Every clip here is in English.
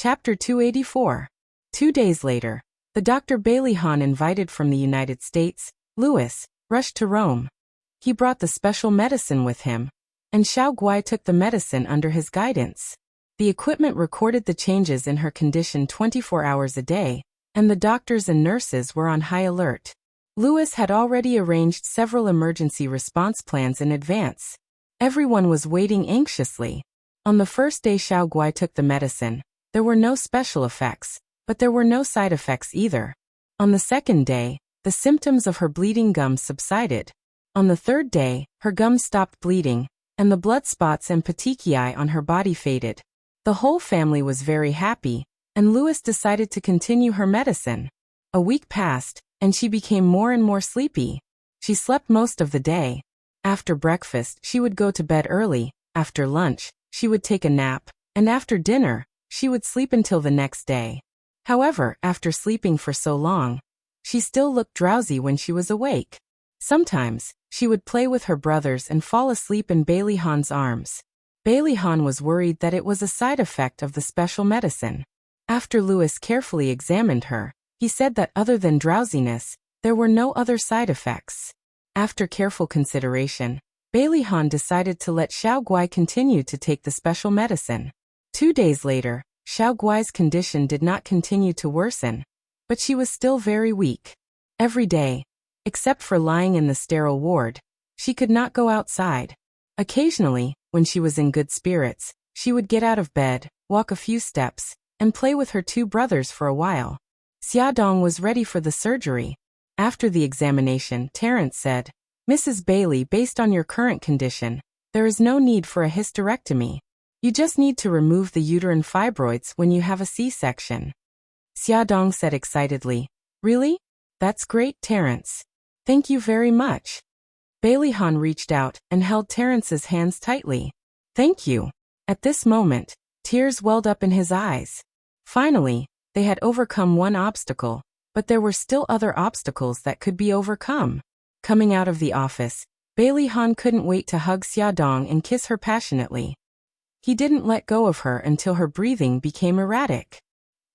Chapter 284. 2 days later, the Dr. Bailey Han invited from the United States, Louis, rushed to Rome. He brought the special medicine with him, and Xiao Guai took the medicine under his guidance. The equipment recorded the changes in her condition 24 hours a day, and the doctors and nurses were on high alert. Louis had already arranged several emergency response plans in advance. Everyone was waiting anxiously. On the first day Xiao Guai took the medicine, there were no special effects, but there were no side effects either. On the second day, the symptoms of her bleeding gums subsided. On the third day, her gums stopped bleeding, and the blood spots and petechiae on her body faded. The whole family was very happy, and Louis decided to continue her medicine. A week passed, and she became more and more sleepy. She slept most of the day. After breakfast, she would go to bed early. After lunch, she would take a nap, and after dinner, she would sleep until the next day. However, after sleeping for so long, she still looked drowsy when she was awake. Sometimes, she would play with her brothers and fall asleep in Bailey Han's arms. Bailey Han was worried that it was a side effect of the special medicine. After Louis carefully examined her, he said that other than drowsiness, there were no other side effects. After careful consideration, Bailey Han decided to let Xiao Guai continue to take the special medicine. 2 days later, Xiao Guai's condition did not continue to worsen, but she was still very weak. Every day, except for lying in the sterile ward, she could not go outside. Occasionally, when she was in good spirits, she would get out of bed, walk a few steps, and play with her 2 brothers for a while. Xiaodong was ready for the surgery. After the examination, Terence said, "Mrs. Bailey, based on your current condition, there is no need for a hysterectomy. You just need to remove the uterine fibroids when you have a C-section." Xiaodong said excitedly, "Really? That's great, Terence. Thank you very much." Bailey Han reached out and held Terence's hands tightly. "Thank you." At this moment, tears welled up in his eyes. Finally, they had overcome one obstacle, but there were still other obstacles that could be overcome. Coming out of the office, Bailey Han couldn't wait to hug Xiaodong and kiss her passionately. He didn't let go of her until her breathing became erratic.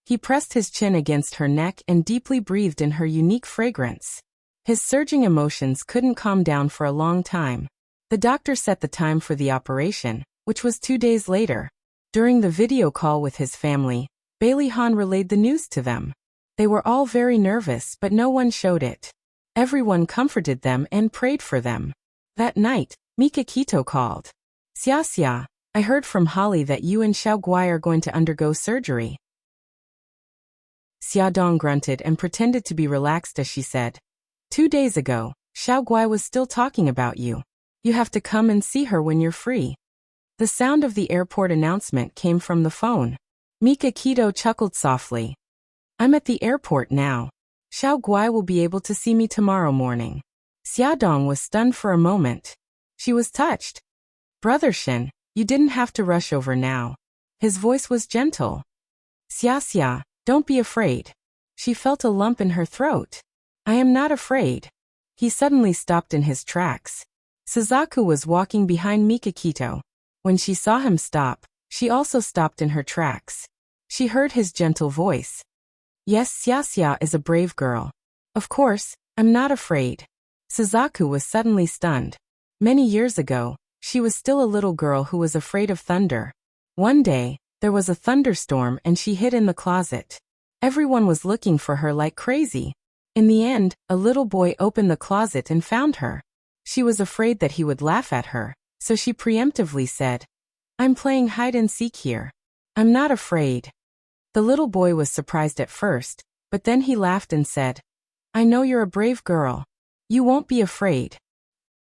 He pressed his chin against her neck and deeply breathed in her unique fragrance. His surging emotions couldn't calm down for a long time. The doctor set the time for the operation, which was 2 days later. During the video call with his family, Bailey Han relayed the news to them. They were all very nervous, but no one showed it. Everyone comforted them and prayed for them. That night, Mika Kito called. "Xia, I heard from Holly that you and Xiao Guai are going to undergo surgery." Xiaodong grunted and pretended to be relaxed as she said, "2 days ago, Xiao Guai was still talking about you. You have to come and see her when you're free." The sound of the airport announcement came from the phone. Mika Kito chuckled softly. "I'm at the airport now. Xiao Guai will be able to see me tomorrow morning." Xiaodong was stunned for a moment. She was touched. "Brother Shen, you didn't have to rush over now." His voice was gentle. "Xia, don't be afraid." She felt a lump in her throat. "I am not afraid." He suddenly stopped in his tracks. Suzaku was walking behind Mika Kito. When she saw him stop, she also stopped in her tracks. She heard his gentle voice. "Yes, Xia is a brave girl. Of course, I'm not afraid." Suzaku was suddenly stunned. Many years ago, she was still a little girl who was afraid of thunder. One day, there was a thunderstorm and she hid in the closet. Everyone was looking for her like crazy. In the end, a little boy opened the closet and found her. She was afraid that he would laugh at her, so she preemptively said, "I'm playing hide and seek here. I'm not afraid." The little boy was surprised at first, but then he laughed and said, "I know you're a brave girl. You won't be afraid."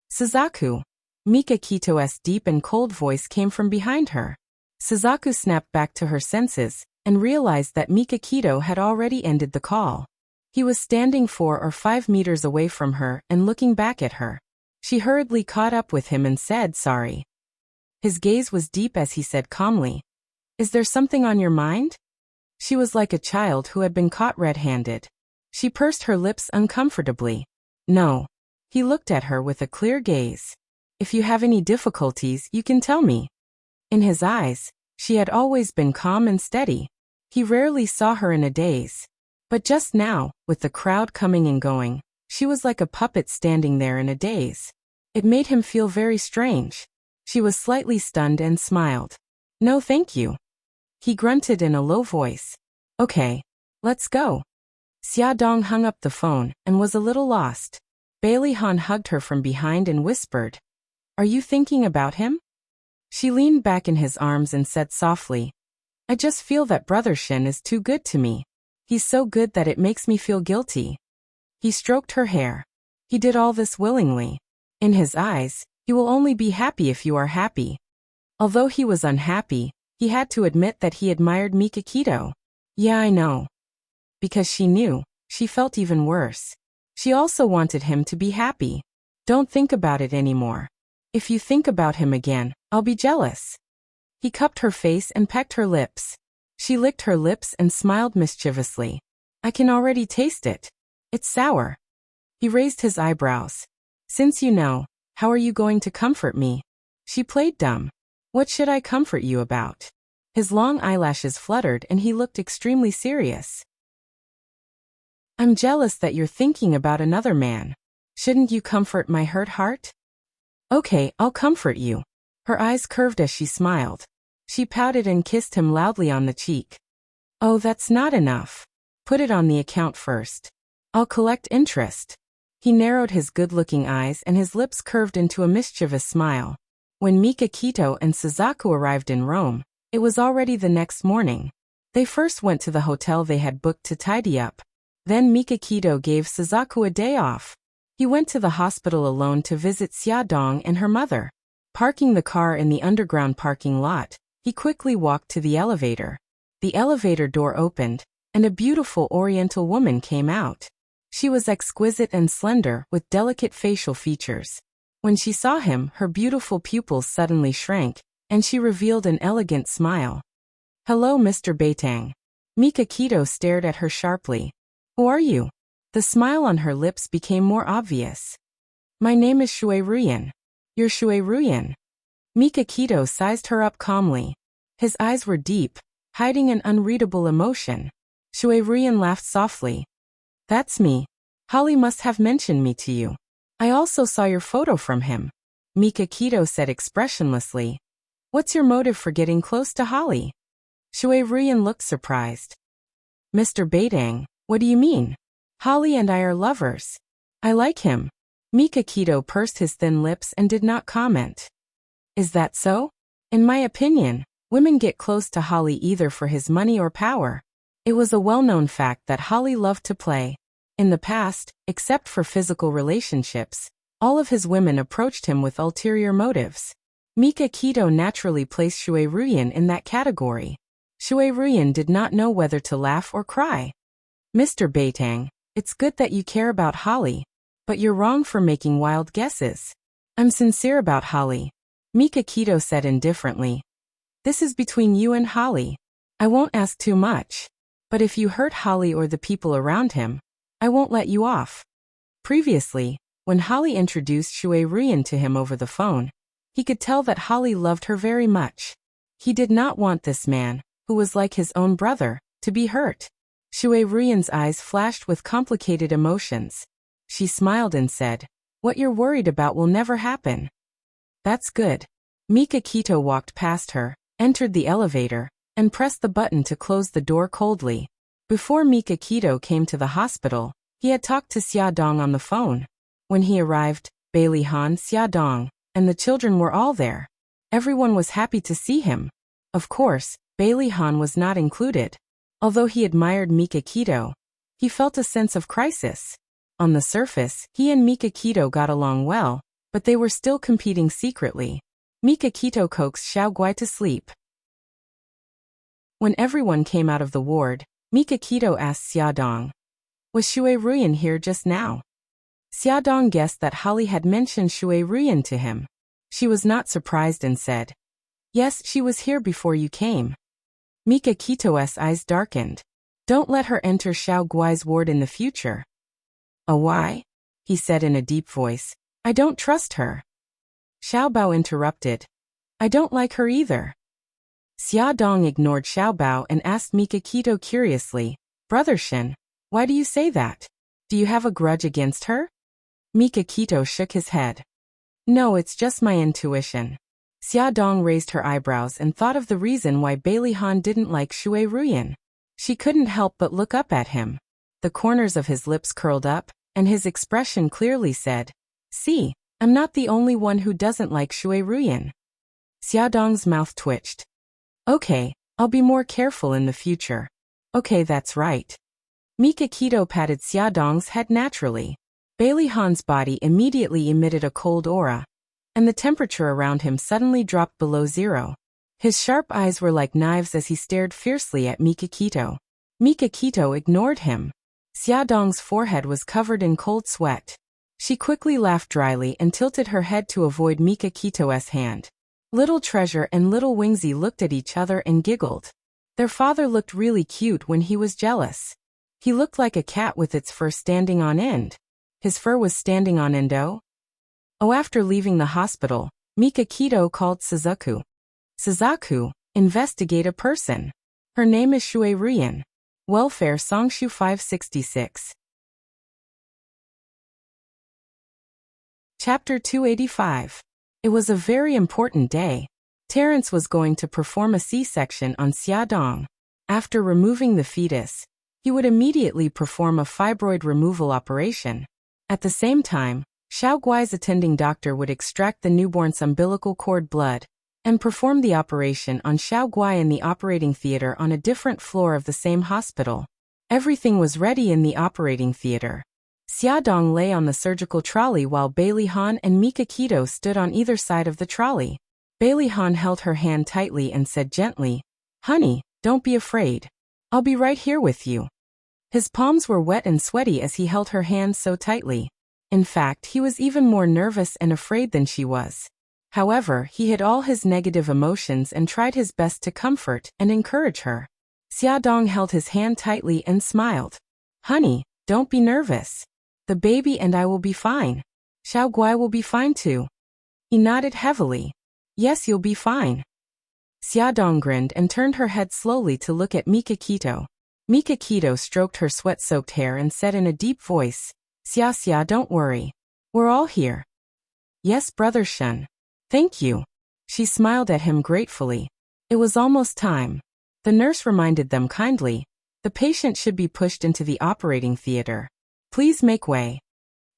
"Suzaku." Mika Kito's deep and cold voice came from behind her. Suzaku snapped back to her senses and realized that Mika Kito had already ended the call. He was standing 4 or 5 meters away from her and looking back at her. She hurriedly caught up with him and said, "Sorry." His gaze was deep as he said calmly, "Is there something on your mind?" She was like a child who had been caught red-handed. She pursed her lips uncomfortably. "No." He looked at her with a clear gaze. "If you have any difficulties, you can tell me." In his eyes, she had always been calm and steady. He rarely saw her in a daze. But just now, with the crowd coming and going, she was like a puppet standing there in a daze. It made him feel very strange. She was slightly stunned and smiled. "No thank you." He grunted in a low voice. "Okay. Let's go." Xiaodong hung up the phone and was a little lost. Bailey Han hugged her from behind and whispered, "Are you thinking about him?" She leaned back in his arms and said softly, "I just feel that Brother Shin is too good to me. He's so good that it makes me feel guilty." He stroked her hair. He did all this willingly. In his eyes, he will only be happy if you are happy. Although he was unhappy, he had to admit that he admired Mikakito. "Yeah, I know." Because she knew, she felt even worse. She also wanted him to be happy. "Don't think about it anymore. If you think about him again, I'll be jealous." He cupped her face and pecked her lips. She licked her lips and smiled mischievously. "I can already taste it. It's sour." He raised his eyebrows. "Since you know, how are you going to comfort me?" She played dumb. "What should I comfort you about?" His long eyelashes fluttered and he looked extremely serious. "I'm jealous that you're thinking about another man. Shouldn't you comfort my hurt heart?" "Okay, I'll comfort you." Her eyes curved as she smiled. She pouted and kissed him loudly on the cheek. "Oh, that's not enough. Put it on the account first. I'll collect interest." He narrowed his good-looking eyes and his lips curved into a mischievous smile. When Mikakito and Suzaku arrived in Rome, it was already the next morning. They first went to the hotel they had booked to tidy up. Then Mikakito gave Suzaku a day off. He went to the hospital alone to visit Xiaodong and her mother. Parking the car in the underground parking lot, he quickly walked to the elevator. The elevator door opened, and a beautiful Oriental woman came out. She was exquisite and slender, with delicate facial features. When she saw him, her beautiful pupils suddenly shrank, and she revealed an elegant smile. "Hello, Mr. Beitang." Mikakito stared at her sharply. "Who are you?" The smile on her lips became more obvious. "My name is Shui Ruyan." "You're Shui Ruyan." Mikakito sized her up calmly. His eyes were deep, hiding an unreadable emotion. Shui Ruyan laughed softly. "That's me. Holly must have mentioned me to you. I also saw your photo from him." Mikakito said expressionlessly. "What's your motive for getting close to Holly?" Shui Ruyan looked surprised. "Mr. Beitang, what do you mean? Holly and I are lovers. I like him." Mikakito pursed his thin lips and did not comment. "Is that so? In my opinion, women get close to Holly either for his money or power. It was a well-known fact that Holly loved to play. In the past, except for physical relationships, all of his women approached him with ulterior motives." Mikakito naturally placed Shui Ruyan in that category. Shui Ruyan did not know whether to laugh or cry. "Mr. Beitang, it's good that you care about Holly, but you're wrong for making wild guesses. I'm sincere about Holly," Mikakito said indifferently. "This is between you and Holly. I won't ask too much. But if you hurt Holly or the people around him, I won't let you off." Previously, when Holly introduced Shui Ruyan to him over the phone, he could tell that Holly loved her very much. He did not want this man, who was like his own brother, to be hurt. Shui Ruyan's eyes flashed with complicated emotions. She smiled and said, "What you're worried about will never happen." "That's good." Mikakito walked past her, entered the elevator, and pressed the button to close the door coldly. Before Mikakito came to the hospital, he had talked to Xiaodong on the phone. When he arrived, Bailey Han, Xiaodong, and the children were all there. Everyone was happy to see him. Of course, Bailey Han was not included. Although he admired Mikakito, he felt a sense of crisis. On the surface, he and Mikakito got along well, but they were still competing secretly. Mikakito coaxed Xiao Guai to sleep. When everyone came out of the ward, Mikakito asked Xiaodong, "Was Shui Ruyan here just now?" Xiaodong guessed that Holly had mentioned Shui Ruyan to him. She was not surprised and said, "Yes, she was here before you came." Mikakito's eyes darkened. "Don't let her enter Xiao Guai's ward in the future." "Oh, why?" he said in a deep voice. "I don't trust her." Xiao Bao interrupted. "I don't like her either." Xia Dong ignored Xiao Bao and asked Mikakito curiously, Brother Shen, why do you say that? Do you have a grudge against her? Mikakito shook his head. No, it's just my intuition. Xia Dong raised her eyebrows and thought of the reason why Bailey Han didn't like Shui Ruyan. She couldn't help but look up at him. The corners of his lips curled up, and his expression clearly said, See, I'm not the only one who doesn't like Shui Ruyan. Xia Dong's mouth twitched. Okay, I'll be more careful in the future. Okay, that's right. Mikakito patted Xia Dong's head naturally. Bailey Han's body immediately emitted a cold aura, and the temperature around him suddenly dropped below zero. His sharp eyes were like knives as he stared fiercely at Mikakito. Mikakito ignored him. Xia Dong's forehead was covered in cold sweat. She quickly laughed dryly and tilted her head to avoid Mikakito's hand. Little Treasure and Little Wingsy looked at each other and giggled. Their father looked really cute when he was jealous. He looked like a cat with its fur standing on end. His fur was standing on endo? Oh, after leaving the hospital, Mikakito called Suzaku. Suzaku, investigate a person. Her name is Shui Ruyan. Welfare Songshu 566. Chapter 285. It was a very important day. Terence was going to perform a C-section on Xia Dong. After removing the fetus, he would immediately perform a fibroid removal operation. At the same time, Xiao Guai's attending doctor would extract the newborn's umbilical cord blood and perform the operation on Xiao Guai in the operating theater on a different floor of the same hospital. Everything was ready in the operating theater. Xia Dong lay on the surgical trolley while Bailey Han and Mikakito stood on either side of the trolley. Bailey Han held her hand tightly and said gently, Honey, don't be afraid. I'll be right here with you. His palms were wet and sweaty as he held her hand so tightly. In fact, he was even more nervous and afraid than she was. However, he hid all his negative emotions and tried his best to comfort and encourage her. Xia Dong held his hand tightly and smiled. Honey, don't be nervous. The baby and I will be fine. Xiao Guai will be fine too. He nodded heavily. Yes, you'll be fine. Xia Dong grinned and turned her head slowly to look at Mikakito. Mikakito stroked her sweat-soaked hair and said in a deep voice, Xia, don't worry. We're all here. Yes, Brother Shen. Thank you. She smiled at him gratefully. It was almost time. The nurse reminded them kindly. The patient should be pushed into the operating theater. Please make way.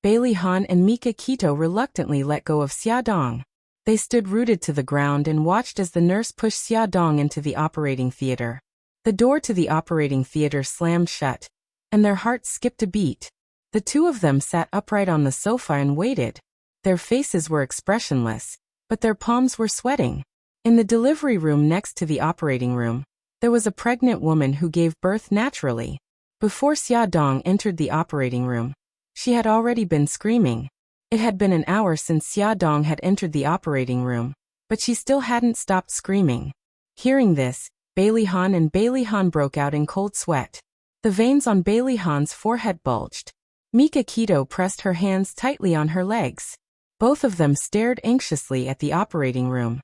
Bailey Han and Mikakito reluctantly let go of Xia Dong. They stood rooted to the ground and watched as the nurse pushed Xia Dong into the operating theater. The door to the operating theater slammed shut, and their hearts skipped a beat. The two of them sat upright on the sofa and waited. Their faces were expressionless, but their palms were sweating. In the delivery room next to the operating room, there was a pregnant woman who gave birth naturally. Before Xia Dong entered the operating room, she had already been screaming. It had been an hour since Xia Dong had entered the operating room, but she still hadn't stopped screaming. Hearing this, Bailey Han and Bailey Han broke out in cold sweat. The veins on Bailey Han's forehead bulged. Mikakito pressed her hands tightly on her legs. Both of them stared anxiously at the operating room.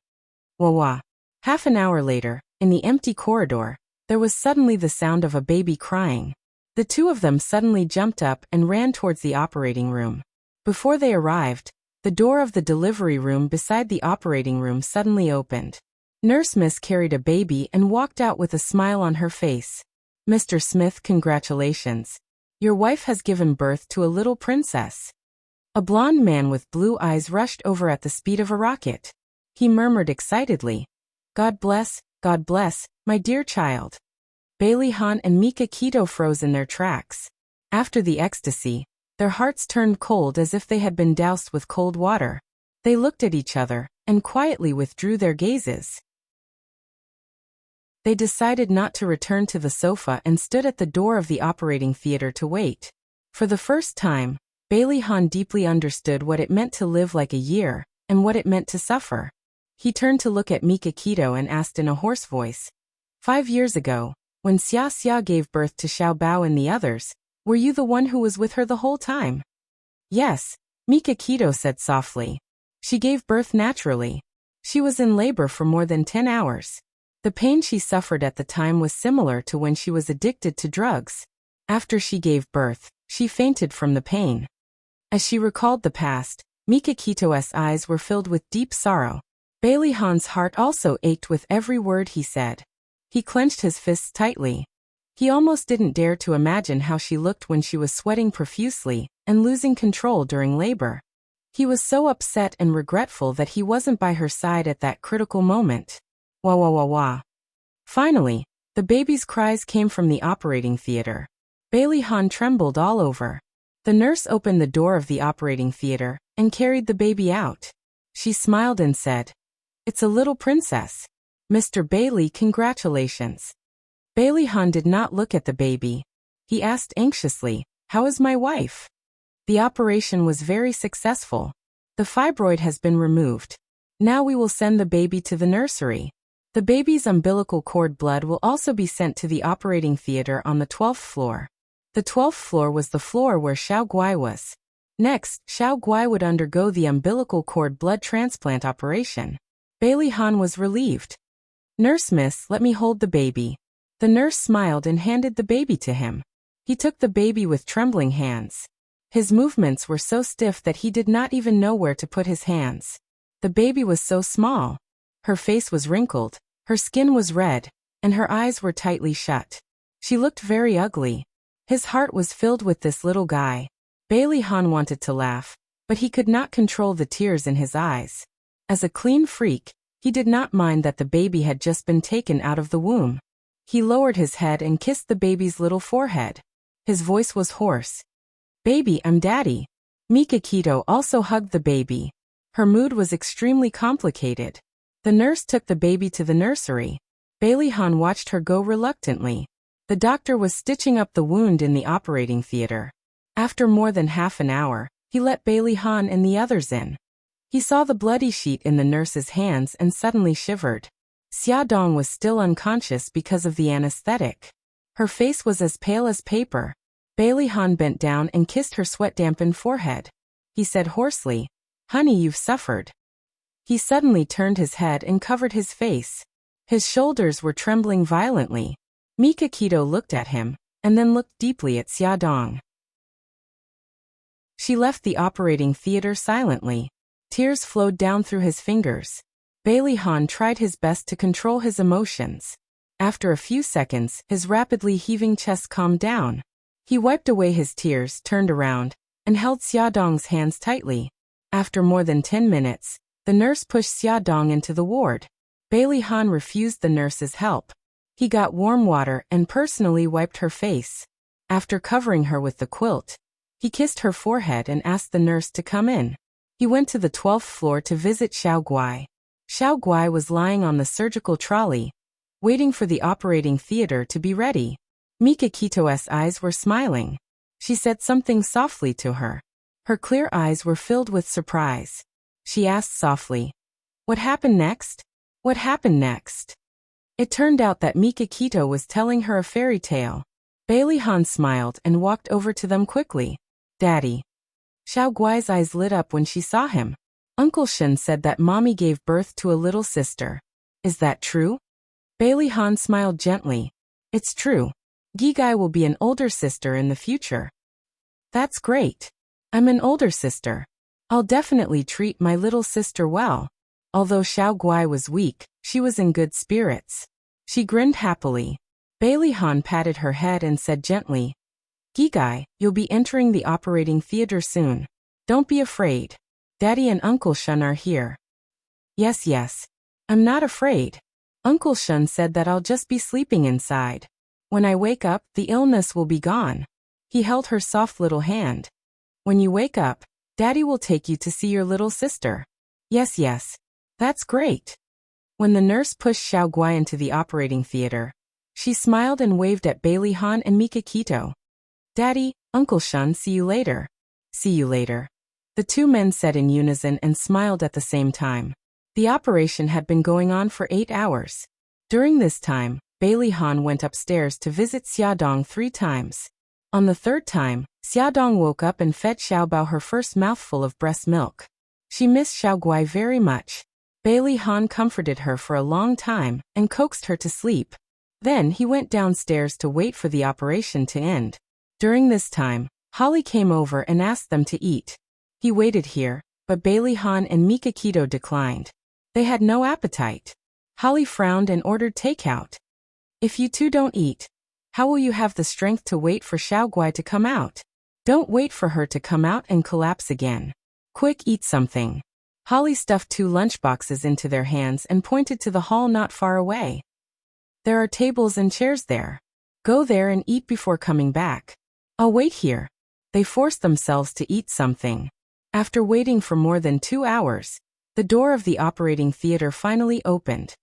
Wah-wah. Half an hour later, in the empty corridor, there was suddenly the sound of a baby crying. The two of them suddenly jumped up and ran towards the operating room. Before they arrived, the door of the delivery room beside the operating room suddenly opened. Nurse Miss carried a baby and walked out with a smile on her face. Mr. Smith, congratulations. Your wife has given birth to a little princess. A blond man with blue eyes rushed over at the speed of a rocket. He murmured excitedly, God bless, my dear child. Bailey Han and Mikakito froze in their tracks. After the ecstasy, their hearts turned cold as if they had been doused with cold water. They looked at each other and quietly withdrew their gazes. They decided not to return to the sofa and stood at the door of the operating theater to wait. For the first time, Bailey Han deeply understood what it meant to live like a year and what it meant to suffer. He turned to look at Mikakito and asked in a hoarse voice, 5 years ago, when Xia gave birth to Xiao Bao and the others, were you the one who was with her the whole time? Yes, Mikakito said softly. She gave birth naturally. She was in labor for more than 10 hours. The pain she suffered at the time was similar to when she was addicted to drugs. After she gave birth, she fainted from the pain. As she recalled the past, Mikakito's eyes were filled with deep sorrow. Bailey Han's heart also ached with every word he said. He clenched his fists tightly. He almost didn't dare to imagine how she looked when she was sweating profusely and losing control during labor. He was so upset and regretful that he wasn't by her side at that critical moment. Wah wah wah wah. Finally, the baby's cries came from the operating theater. Bailey Han trembled all over. The nurse opened the door of the operating theater and carried the baby out. She smiled and said, "It's a little princess. Mr. Bailey, congratulations." Bailey Han did not look at the baby. He asked anxiously, "How is my wife?" The operation was very successful. The fibroid has been removed. Now we will send the baby to the nursery. The baby's umbilical cord blood will also be sent to the operating theater on the 12th floor. The 12th floor was the floor where Xiao Guai was. Next, Xiao Guai would undergo the umbilical cord blood transplant operation. Bailey Han was relieved. "Nurse miss, let me hold the baby." The nurse smiled and handed the baby to him. He took the baby with trembling hands. His movements were so stiff that he did not even know where to put his hands. The baby was so small. Her face was wrinkled, her skin was red, and her eyes were tightly shut. She looked very ugly. His heart was filled with this little guy. Bailey Han wanted to laugh, but he could not control the tears in his eyes. As a clean freak, he did not mind that the baby had just been taken out of the womb. He lowered his head and kissed the baby's little forehead. His voice was hoarse. "Baby, I'm daddy." Mikakito also hugged the baby. Her mood was extremely complicated. The nurse took the baby to the nursery. Bailey Han watched her go reluctantly. The doctor was stitching up the wound in the operating theater. After more than half an hour, he let Bailey Han and the others in. He saw the bloody sheet in the nurse's hands and suddenly shivered. Xia Dong was still unconscious because of the anesthetic. Her face was as pale as paper. Bailey Han bent down and kissed her sweat-dampened forehead. He said hoarsely, "Honey, you've suffered." He suddenly turned his head and covered his face. His shoulders were trembling violently. Mikakito looked at him, and then looked deeply at Xia Dong. She left the operating theater silently. Tears flowed down through his fingers. Bailey Han tried his best to control his emotions. After a few seconds, his rapidly heaving chest calmed down. He wiped away his tears, turned around, and held Xia Dong's hands tightly. After more than 10 minutes, the nurse pushed Xia Dong into the ward. Bailey Han refused the nurse's help. He got warm water and personally wiped her face. After covering her with the quilt, he kissed her forehead and asked the nurse to come in. He went to the 12th floor to visit Xiao Guai. Xiao Guai was lying on the surgical trolley, waiting for the operating theater to be ready. Mikakito's eyes were smiling. She said something softly to her. Her clear eyes were filled with surprise. She asked softly, "What happened next?" "What happened next?" It turned out that Mikakito was telling her a fairy tale. Bailey Han smiled and walked over to them quickly. "Daddy." Xiao Guai's eyes lit up when she saw him. "Uncle Shen said that mommy gave birth to a little sister. Is that true?" Bailey Han smiled gently. "It's true. Gigai will be an older sister in the future." "That's great. I'm an older sister. I'll definitely treat my little sister well." Although Xiao Guai was weak, she was in good spirits. She grinned happily. Bailey Han patted her head and said gently, "Gigai, you'll be entering the operating theater soon. Don't be afraid. Daddy and Uncle Shun are here." Yes. I'm not afraid. Uncle Shun said that I'll just be sleeping inside. When I wake up, the illness will be gone." He held her soft little hand. "When you wake up, Daddy will take you to see your little sister." Yes. That's great." When the nurse pushed Xiao Guai into the operating theater, she smiled and waved at Bailey Han and Mikakito. "Daddy, Uncle Shun, see you later." "See you later." The two men said in unison and smiled at the same time. The operation had been going on for 8 hours. During this time, Bailey Han went upstairs to visit Xia Dong 3 times. On the 3rd time, Xia Dong woke up and fed Xiao Bao her first mouthful of breast milk. She missed Xiao Guai very much. Bailey Han comforted her for a long time and coaxed her to sleep. Then he went downstairs to wait for the operation to end. During this time, Holly came over and asked them to eat. He waited here, but Bailey Han and Mika Keto declined. They had no appetite. Holly frowned and ordered takeout. If you two don't eat, how will you have the strength to wait for Xiaoguai to come out? Don't wait for her to come out and collapse again. Quick, eat something. Holly stuffed 2 lunchboxes into their hands and pointed to the hall not far away. There are tables and chairs there. Go there and eat before coming back. I'll wait here. They forced themselves to eat something. After waiting for more than 2 hours, the door of the operating theater finally opened.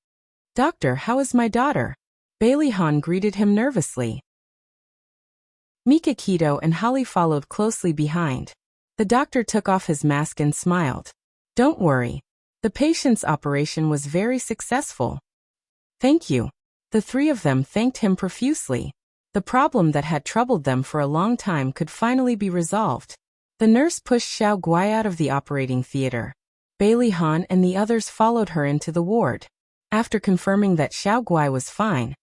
Doctor, how is my daughter? Bailey Han greeted him nervously. Mika Keto and Holly followed closely behind. The doctor took off his mask and smiled. Don't worry. The patient's operation was very successful. Thank you. The 3 of them thanked him profusely. The problem that had troubled them for a long time could finally be resolved. The nurse pushed Xiao Guai out of the operating theater. Bailey Han and the others followed her into the ward. After confirming that Xiao Guai was fine,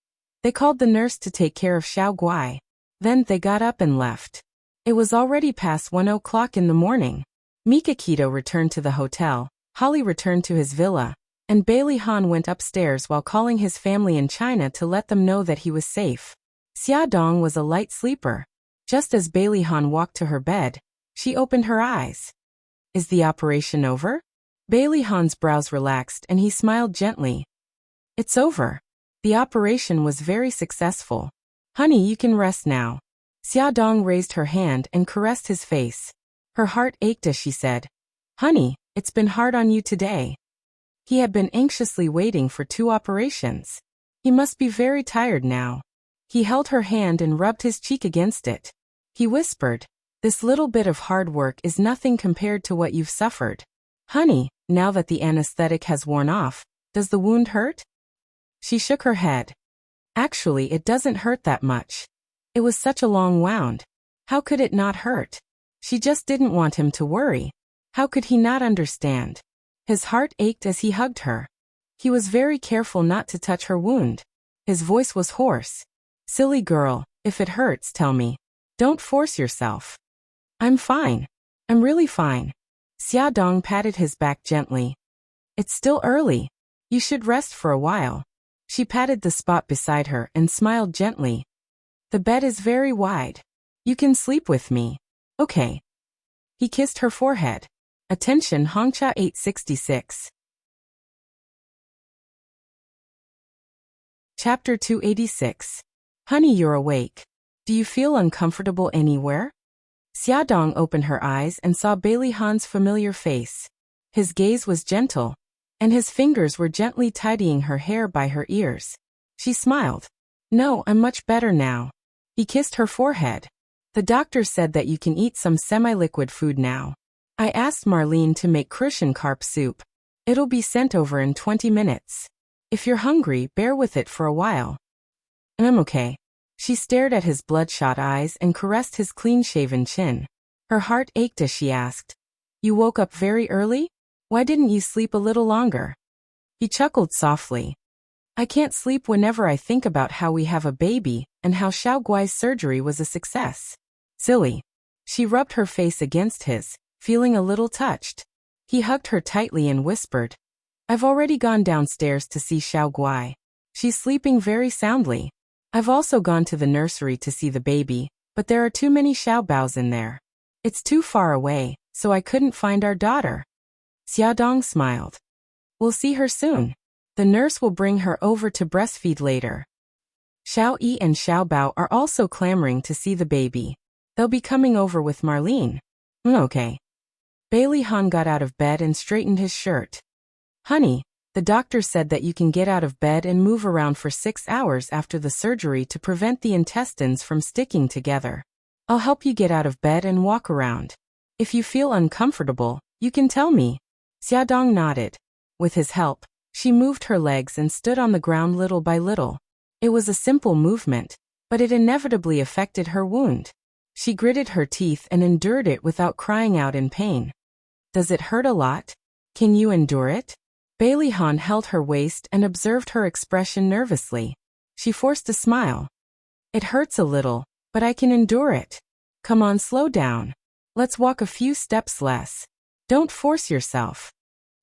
they called the nurse to take care of Xiao Guai. Then they got up and left. It was already past 1 o'clock in the morning. Mika Keto returned to the hotel, Holly returned to his villa, and Bailey Han went upstairs while calling his family in China to let them know that he was safe. Xia Dong was a light sleeper. Just as Bailey Han walked to her bed, she opened her eyes. Is the operation over? Bailey Han's brows relaxed and he smiled gently. It's over. The operation was very successful. Honey, you can rest now. Xia Dong raised her hand and caressed his face. Her heart ached as she said, Honey, it's been hard on you today. He had been anxiously waiting for 2 operations. He must be very tired now. He held her hand and rubbed his cheek against it. He whispered, This little bit of hard work is nothing compared to what you've suffered. Honey, now that the anesthetic has worn off, does the wound hurt? She shook her head. Actually, it doesn't hurt that much. It was such a long wound. How could it not hurt? She just didn't want him to worry. How could he not understand? His heart ached as he hugged her. He was very careful not to touch her wound. His voice was hoarse. Silly girl, if it hurts, tell me. Don't force yourself. I'm fine. I'm really fine. Xia Dong patted his back gently. It's still early. You should rest for a while. She patted the spot beside her and smiled gently. The bed is very wide. You can sleep with me. Okay. He kissed her forehead. Attention Hongcha 866. Chapter 286. Honey, you're awake. Do you feel uncomfortable anywhere? Xia Dong opened her eyes and saw Bailey Han's familiar face. His gaze was gentle, and his fingers were gently tidying her hair by her ears. She smiled. No, I'm much better now. He kissed her forehead. The doctor said that you can eat some semi-liquid food now. I asked Marlene to make crucian carp soup. It'll be sent over in 20 minutes. If you're hungry, bear with it for a while. I'm okay. She stared at his bloodshot eyes and caressed his clean-shaven chin. Her heart ached as she asked, You woke up very early? Why didn't you sleep a little longer? He chuckled softly. I can't sleep whenever I think about how we have a baby and how Xiao Guai's surgery was a success. Silly. She rubbed her face against his, feeling a little touched. He hugged her tightly and whispered, I've already gone downstairs to see Xiao Guai. She's sleeping very soundly. I've also gone to the nursery to see the baby, but there are too many Xiao Baos in there. It's too far away, so I couldn't find our daughter. Xia Dong smiled. We'll see her soon. The nurse will bring her over to breastfeed later. Xiao Yi and Xiao Bao are also clamoring to see the baby. They'll be coming over with Marlene. Okay. Bailey Han got out of bed and straightened his shirt. Honey, the doctor said that you can get out of bed and move around for 6 hours after the surgery to prevent the intestines from sticking together. I'll help you get out of bed and walk around. If you feel uncomfortable, you can tell me. Xia Dong nodded. With his help, she moved her legs and stood on the ground little by little. It was a simple movement, but it inevitably affected her wound. She gritted her teeth and endured it without crying out in pain. Does it hurt a lot? Can you endure it? Bailey Han held her waist and observed her expression nervously. She forced a smile. It hurts a little, but I can endure it. Come on, slow down. Let's walk a few steps less. Don't force yourself.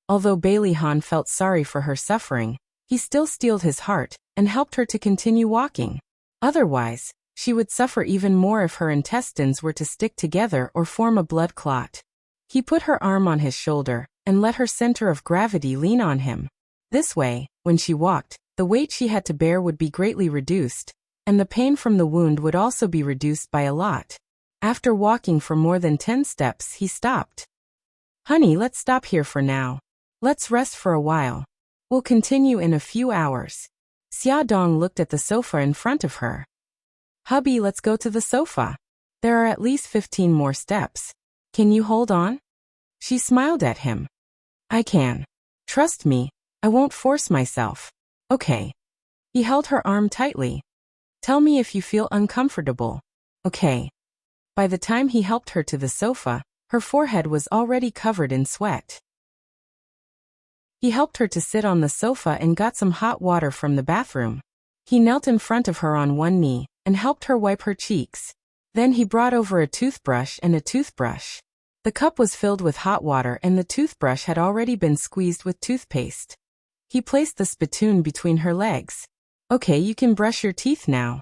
Although Bailey Han felt sorry for her suffering, he still steeled his heart and helped her to continue walking. Otherwise, she would suffer even more if her intestines were to stick together or form a blood clot. He put her arm on his shoulder and let her center of gravity lean on him. This way, when she walked, the weight she had to bear would be greatly reduced, and the pain from the wound would also be reduced by a lot. After walking for more than 10 steps, he stopped. Honey, let's stop here for now. Let's rest for a while. We'll continue in a few hours. Xia Dong looked at the sofa in front of her. Hubby, let's go to the sofa. There are at least 15 more steps. Can you hold on? She smiled at him. I can. Trust me, I won't force myself. Okay. He held her arm tightly. Tell me if you feel uncomfortable. Okay. By the time he helped her to the sofa, her forehead was already covered in sweat. He helped her to sit on the sofa and got some hot water from the bathroom. He knelt in front of her on one knee and helped her wipe her cheeks. Then he brought over a toothbrush and a toothbrush. The cup was filled with hot water and the toothbrush had already been squeezed with toothpaste. He placed the spittoon between her legs. Okay, you can brush your teeth now.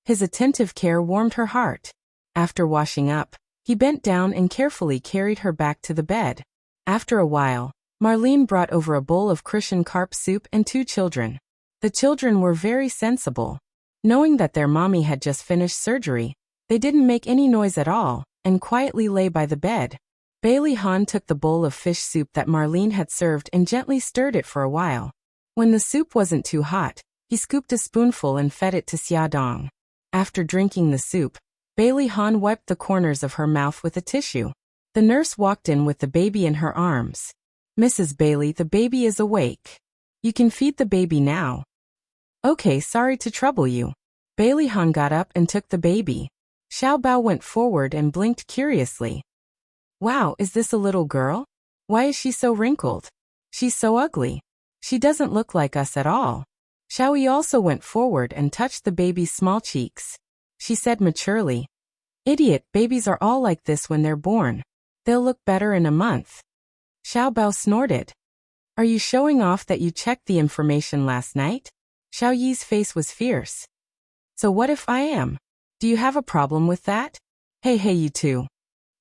His attentive care warmed her heart. After washing up, he bent down and carefully carried her back to the bed. After a while, Marlene brought over a bowl of Crucian carp soup and 2 children. The children were very sensible. Knowing that their mommy had just finished surgery, they didn't make any noise at all and quietly lay by the bed. Bailey Han took the bowl of fish soup that Marlene had served and gently stirred it for a while. When the soup wasn't too hot, he scooped a spoonful and fed it to Xia Dong. After drinking the soup, Bailey Han wiped the corners of her mouth with a tissue. The nurse walked in with the baby in her arms. Mrs. Bailey, the baby is awake. You can feed the baby now. Okay, sorry to trouble you. Bailey Han got up and took the baby. Xiao Bao went forward and blinked curiously. Wow, is this a little girl? Why is she so wrinkled? She's so ugly. She doesn't look like us at all. Xiao Yi also went forward and touched the baby's small cheeks. She said maturely, Idiot, babies are all like this when they're born. They'll look better in a month. Xiao Bao snorted. Are you showing off that you checked the information last night? Xiao Yi's face was fierce. So what if I am? Do you have a problem with that? Hey you two.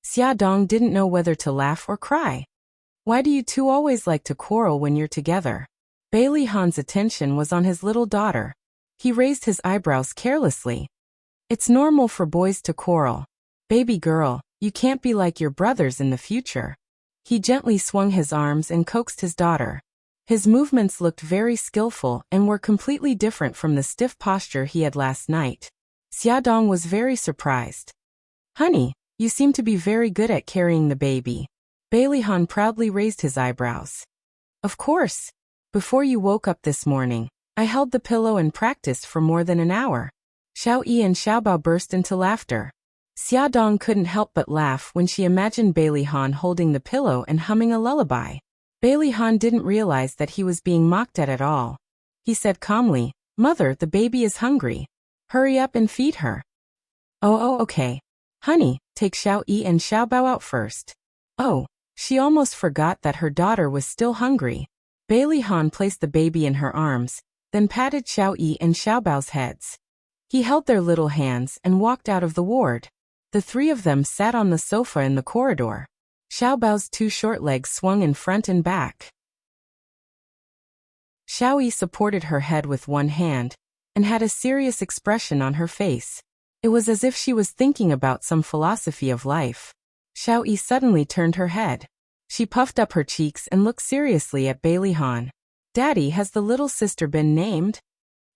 Xia Dong didn't know whether to laugh or cry. Why do you two always like to quarrel when you're together? Bailey Han's attention was on his little daughter. He raised his eyebrows carelessly. It's normal for boys to quarrel. Baby girl, you can't be like your brothers in the future. He gently swung his arms and coaxed his daughter. His movements looked very skillful and were completely different from the stiff posture he had last night. Xia Dong was very surprised. Honey, you seem to be very good at carrying the baby. Bailey Han proudly raised his eyebrows. Of course. Before you woke up this morning, I held the pillow and practiced for more than an hour. Xiao Yi and Xiao Bao burst into laughter. Xia Dong couldn't help but laugh when she imagined Bailey Han holding the pillow and humming a lullaby. Bailey Han didn't realize that he was being mocked at all. He said calmly, Mother, the baby is hungry. Hurry up and feed her. Oh, okay. Honey, take Xiao Yi and Xiao Bao out first. Oh, she almost forgot that her daughter was still hungry. Bailey Han placed the baby in her arms, then patted Xiao Yi and Xiao Bao's heads. He held their little hands and walked out of the ward. The 3 of them sat on the sofa in the corridor. Xiao Bao's 2 short legs swung in front and back. Xiao Yi supported her head with one hand and had a serious expression on her face. It was as if she was thinking about some philosophy of life. Xiao Yi suddenly turned her head. She puffed up her cheeks and looked seriously at Bailey Han. Daddy, has the little sister been named?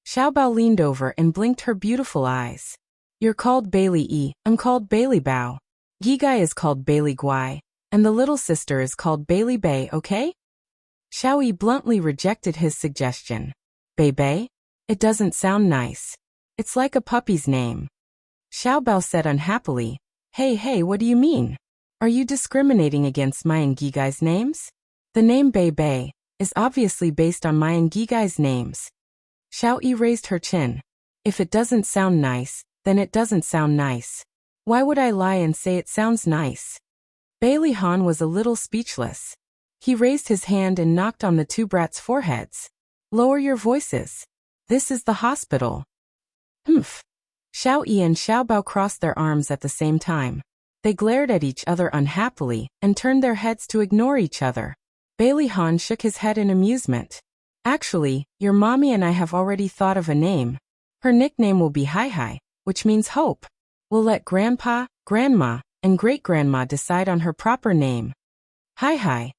Xiao Bao leaned over and blinked her beautiful eyes. You're called Bailey Yi, I'm called Bailey Bao. Gigai is called Bailey Guai, and the little sister is called Bailey Bei, okay? Xiao Yi bluntly rejected his suggestion. Bei Bei? It doesn't sound nice. It's like a puppy's name. Xiao Bao said unhappily, Hey, what do you mean? Are you discriminating against my and Gigai's names? The name Bei Bei, is obviously based on my and Gigai's names. Xiao Yi raised her chin. If it doesn't sound nice, then it doesn't sound nice. Why would I lie and say it sounds nice? Bailey Han was a little speechless. He raised his hand and knocked on the two brats' foreheads. Lower your voices. This is the hospital. Humph. Xiao Yi and Xiao Bao crossed their arms at the same time. They glared at each other unhappily and turned their heads to ignore each other. Bailey Han shook his head in amusement. Actually, your mommy and I have already thought of a name. Her nickname will be Hai Hai, which means hope. We'll let Grandpa, Grandma, and Great-Grandma decide on her proper name. Hai Hai.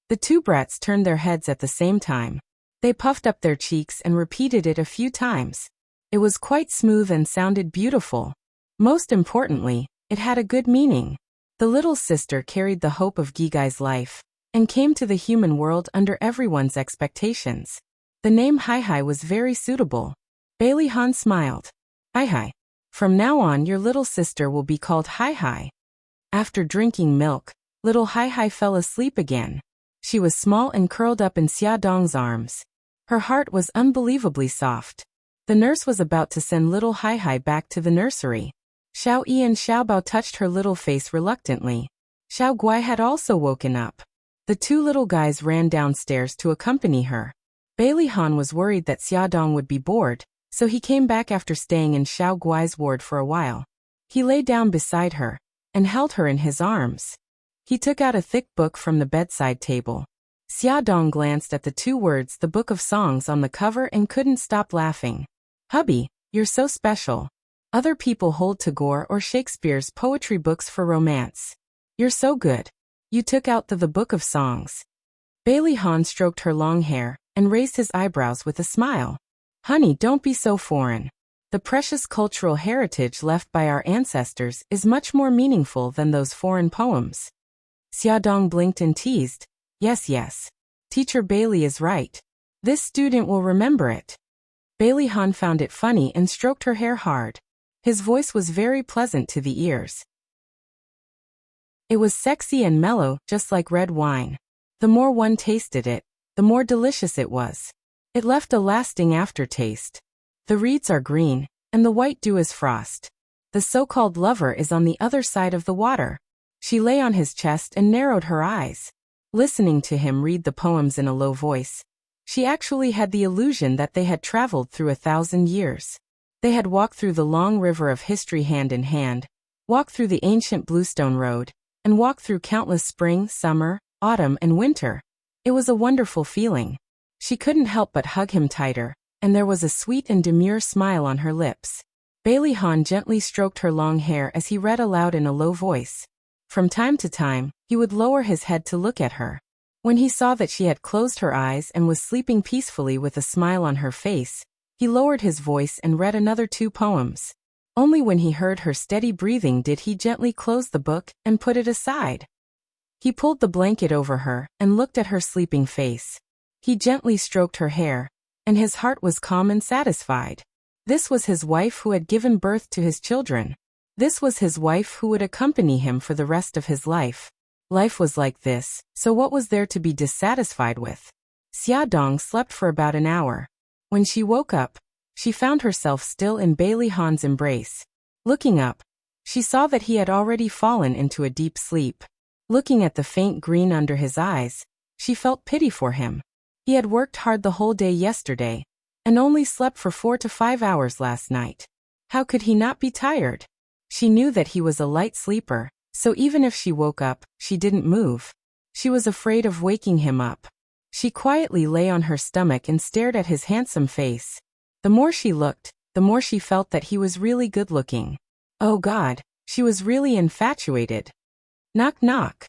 The two brats turned their heads at the same time. They puffed up their cheeks and repeated it a few times. It was quite smooth and sounded beautiful. Most importantly, it had a good meaning. The little sister carried the hope of Gigai's life and came to the human world under everyone's expectations. The name Hai Hai was very suitable. Bailey Han smiled. Hai Hai. From now on your little sister will be called Hai Hai. After drinking milk, little Hai Hai fell asleep again. She was small and curled up in Xia Dong's arms. Her heart was unbelievably soft. The nurse was about to send little Hai Hai back to the nursery. Xiao Yi and Xiao Bao touched her little face reluctantly. Xiao Guai had also woken up. The two little guys ran downstairs to accompany her. Bailey Han was worried that Xia Dong would be bored, so he came back after staying in Xiao Guai's ward for a while. He lay down beside her and held her in his arms. He took out a thick book from the bedside table. Xia Dong glanced at the two words, the Book of Songs, on the cover and couldn't stop laughing. Hubby, you're so special. Other people hold Tagore or Shakespeare's poetry books for romance. You're so good. You took out the Book of Songs. Bailey Han stroked her long hair and raised his eyebrows with a smile. Honey, don't be so foreign. The precious cultural heritage left by our ancestors is much more meaningful than those foreign poems. Xia Dong blinked and teased. Yes. Teacher Bailey is right. This student will remember it. Bailey Han found it funny and stroked her hair hard. His voice was very pleasant to the ears. It was sexy and mellow, just like red wine. The more one tasted it, the more delicious it was. It left a lasting aftertaste. The reeds are green, and the white dew is frost. The so-called lover is on the other side of the water. She lay on his chest and narrowed her eyes. Listening to him read the poems in a low voice, she actually had the illusion that they had traveled through 1,000 years. They had walked through the long river of history hand in hand, walked through the ancient Bluestone Road, and walked through countless spring, summer, autumn, and winter. It was a wonderful feeling. She couldn't help but hug him tighter, and there was a sweet and demure smile on her lips. Bailey Han gently stroked her long hair as he read aloud in a low voice. From time to time, he would lower his head to look at her. When he saw that she had closed her eyes and was sleeping peacefully with a smile on her face, he lowered his voice and read another 2 poems. Only when he heard her steady breathing did he gently close the book and put it aside. He pulled the blanket over her and looked at her sleeping face. He gently stroked her hair, and his heart was calm and satisfied. This was his wife who had given birth to his children. This was his wife who would accompany him for the rest of his life. Life was like this, so what was there to be dissatisfied with? Xia Dong slept for about an hour. When she woke up, she found herself still in Bailey Han's embrace. Looking up, she saw that he had already fallen into a deep sleep. Looking at the faint green under his eyes, she felt pity for him. He had worked hard the whole day yesterday, and only slept for 4 to 5 hours last night. How could he not be tired? She knew that he was a light sleeper, so even if she woke up, she didn't move. She was afraid of waking him up. She quietly lay on her stomach and stared at his handsome face. The more she looked, the more she felt that he was really good-looking. Oh God, she was really infatuated. Knock knock.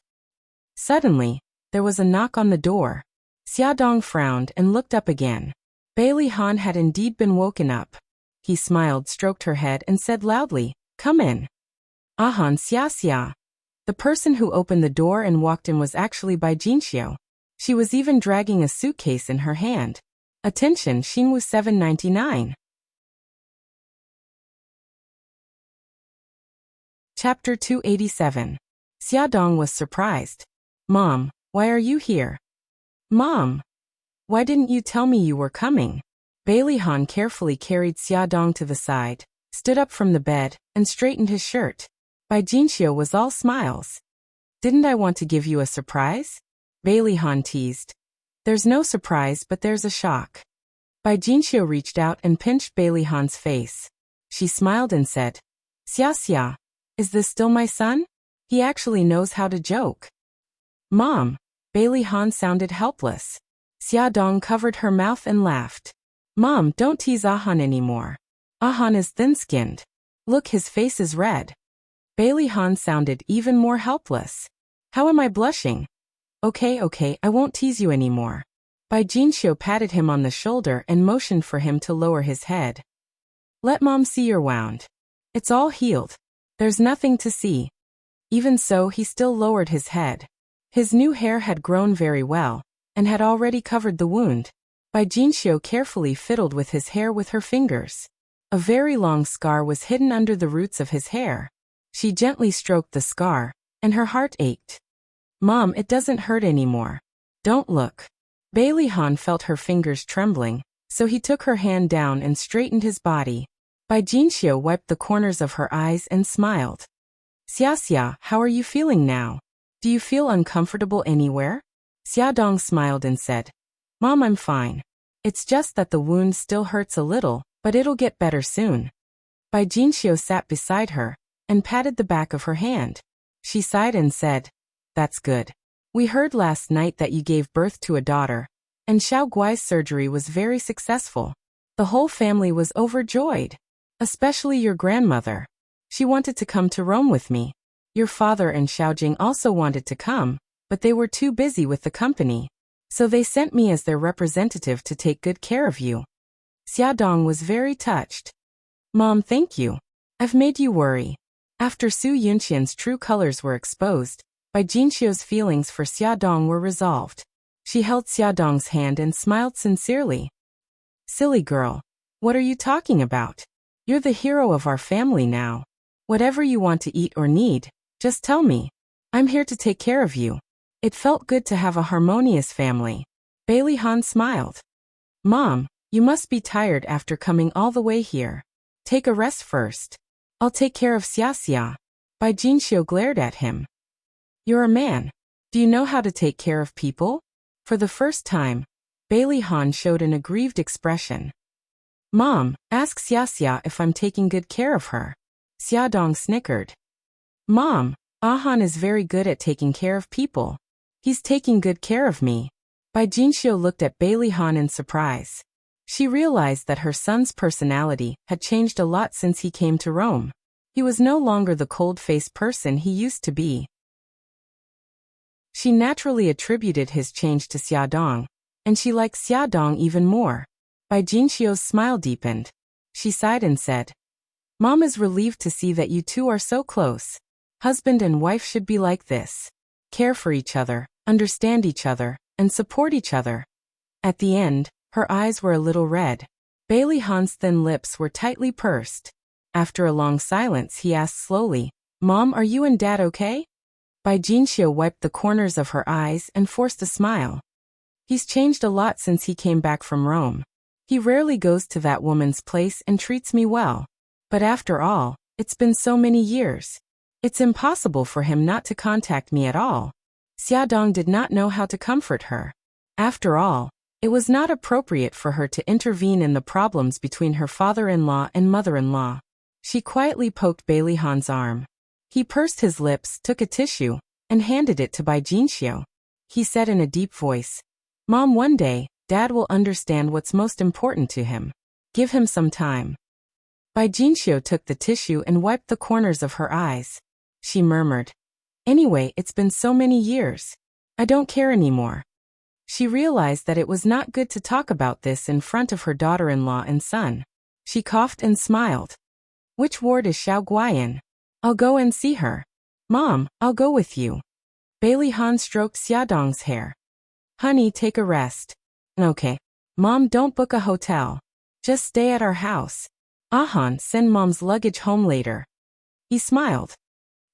Suddenly, there was a knock on the door. Xia Dong frowned and looked up again. Bailey Han had indeed been woken up. He smiled, stroked her head, and said loudly, "Come in." Ahan Xia Xia. The person who opened the door and walked in was actually Bai Jinxiu. She was even dragging a suitcase in her hand. Attention, Xingwu 799. Chapter 287. Xia Dong was surprised. Mom, why are you here? Mom. Why didn't you tell me you were coming? Bailey Han carefully carried Xiaodong to the side, stood up from the bed, and straightened his shirt. Bai Jinxiu was all smiles. Didn't I want to give you a surprise? Bailey Han teased. There's no surprise, but there's a shock. Bai Jinxiu reached out and pinched Bailey Han's face. She smiled and said, Xia Xia, is this still my son? He actually knows how to joke. Mom. Bailey Han sounded helpless. Xiaodong covered her mouth and laughed. Mom, don't tease Ahan anymore. Ahan is thin-skinned. Look, his face is red. Bailey Han sounded even more helpless. How am I blushing? Okay, I won't tease you anymore. Bai Jinxiu patted him on the shoulder and motioned for him to lower his head. Let Mom see your wound. It's all healed. There's nothing to see. Even so, he still lowered his head. His new hair had grown very well, and had already covered the wound. Bai Jinxiu carefully fiddled with his hair with her fingers. A very long scar was hidden under the roots of his hair. She gently stroked the scar, and her heart ached. Mom, it doesn't hurt anymore. Don't look. Bailey Han felt her fingers trembling, so he took her hand down and straightened his body. Bai Jinxiu wiped the corners of her eyes and smiled. Xia Xia, how are you feeling now? Do you feel uncomfortable anywhere? Xiaodong smiled and said, Mom, I'm fine. It's just that the wound still hurts a little, but it'll get better soon. Bai Jinxiu sat beside her, and patted the back of her hand. She sighed and said, That's good. We heard last night that you gave birth to a daughter, and Xiao Guai's surgery was very successful. The whole family was overjoyed. Especially your grandmother. She wanted to come to Rome with me. Your father and Xiaojing also wanted to come, but they were too busy with the company. So they sent me as their representative to take good care of you. Xiaodong was very touched. Mom, thank you. I've made you worry. After Su Yunqian's true colors were exposed, Bai Jinxiu's feelings for Xiaodong were resolved. She held Xiaodong's hand and smiled sincerely. Silly girl. What are you talking about? You're the hero of our family now. Whatever you want to eat or need, just tell me. I'm here to take care of you. It felt good to have a harmonious family. Bailey Han smiled. Mom, you must be tired after coming all the way here. Take a rest first. I'll take care of Xia Xia. Bai Jinxiu glared at him. You're a man. Do you know how to take care of people? For the first time, Bailey Han showed an aggrieved expression. Mom, ask Xia Xia if I'm taking good care of her. Xiaodong snickered. Mom, Ahan is very good at taking care of people. He's taking good care of me. Bai Jinxiu looked at Bailey Han in surprise. She realized that her son's personality had changed a lot since he came to Rome. He was no longer the cold-faced person he used to be. She naturally attributed his change to Xiaodong, and she liked Xiaodong even more. Bai Jinxiu's smile deepened. She sighed and said, Mom is relieved to see that you two are so close. Husband and wife should be like this. Care for each other, understand each other, and support each other. At the end, her eyes were a little red. Bailey Han's thin lips were tightly pursed. After a long silence, he asked slowly, Mom, are you and Dad okay? Bai Jinxiu wiped the corners of her eyes and forced a smile. He's changed a lot since he came back from Rome. He rarely goes to that woman's place and treats me well. But after all, it's been so many years. It's impossible for him not to contact me at all. Xiaodong did not know how to comfort her. After all, it was not appropriate for her to intervene in the problems between her father-in-law and mother-in-law. She quietly poked Bailey Han's arm. He pursed his lips, took a tissue, and handed it to Bai Jinxiu. He said in a deep voice, Mom, one day, Dad will understand what's most important to him. Give him some time. Bai Jinxiu took the tissue and wiped the corners of her eyes. She murmured, Anyway, it's been so many years. I don't care anymore. She realized that it was not good to talk about this in front of her daughter-in-law and son. She coughed and smiled. Which ward is Xiao Guai in? I'll go and see her. Mom, I'll go with you. Bailey Han stroked Xiaodong's hair. Honey, take a rest. Okay. Mom, don't book a hotel. Just stay at our house. Ahan, send Mom's luggage home later. He smiled.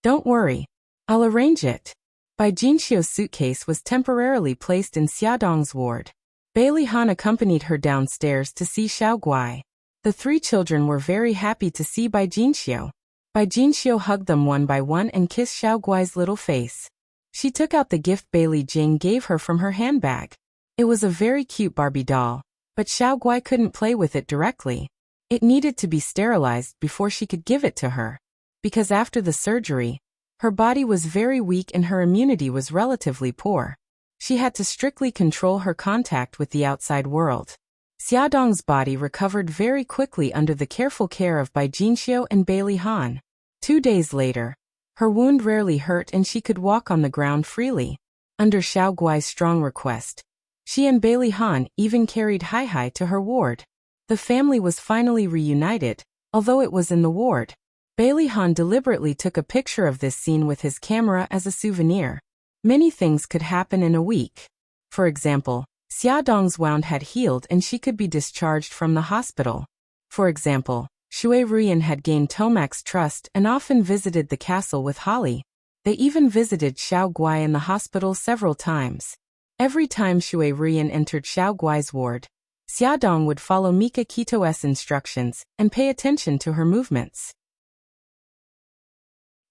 Don't worry. I'll arrange it. Bai Jinxiu's suitcase was temporarily placed in Xiaodong's ward. Bailey Han accompanied her downstairs to see Xiao Guai. The three children were very happy to see Bai Jinxiu. Bai Jinxiu hugged them one by one and kissed Xiao Guai's little face. She took out the gift Bailey Jing gave her from her handbag. It was a very cute Barbie doll, but Xiao Guai couldn't play with it directly. It needed to be sterilized before she could give it to her. Because after the surgery, her body was very weak and her immunity was relatively poor. She had to strictly control her contact with the outside world. Xiaodong's body recovered very quickly under the careful care of Bai Jinxiu and Bailey Han. 2 days later, her wound rarely hurt and she could walk on the ground freely. Under Xiao Guai's strong request, she and Bailey Han even carried Hai to her ward. The family was finally reunited, although it was in the ward. Bailey Han deliberately took a picture of this scene with his camera as a souvenir. Many things could happen in a week. For example, Xiaodong's wound had healed and she could be discharged from the hospital. For example, Shui Ruyan had gained Tomac's trust and often visited the castle with Holly. They even visited Xiao Guai in the hospital several times. Every time Shui Ruyan entered Xiao Guai's ward, Xiaodong would follow Mika Kito's instructions and pay attention to her movements.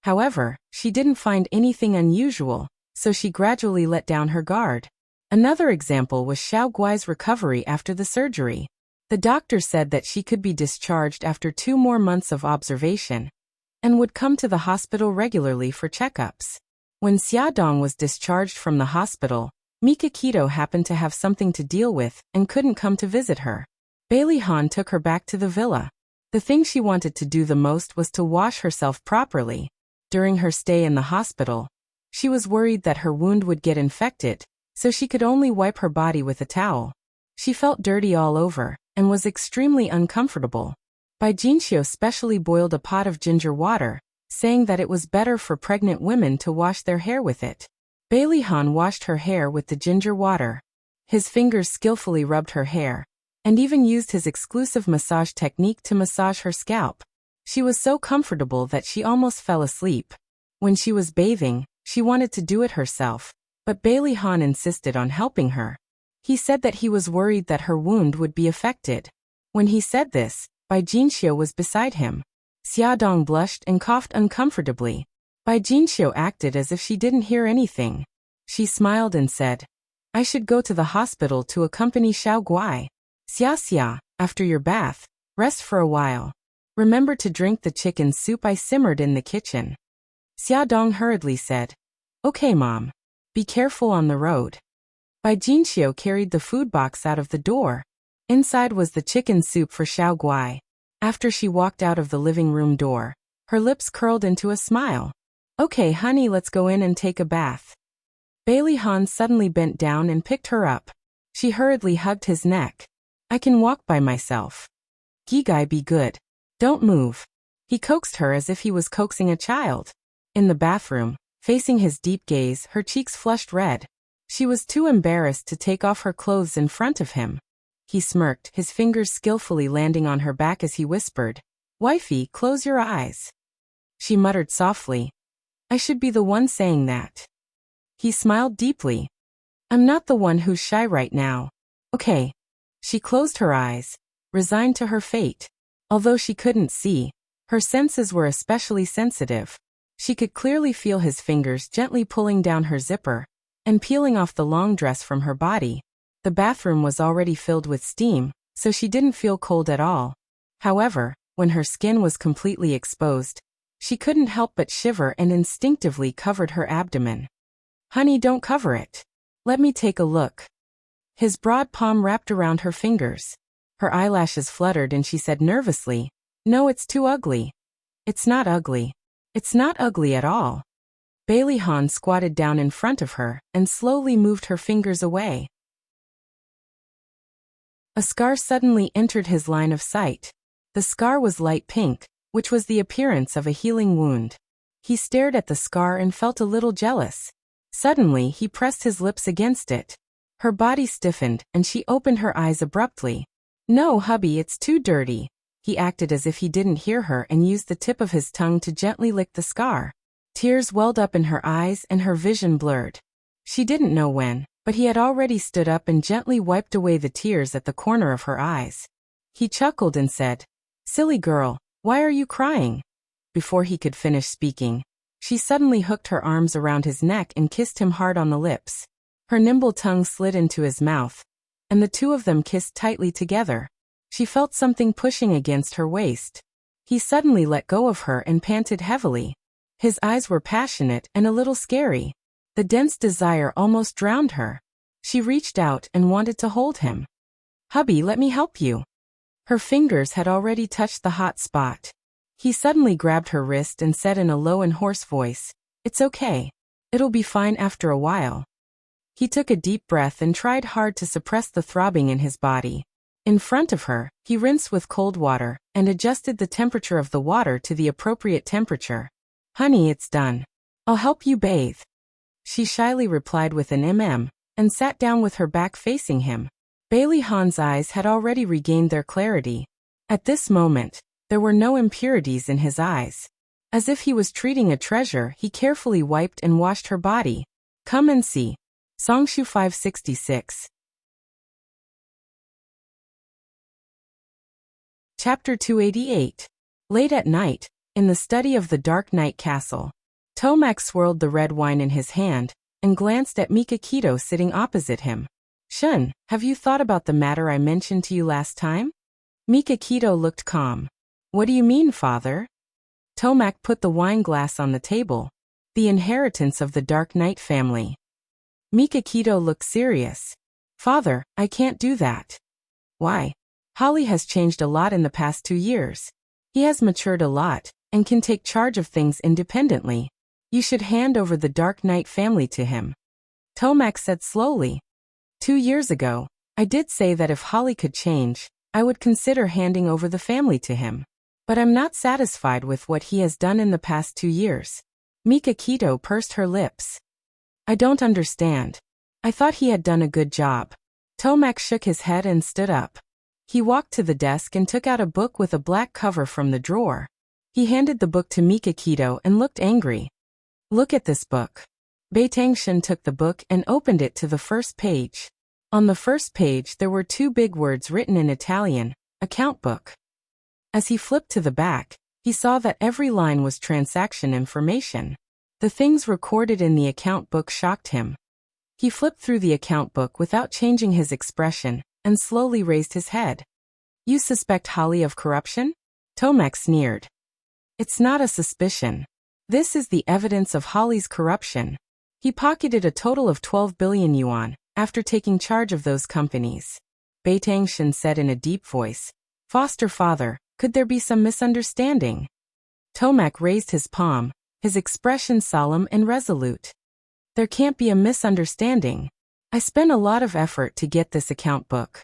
However, she didn't find anything unusual, so she gradually let down her guard. Another example was Xiao Guai's recovery after the surgery. The doctor said that she could be discharged after 2 more months of observation and would come to the hospital regularly for checkups. When Xiaodong was discharged from the hospital, Mika Kito happened to have something to deal with and couldn't come to visit her. Bailey Han took her back to the villa. The thing she wanted to do the most was to wash herself properly. During her stay in the hospital, she was worried that her wound would get infected, so she could only wipe her body with a towel. She felt dirty all over and was extremely uncomfortable. Bai Jinxiu specially boiled a pot of ginger water, saying that it was better for pregnant women to wash their hair with it. Bailey Han washed her hair with the ginger water. His fingers skillfully rubbed her hair, and even used his exclusive massage technique to massage her scalp. She was so comfortable that she almost fell asleep. When she was bathing, she wanted to do it herself, but Bailey Han insisted on helping her. He said that he was worried that her wound would be affected. When he said this, Bai Jinxiu was beside him. Xiaodong blushed and coughed uncomfortably. Bai Jinxiu acted as if she didn't hear anything. She smiled and said, "I should go to the hospital to accompany Xiao Guai. Xia, after your bath, rest for a while. Remember to drink the chicken soup I simmered in the kitchen." Xiaodong hurriedly said, "Okay, Mom. Be careful on the road." Bai Jinxiu carried the food box out of the door. Inside was the chicken soup for Xiao Guai. After she walked out of the living room door, her lips curled into a smile. "Okay, honey, let's go in and take a bath." Bailey Han suddenly bent down and picked her up. She hurriedly hugged his neck. "I can walk by myself. Gigai, be good. Don't move." He coaxed her as if he was coaxing a child. In the bathroom, facing his deep gaze, her cheeks flushed red. She was too embarrassed to take off her clothes in front of him. He smirked, his fingers skillfully landing on her back as he whispered, "Wifey, close your eyes." She muttered softly, "I should be the one saying that." He smiled deeply. "I'm not the one who's shy right now. Okay." She closed her eyes, resigned to her fate. Although she couldn't see, her senses were especially sensitive. She could clearly feel his fingers gently pulling down her zipper and peeling off the long dress from her body. The bathroom was already filled with steam, so she didn't feel cold at all. However, when her skin was completely exposed, she couldn't help but shiver and instinctively covered her abdomen. "Honey, don't cover it. Let me take a look." His broad palm wrapped around her fingers. Her eyelashes fluttered and she said nervously, "No, it's too ugly." "It's not ugly. It's not ugly at all." Bailey Han squatted down in front of her and slowly moved her fingers away. A scar suddenly entered his line of sight. The scar was light pink, which was the appearance of a healing wound. He stared at the scar and felt a little jealous. Suddenly, he pressed his lips against it. Her body stiffened and she opened her eyes abruptly. "No, hubby, it's too dirty." He acted as if he didn't hear her and used the tip of his tongue to gently lick the scar. Tears welled up in her eyes and her vision blurred. She didn't know when, but he had already stood up and gently wiped away the tears at the corner of her eyes. He chuckled and said, "Silly girl, why are you crying?" Before he could finish speaking, she suddenly hooked her arms around his neck and kissed him hard on the lips. Her nimble tongue slid into his mouth, and the two of them kissed tightly together. She felt something pushing against her waist. He suddenly let go of her and panted heavily. His eyes were passionate and a little scary. The dense desire almost drowned her. She reached out and wanted to hold him. "Hubby, let me help you." Her fingers had already touched the hot spot. He suddenly grabbed her wrist and said in a low and hoarse voice, "It's okay. It'll be fine after a while." He took a deep breath and tried hard to suppress the throbbing in his body. In front of her, he rinsed with cold water and adjusted the temperature of the water to the appropriate temperature. "Honey, it's done. I'll help you bathe." She shyly replied with an and sat down with her back facing him. Bailey Han's eyes had already regained their clarity. At this moment, there were no impurities in his eyes. As if he was treating a treasure, he carefully wiped and washed her body. Come and see. Songshu 566. Chapter 288. Late at night, in the study of the Dark Knight Castle, Tomac swirled the red wine in his hand and glanced at Mikakito sitting opposite him. "Shun, have you thought about the matter I mentioned to you last time?" Mikakito looked calm. "What do you mean, father?" Tomac put the wine glass on the table. "The inheritance of the Dark Knight family." Mikakito looked serious. "Father, I can't do that." "Why?" "Holly has changed a lot in the past 2 years. He has matured a lot and can take charge of things independently. You should hand over the Dark Knight family to him." Tomac said slowly. 2 years ago, I did say that if Holly could change, I would consider handing over the family to him. But I'm not satisfied with what he has done in the past 2 years." Mikakito pursed her lips. "I don't understand. I thought he had done a good job." Tomac shook his head and stood up. He walked to the desk and took out a book with a black cover from the drawer. He handed the book to Mikakito and looked angry. "Look at this book." Beitangshan took the book and opened it to the first page. On the first page there were 2 big words written in Italian, "Account book." As he flipped to the back, he saw that every line was transaction information. The things recorded in the account book shocked him. He flipped through the account book without changing his expression and slowly raised his head. "You suspect Holly of corruption?" Tomac sneered. "It's not a suspicion. This is the evidence of Holly's corruption. He pocketed a total of 12 billion yuan after taking charge of those companies." Beitangshan said in a deep voice, "Foster father, could there be some misunderstanding?" Tomac raised his palm, his expression solemn and resolute. "There can't be a misunderstanding. I spent a lot of effort to get this account book."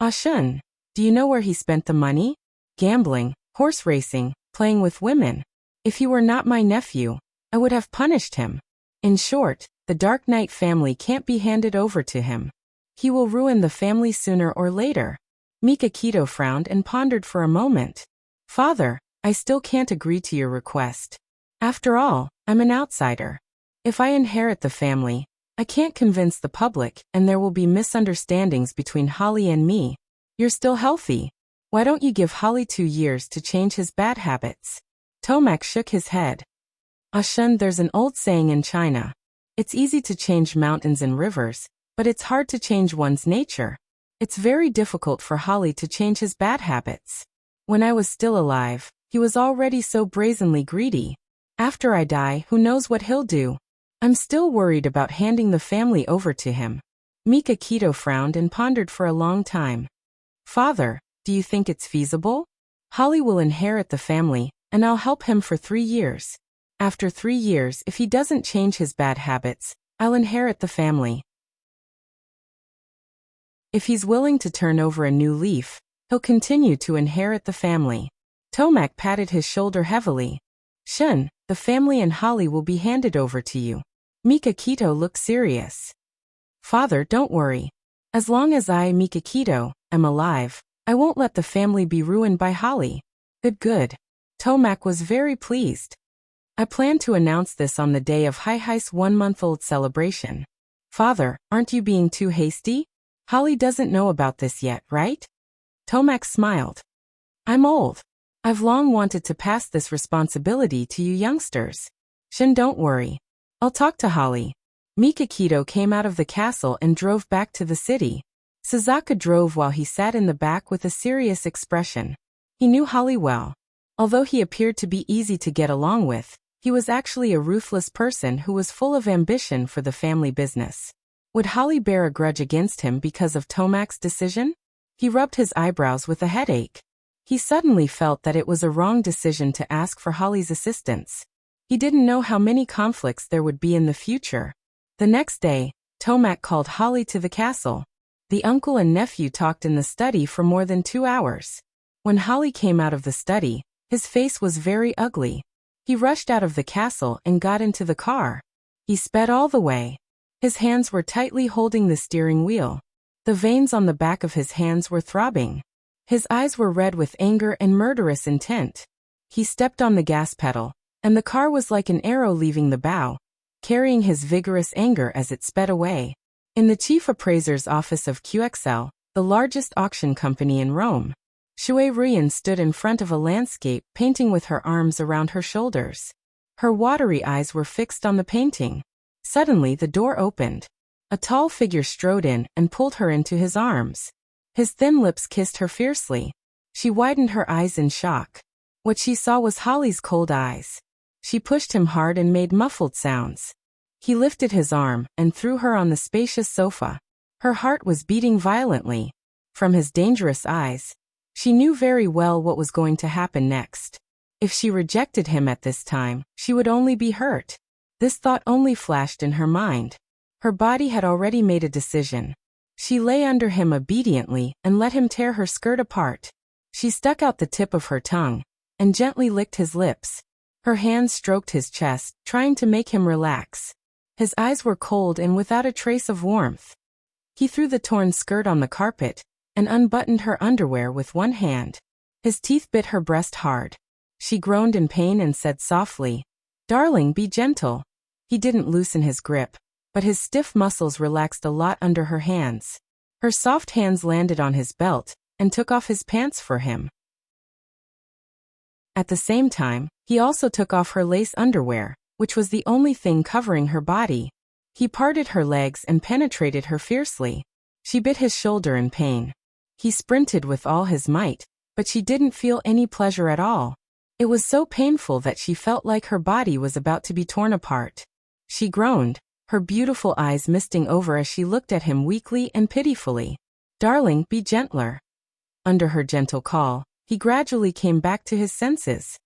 "Shun, do you know where he spent the money?" "Gambling, horse racing, playing with women. If he were not my nephew, I would have punished him. In short, the Dark Knight family can't be handed over to him. He will ruin the family sooner or later." Mikakito frowned and pondered for a moment. "Father, I still can't agree to your request. After all, I'm an outsider. If I inherit the family, I can't convince the public and there will be misunderstandings between Holly and me. You're still healthy. Why don't you give Holly 2 years to change his bad habits?" Tomac shook his head. "Shun, there's an old saying in China. It's easy to change mountains and rivers, but it's hard to change one's nature. It's very difficult for Holly to change his bad habits. When I was still alive, he was already so brazenly greedy. After I die, who knows what he'll do? I'm still worried about handing the family over to him." Mikakito frowned and pondered for a long time. "Father, do you think it's feasible? Holly will inherit the family, and I'll help him for 3 years. After 3 years, if he doesn't change his bad habits, I'll inherit the family. If he's willing to turn over a new leaf, he'll continue to inherit the family." Tomac patted his shoulder heavily. "Shun, the family and Holly will be handed over to you." Mikakito looked serious. "Father, don't worry. As long as I, Mikakito, am alive, I won't let the family be ruined by Holly." Good. Tomac was very pleased. "I plan to announce this on the day of Haihai's 1-month-old celebration. Father, aren't you being too hasty? Holly doesn't know about this yet, right? Tomac smiled. I'm old. I've long wanted to pass this responsibility to you youngsters. Shin, don't worry. I'll talk to Holly. Mikakito came out of the castle and drove back to the city. Suzaka drove while he sat in the back with a serious expression. He knew Holly well. Although he appeared to be easy to get along with, he was actually a ruthless person who was full of ambition for the family business. Would Holly bear a grudge against him because of Tomac's decision? He rubbed his eyebrows with a headache. He suddenly felt that it was a wrong decision to ask for Holly's assistance. He didn't know how many conflicts there would be in the future. The next day, Tomac called Holly to the castle. The uncle and nephew talked in the study for more than 2 hours. When Holly came out of the study, his face was very ugly. He rushed out of the castle and got into the car. He sped all the way. His hands were tightly holding the steering wheel. The veins on the back of his hands were throbbing. His eyes were red with anger and murderous intent. He stepped on the gas pedal, and the car was like an arrow leaving the bow, carrying his vigorous anger as it sped away. In the chief appraiser's office of QXL, the largest auction company in Rome, Shui Ruyan stood in front of a landscape painting with her arms around her shoulders. Her watery eyes were fixed on the painting. Suddenly the door opened. A tall figure strode in and pulled her into his arms. His thin lips kissed her fiercely. She widened her eyes in shock. What she saw was Holly's cold eyes. She pushed him hard and made muffled sounds. He lifted his arm and threw her on the spacious sofa. Her heart was beating violently. From his dangerous eyes, she knew very well what was going to happen next. If she rejected him at this time, she would only be hurt. This thought only flashed in her mind. Her body had already made a decision. She lay under him obediently and let him tear her skirt apart. She stuck out the tip of her tongue and gently licked his lips. Her hands stroked his chest, trying to make him relax. His eyes were cold and without a trace of warmth. He threw the torn skirt on the carpet and unbuttoned her underwear with one hand. His teeth bit her breast hard. She groaned in pain and said softly, "Darling, be gentle." He didn't loosen his grip, but his stiff muscles relaxed a lot under her hands. Her soft hands landed on his belt and took off his pants for him. At the same time, he also took off her lace underwear, which was the only thing covering her body. He parted her legs and penetrated her fiercely. She bit his shoulder in pain. He sprinted with all his might, but she didn't feel any pleasure at all. It was so painful that she felt like her body was about to be torn apart. She groaned, her beautiful eyes misting over as she looked at him weakly and pitifully. "Darling, be gentler." Under her gentle call, he gradually came back to his senses.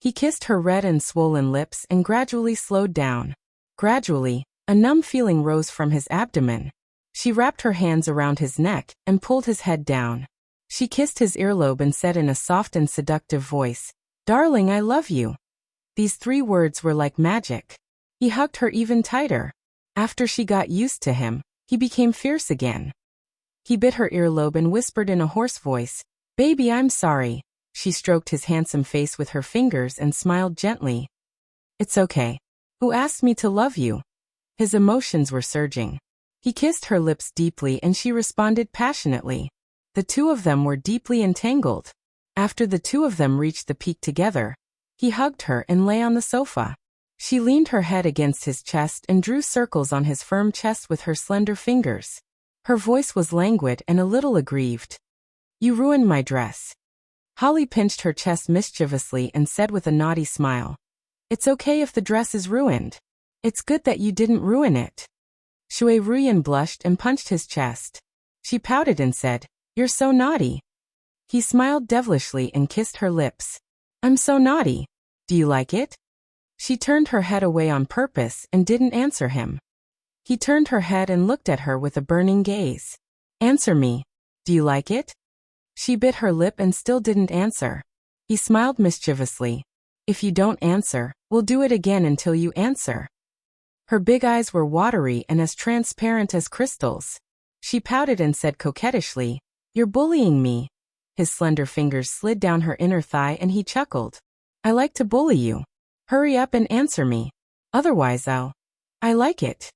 He kissed her red and swollen lips and gradually slowed down. Gradually, a numb feeling rose from his abdomen. She wrapped her hands around his neck and pulled his head down. She kissed his earlobe and said in a soft and seductive voice, "Darling, I love you." These 3 words were like magic. He hugged her even tighter. After she got used to him, he became fierce again. He bit her earlobe and whispered in a hoarse voice, "Baby, I'm sorry." She stroked his handsome face with her fingers and smiled gently. "It's okay. Who asked me to love you?" His emotions were surging. He kissed her lips deeply and she responded passionately. The 2 of them were deeply entangled. After the 2 of them reached the peak together, he hugged her and lay on the sofa. She leaned her head against his chest and drew circles on his firm chest with her slender fingers. Her voice was languid and a little aggrieved. "You ruined my dress." Holly pinched her chest mischievously and said with a naughty smile, "It's okay if the dress is ruined. It's good that you didn't ruin it." Shui Ruyan blushed and punched his chest. She pouted and said, "You're so naughty." He smiled devilishly and kissed her lips. "I'm so naughty. Do you like it?" She turned her head away on purpose and didn't answer him. He turned her head and looked at her with a burning gaze. "Answer me. Do you like it?" She bit her lip and still didn't answer. He smiled mischievously. "If you don't answer, we'll do it again until you answer." Her big eyes were watery and as transparent as crystals. She pouted and said coquettishly, "You're bullying me." His slender fingers slid down her inner thigh and he chuckled. "I like to bully you. Hurry up and answer me. Otherwise I like it."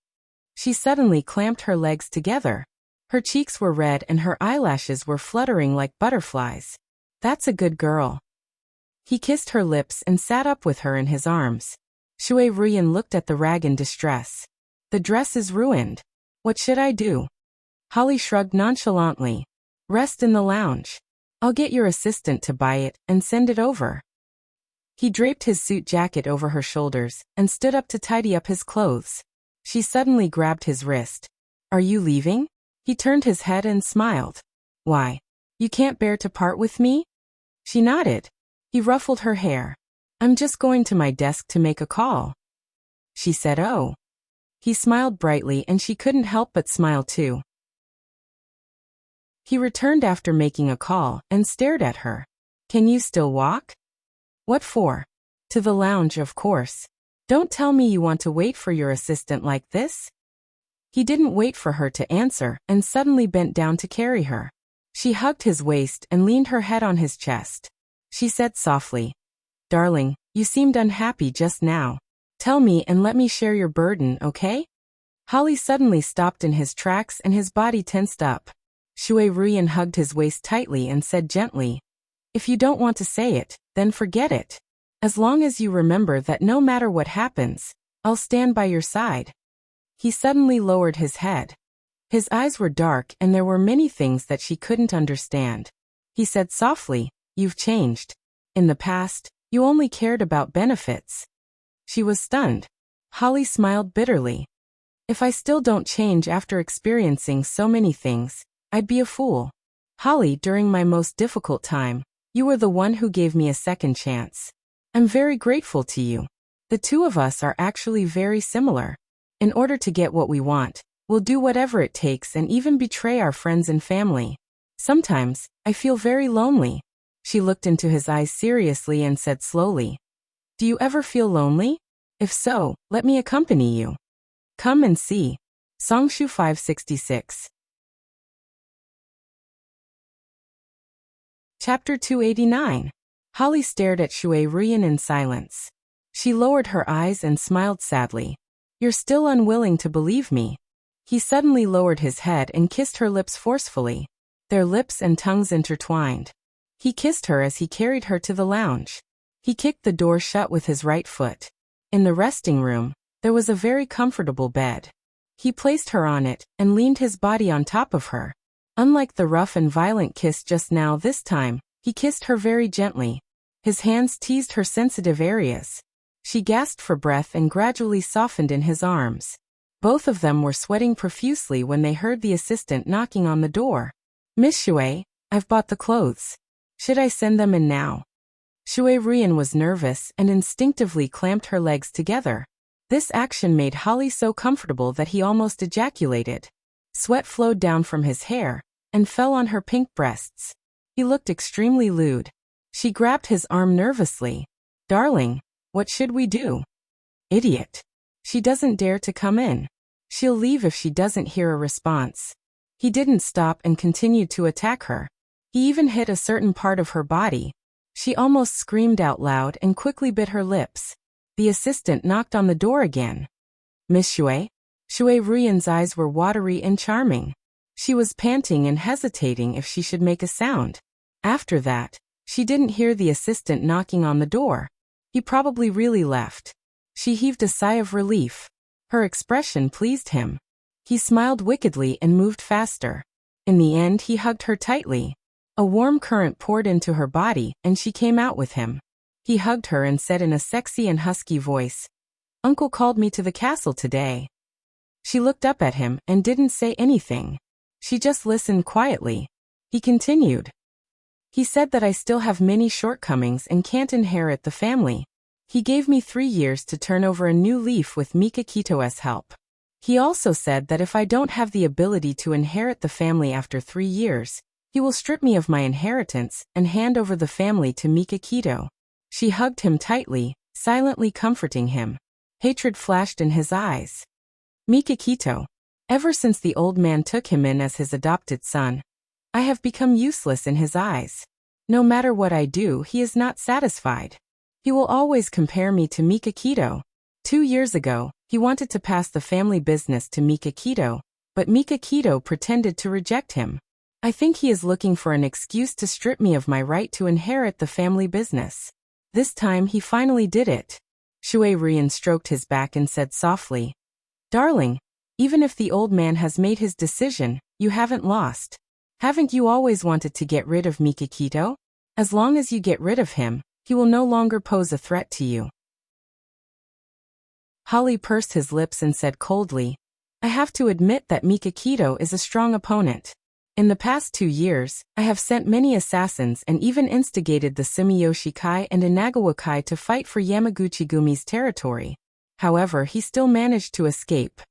She suddenly clamped her legs together. Her cheeks were red and her eyelashes were fluttering like butterflies. That's a good girl. He kissed her lips and sat up with her in his arms. Shui Ruyan looked at the rag in distress. The dress is ruined. What should I do? Holly shrugged nonchalantly. Rest in the lounge. I'll get your assistant to buy it and send it over. He draped his suit jacket over her shoulders and stood up to tidy up his clothes. She suddenly grabbed his wrist. Are you leaving? He turned his head and smiled. Why? You can't bear to part with me? She nodded. He ruffled her hair. I'm just going to my desk to make a call. She said, oh. He smiled brightly and she couldn't help but smile too. He returned after making a call and stared at her. Can you still walk? What for? To the lounge, of course. Don't tell me you want to wait for your assistant like this. He didn't wait for her to answer and suddenly bent down to carry her. She hugged his waist and leaned her head on his chest. She said softly, Darling, you seemed unhappy just now. Tell me and let me share your burden, okay? Holly suddenly stopped in his tracks and his body tensed up. Shui Ruyan hugged his waist tightly and said gently, If you don't want to say it, then forget it. As long as you remember that no matter what happens, I'll stand by your side. He suddenly lowered his head. His eyes were dark and there were many things that she couldn't understand. He said softly, You've changed. In the past, you only cared about benefits. She was stunned. Holly smiled bitterly. If I still don't change after experiencing so many things, I'd be a fool. Holly, during my most difficult time, you were the one who gave me a second chance. I'm very grateful to you. The two of us are actually very similar. In order to get what we want, we'll do whatever it takes and even betray our friends and family. Sometimes, I feel very lonely. She looked into his eyes seriously and said slowly, Do you ever feel lonely? If so, let me accompany you. Come and see. Songshu 566. Chapter 289. Holly stared at Shui Ruyan in silence. She lowered her eyes and smiled sadly. You're still unwilling to believe me. He suddenly lowered his head and kissed her lips forcefully. Their lips and tongues intertwined. He kissed her as he carried her to the lounge. He kicked the door shut with his right foot. In the resting room, there was a very comfortable bed. He placed her on it and leaned his body on top of her. Unlike the rough and violent kiss just now, this time, he kissed her very gently. His hands teased her sensitive areas. She gasped for breath and gradually softened in his arms. Both of them were sweating profusely when they heard the assistant knocking on the door. Miss Shui, I've bought the clothes. Should I send them in now? Shui Ruyan was nervous and instinctively clamped her legs together. This action made Holly so comfortable that he almost ejaculated. Sweat flowed down from his hair and fell on her pink breasts. He looked extremely lewd. She grabbed his arm nervously. Darling, what should we do? Idiot. She doesn't dare to come in. She'll leave if she doesn't hear a response. He didn't stop and continued to attack her. He even hit a certain part of her body. She almost screamed out loud and quickly bit her lips. The assistant knocked on the door again. Miss Shui? Shui Ruyan's eyes were watery and charming. She was panting and hesitating if she should make a sound. After that, she didn't hear the assistant knocking on the door. He probably really left. She heaved a sigh of relief. Her expression pleased him. He smiled wickedly and moved faster. In the end, he hugged her tightly. A warm current poured into her body and she came out with him. He hugged her and said in a sexy and husky voice, Uncle called me to the castle today. She looked up at him and didn't say anything. She just listened quietly. He continued. He said that I still have many shortcomings and can't inherit the family. He gave me 3 years to turn over a new leaf with Mikakito's help. He also said that if I don't have the ability to inherit the family after 3 years, he will strip me of my inheritance and hand over the family to Mikakito. She hugged him tightly, silently comforting him. Hatred flashed in his eyes. Mikakito. Ever since the old man took him in as his adopted son, I have become useless in his eyes. No matter what I do, he is not satisfied. He will always compare me to Mikakito. 2 years ago, He wanted to pass the family business to Mikakito, but Mikakito pretended to reject him. I think he is looking for an excuse to strip me of my right to inherit the family business. This time he finally did it. Shui Rian stroked his back and said softly, "Darling, even if the old man has made his decision, you haven't lost. Haven't you always wanted to get rid of Mikakito? As long as you get rid of him, he will no longer pose a threat to you." Holly pursed his lips and said coldly, "I have to admit that Mikakito is a strong opponent. In the past 2 years, I have sent many assassins and even instigated the Sumiyoshi Kai and Inagawa Kai to fight for Yamaguchi-gumi's territory. However, he still managed to escape."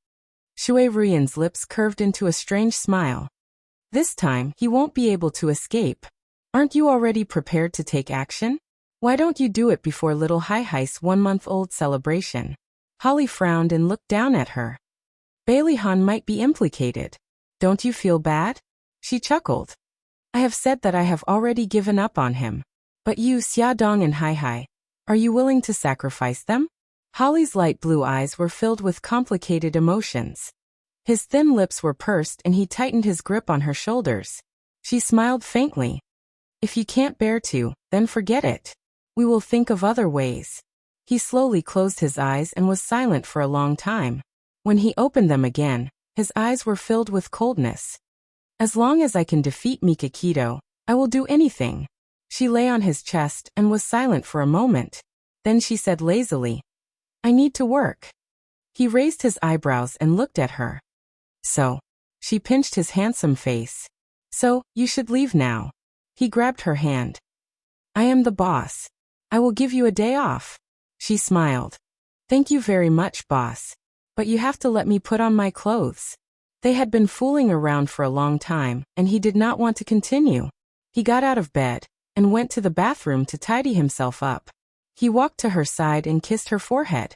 Shui Rian's lips curved into a strange smile. "This time, he won't be able to escape. Aren't you already prepared to take action? Why don't you do it before little Haihai's 1-month-old celebration?" Holly frowned and looked down at her. "Bailey Han might be implicated. Don't you feel bad?" She chuckled. "I have said that I have already given up on him. But you, Xiaodong and Haihai, are you willing to sacrifice them?" Holly's light blue eyes were filled with complicated emotions. His thin lips were pursed and he tightened his grip on her shoulders. She smiled faintly. "If you can't bear to, then forget it. We will think of other ways." He slowly closed his eyes and was silent for a long time. When he opened them again, his eyes were filled with coldness. "As long as I can defeat Mikakito, I will do anything." She lay on his chest and was silent for a moment. Then she said lazily, "I need to work." He raised his eyebrows and looked at her. "So?" She pinched his handsome face. "So, you should leave now." He grabbed her hand. "I am the boss. I will give you a day off." She smiled. "Thank you very much, boss. But you have to let me put on my clothes." They had been fooling around for a long time, and he did not want to continue. He got out of bed and went to the bathroom to tidy himself up. He walked to her side and kissed her forehead.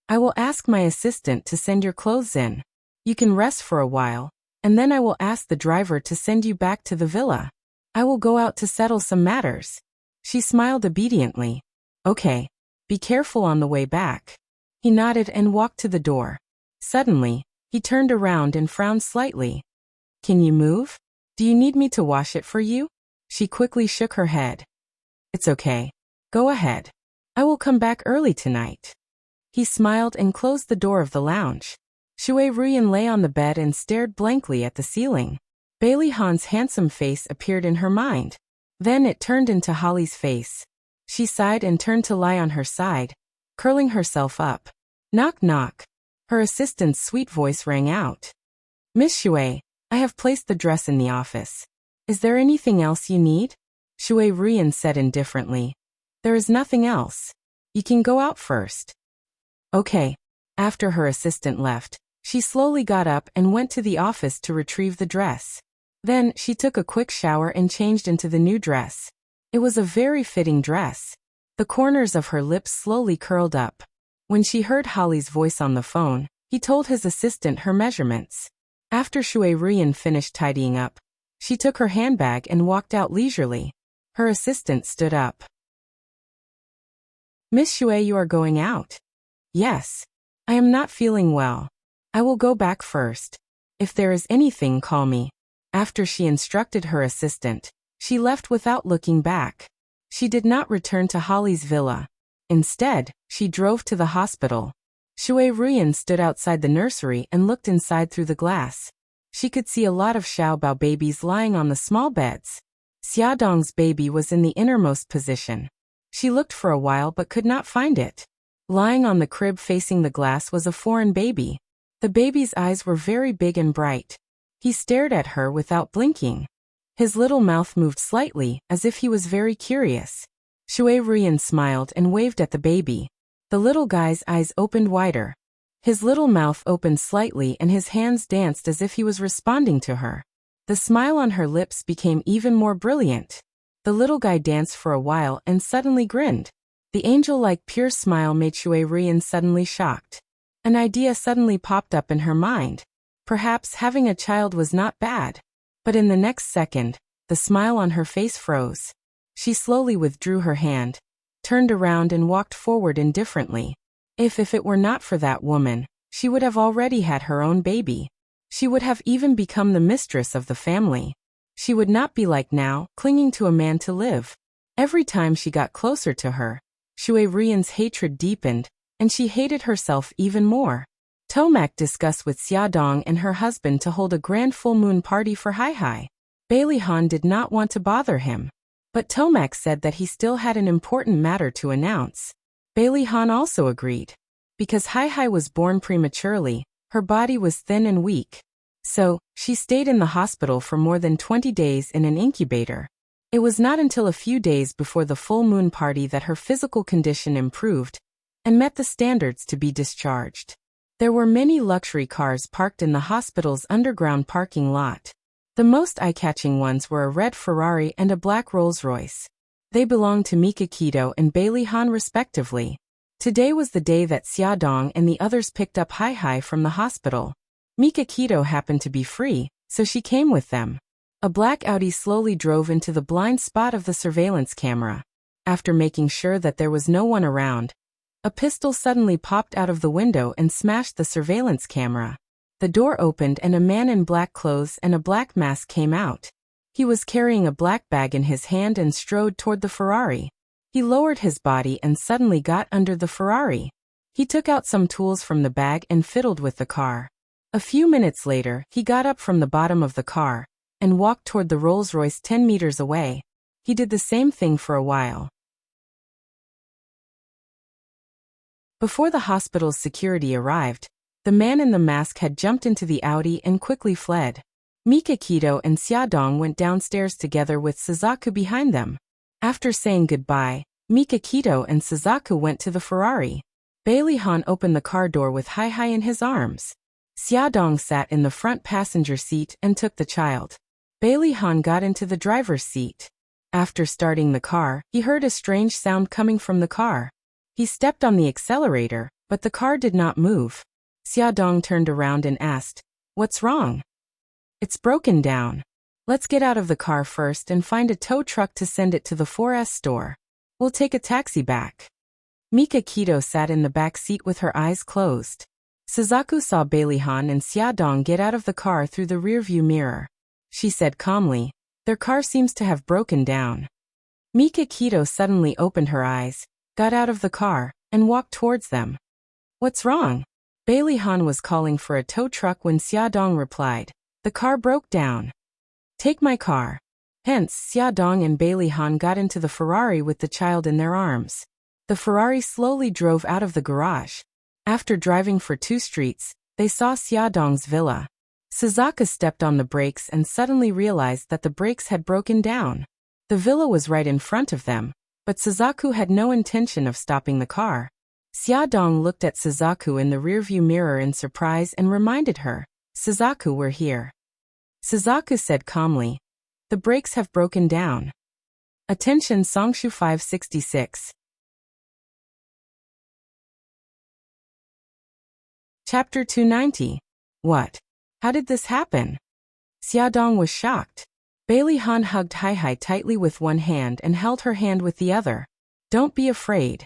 "I will ask my assistant to send your clothes in. You can rest for a while, and then I will ask the driver to send you back to the villa. I will go out to settle some matters." She smiled obediently. "Okay. Be careful on the way back." He nodded and walked to the door. Suddenly, he turned around and frowned slightly. "Can you move? Do you need me to wash it for you?" She quickly shook her head. "It's okay. Go ahead. I will come back early tonight." He smiled and closed the door of the lounge. Shui Ruyan lay on the bed and stared blankly at the ceiling. Bailey Han's handsome face appeared in her mind. Then it turned into Holly's face. She sighed and turned to lie on her side, curling herself up. "Knock knock." Her assistant's sweet voice rang out. "Miss Shui, I have placed the dress in the office. Is there anything else you need?" Shui Ruyan said indifferently. "There is nothing else. You can go out first." "Okay." After her assistant left, she slowly got up and went to the office to retrieve the dress. Then she took a quick shower and changed into the new dress. It was a very fitting dress. The corners of her lips slowly curled up. When she heard Holly's voice on the phone, he told his assistant her measurements. After Shui Ruyan finished tidying up, she took her handbag and walked out leisurely. Her assistant stood up. "Miss Shui, you are going out?" "Yes. I am not feeling well. I will go back first. If there is anything, call me." After she instructed her assistant, she left without looking back. She did not return to Holly's villa. Instead, she drove to the hospital. Shui Ruyan stood outside the nursery and looked inside through the glass. She could see a lot of Xiaobao babies lying on the small beds. Xiaodong's baby was in the innermost position. She looked for a while but could not find it. Lying on the crib facing the glass was a foreign baby. The baby's eyes were very big and bright. He stared at her without blinking. His little mouth moved slightly, as if he was very curious. Shui Ruyan smiled and waved at the baby. The little guy's eyes opened wider. His little mouth opened slightly and his hands danced as if he was responding to her. The smile on her lips became even more brilliant. The little guy danced for a while and suddenly grinned. The angel-like pure smile made Shui Ruyan suddenly shocked. An idea suddenly popped up in her mind. Perhaps having a child was not bad. But in the next second, the smile on her face froze. She slowly withdrew her hand, turned around and walked forward indifferently. If it were not for that woman, she would have already had her own baby. She would have even become the mistress of the family. She would not be like now, clinging to a man to live. Every time she got closer to her, Shui Rian's hatred deepened, and she hated herself even more. Tomac discussed with Xiaodong and her husband to hold a grand full moon party for Hai. Bailey Han did not want to bother him. But Tomac said that he still had an important matter to announce. Bailey Han also agreed. Because Hai was born prematurely, her body was thin and weak. So, she stayed in the hospital for more than 20 days in an incubator. It was not until a few days before the full moon party that her physical condition improved and met the standards to be discharged. There were many luxury cars parked in the hospital's underground parking lot. The most eye-catching ones were a red Ferrari and a black Rolls-Royce. They belonged to Mika Kido and Bailey Han respectively. Today was the day that Xiaodong and the others picked up Hai from the hospital. Mika Kido happened to be free, so she came with them. A black Audi slowly drove into the blind spot of the surveillance camera. After making sure that there was no one around, a pistol suddenly popped out of the window and smashed the surveillance camera. The door opened and a man in black clothes and a black mask came out. He was carrying a black bag in his hand and strode toward the Ferrari. He lowered his body and suddenly got under the Ferrari. He took out some tools from the bag and fiddled with the car. A few minutes later, he got up from the bottom of the car and walked toward the Rolls-Royce 10 meters away. He did the same thing for a while. Before the hospital's security arrived, the man in the mask had jumped into the Audi and quickly fled. Mika Kido and Xiaodong went downstairs together with Suzaku behind them. After saying goodbye, Mika Kido and Suzaku went to the Ferrari. Bailey Han opened the car door with Hai in his arms. Xiaodong sat in the front passenger seat and took the child. Bailey Han got into the driver's seat. After starting the car, he heard a strange sound coming from the car. He stepped on the accelerator, but the car did not move. Xiaodong turned around and asked, "What's wrong?" "It's broken down. Let's get out of the car first and find a tow truck to send it to the 4S store. We'll take a taxi back." Mika Kido sat in the back seat with her eyes closed. Suzaku saw Bailey Han and Xiaodong get out of the car through the rearview mirror. She said calmly, "Their car seems to have broken down." Mika Kido suddenly opened her eyes, got out of the car, and walked towards them. "What's wrong?" Bailey Han was calling for a tow truck when Xiaodong replied, "The car broke down." "Take my car." Hence, Xiaodong and Bailey Han got into the Ferrari with the child in their arms. The Ferrari slowly drove out of the garage. After driving for 2 streets, they saw Xiaodong's villa. Suzaku stepped on the brakes and suddenly realized that the brakes had broken down. The villa was right in front of them, but Suzaku had no intention of stopping the car. Xiaodong looked at Suzaku in the rearview mirror in surprise and reminded her, "Suzaku, we're here." Suzaku said calmly, "The brakes have broken down." Attention Songshu 566. Chapter 290. What? How did this happen? Xiaodong was shocked. Bailey Han hugged Hai tightly with one hand and held her hand with the other. "Don't be afraid."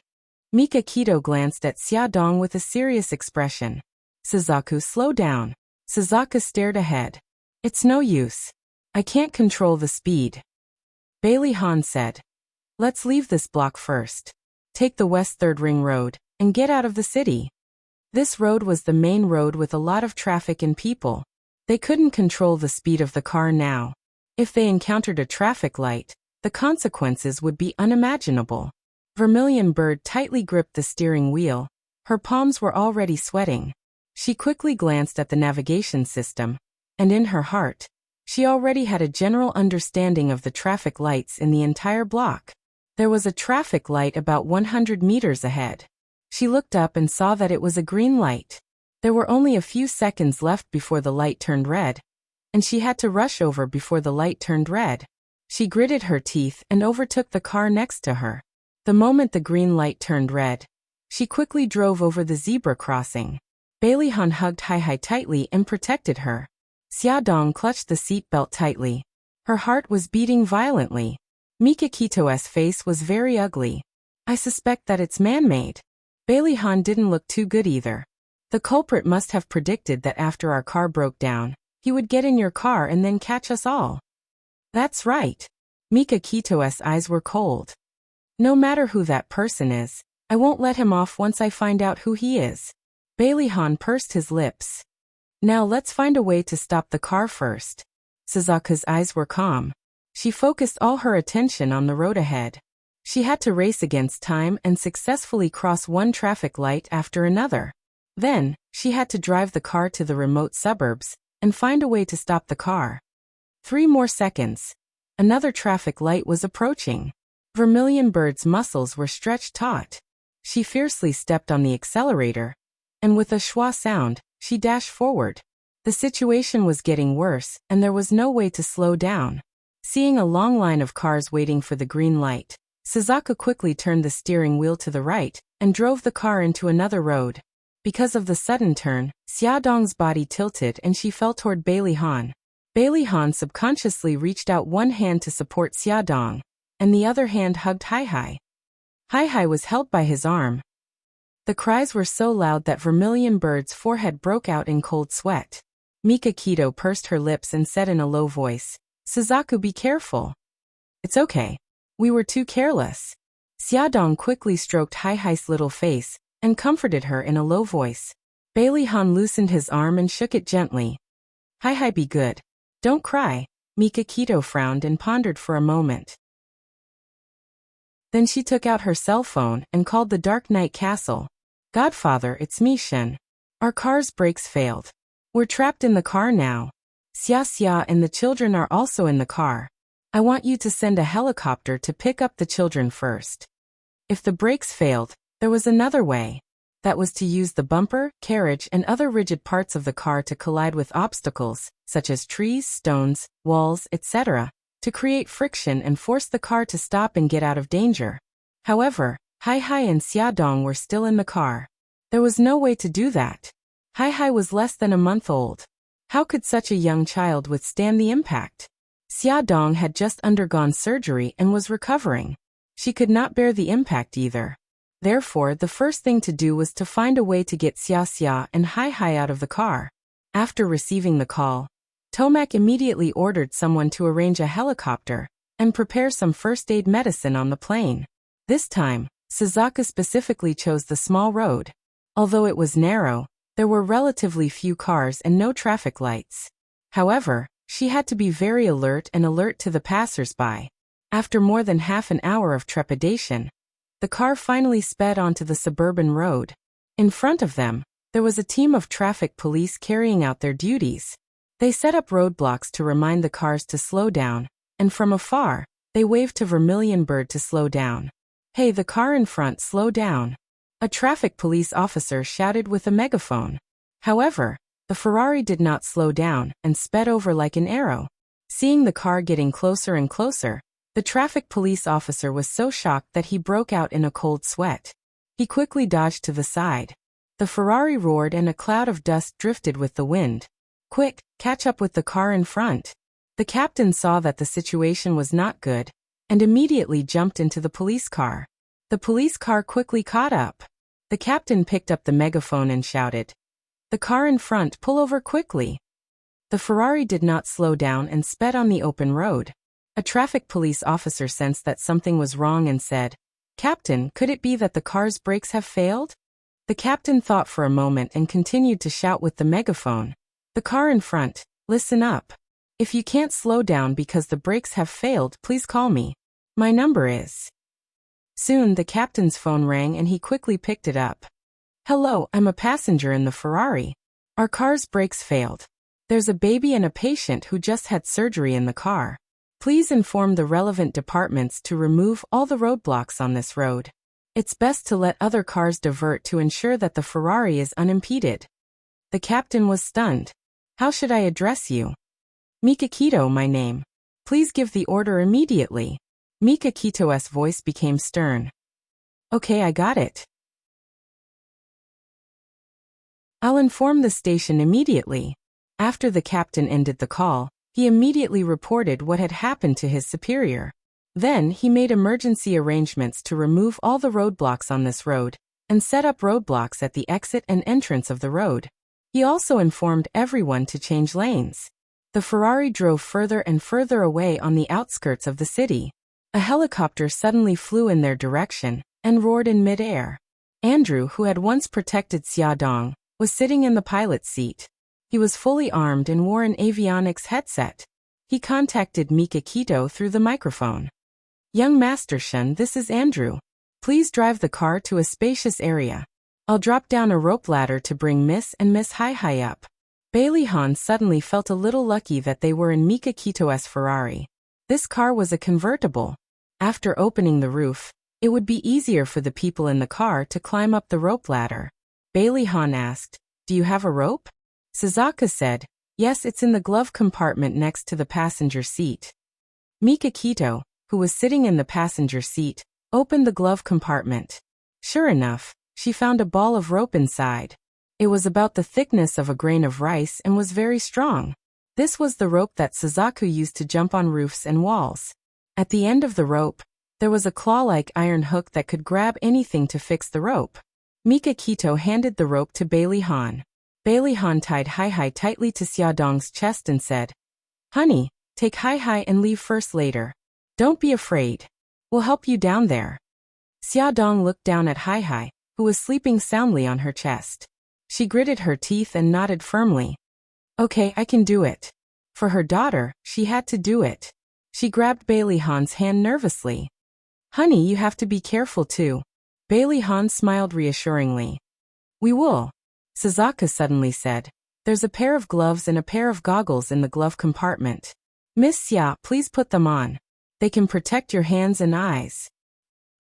Mika Kido glanced at Xiaodong with a serious expression. "Suzaku, slow down." Suzaku stared ahead. "It's no use. I can't control the speed." Bailey Han said, "Let's leave this block first. Take the West 3rd Ring Road and get out of the city." This road was the main road with a lot of traffic and people. They couldn't control the speed of the car now. If they encountered a traffic light, the consequences would be unimaginable. Vermilion Bird tightly gripped the steering wheel. Her palms were already sweating. She quickly glanced at the navigation system, and in her heart, she already had a general understanding of the traffic lights in the entire block. There was a traffic light about 100 meters ahead. She looked up and saw that it was a green light. There were only a few seconds left before the light turned red, and she had to rush over before the light turned red. She gritted her teeth and overtook the car next to her. The moment the green light turned red, she quickly drove over the zebra crossing. Bailey Han hugged Hai tightly and protected her. Xiaodong clutched the seat belt tightly. Her heart was beating violently. Mika Kito's face was very ugly. "I suspect that it's man-made." Bailey Han didn't look too good either. The culprit must have predicted that after our car broke down, he would get in your car and then catch us all. That's right. Mikakito's eyes were cold. No matter who that person is, I won't let him off once I find out who he is. Bailey-han pursed his lips. Now let's find a way to stop the car first. Suzuka's eyes were calm. She focused all her attention on the road ahead. She had to race against time and successfully cross one traffic light after another. Then, she had to drive the car to the remote suburbs and find a way to stop the car. 3 more seconds. Another traffic light was approaching. Vermilion Bird's muscles were stretched taut. She fiercely stepped on the accelerator, and with a schwa sound, she dashed forward. The situation was getting worse, and there was no way to slow down. Seeing a long line of cars waiting for the green light, Suzuka quickly turned the steering wheel to the right and drove the car into another road. Because of the sudden turn, Xiaodong's body tilted and she fell toward Bailey-han. Bailey-han subconsciously reached out one hand to support Xiaodong, and the other hand hugged Hai-Hai. Hai-Hai was held by his arm. The cries were so loud that Vermilion Bird's forehead broke out in cold sweat. Mikakito pursed her lips and said in a low voice, "Suzaku, be careful." "It's okay. We were too careless." Xiaodong quickly stroked Hai-Hai's little face and comforted her in a low voice. Bailey-han loosened his arm and shook it gently. "Hai-Hai, be good. Don't cry." Mikakito frowned and pondered for a moment. Then she took out her cell phone and called the Dark Knight Castle. "Godfather, it's me, Shen. Our car's brakes failed. We're trapped in the car now. Xia and the children are also in the car. I want you to send a helicopter to pick up the children first." If the brakes failed, there was another way. That was to use the bumper, carriage, and other rigid parts of the car to collide with obstacles, such as trees, stones, walls, etc., to create friction and force the car to stop and get out of danger. However, Hai-Hai and Xiaodong were still in the car. There was no way to do that. Hai-Hai was less than a month old. How could such a young child withstand the impact? Xiaodong had just undergone surgery and was recovering. She could not bear the impact either. Therefore, the first thing to do was to find a way to get Xia and Hai-Hai out of the car. After receiving the call, Tomac immediately ordered someone to arrange a helicopter and prepare some first aid medicine on the plane. This time, Suzuka specifically chose the small road. Although it was narrow, there were relatively few cars and no traffic lights. However, she had to be very alert to the passers-by. After more than half an hour of trepidation, the car finally sped onto the suburban road. In front of them, there was a team of traffic police carrying out their duties. They set up roadblocks to remind the cars to slow down, and from afar, they waved to Vermilion Bird to slow down. "Hey, the car in front, slow down," a traffic police officer shouted with a megaphone. However, the Ferrari did not slow down and sped over like an arrow. Seeing the car getting closer and closer, the traffic police officer was so shocked that he broke out in a cold sweat. He quickly dodged to the side. The Ferrari roared and a cloud of dust drifted with the wind. "Quick, catch up with the car in front." The captain saw that the situation was not good, and immediately jumped into the police car. The police car quickly caught up. The captain picked up the megaphone and shouted, "The car in front, pull over quickly." The Ferrari did not slow down and sped on the open road. A traffic police officer sensed that something was wrong and said, "Captain, could it be that the car's brakes have failed?" The captain thought for a moment and continued to shout with the megaphone, "The car in front, listen up. If you can't slow down because the brakes have failed, please call me. My number is..." Soon the captain's phone rang and he quickly picked it up. "Hello, I'm a passenger in the Ferrari. Our car's brakes failed. There's a baby and a patient who just had surgery in the car. Please inform the relevant departments to remove all the roadblocks on this road. It's best to let other cars divert to ensure that the Ferrari is unimpeded." The captain was stunned. "How should I address you?" "Mikakito, my name. Please give the order immediately." Mikakito's voice became stern. "Okay, I got it. I'll inform the station immediately." After the captain ended the call, he immediately reported what had happened to his superior. Then he made emergency arrangements to remove all the roadblocks on this road, and set up roadblocks at the exit and entrance of the road. He also informed everyone to change lanes. The Ferrari drove further and further away on the outskirts of the city. A helicopter suddenly flew in their direction and roared in mid-air. Andrew, who had once protected Xiaodong, was sitting in the pilot's seat. He was fully armed and wore an avionics headset. He contacted Mikakito through the microphone. "Young Master Shen, this is Andrew. Please drive the car to a spacious area. I'll drop down a rope ladder to bring Miss and Miss Hai up." Bailey Han suddenly felt a little lucky that they were in Mikakito's Ferrari. This car was a convertible. After opening the roof, it would be easier for the people in the car to climb up the rope ladder. Bailey Han asked, "Do you have a rope?" Suzuka said, "Yes, it's in the glove compartment next to the passenger seat." Mikakito, who was sitting in the passenger seat, opened the glove compartment. Sure enough, she found a ball of rope inside. It was about the thickness of a grain of rice and was very strong. This was the rope that Suzaku used to jump on roofs and walls. At the end of the rope, there was a claw-like iron hook that could grab anything to fix the rope. Mikakito handed the rope to Bailey Han. Bailey Han tied Hai tightly to Xiaodong's chest and said, "Honey, take Hai and leave first later. Don't be afraid. We'll help you down there." Xiaodong looked down at Hai, who was sleeping soundly on her chest. She gritted her teeth and nodded firmly. "Okay, I can do it." For her daughter, she had to do it. She grabbed Bailey Han's hand nervously. "Honey, you have to be careful too." Bailey Han smiled reassuringly. "We will." Suzuka suddenly said, "There's a pair of gloves and a pair of goggles in the glove compartment. Miss Xia, please put them on. They can protect your hands and eyes."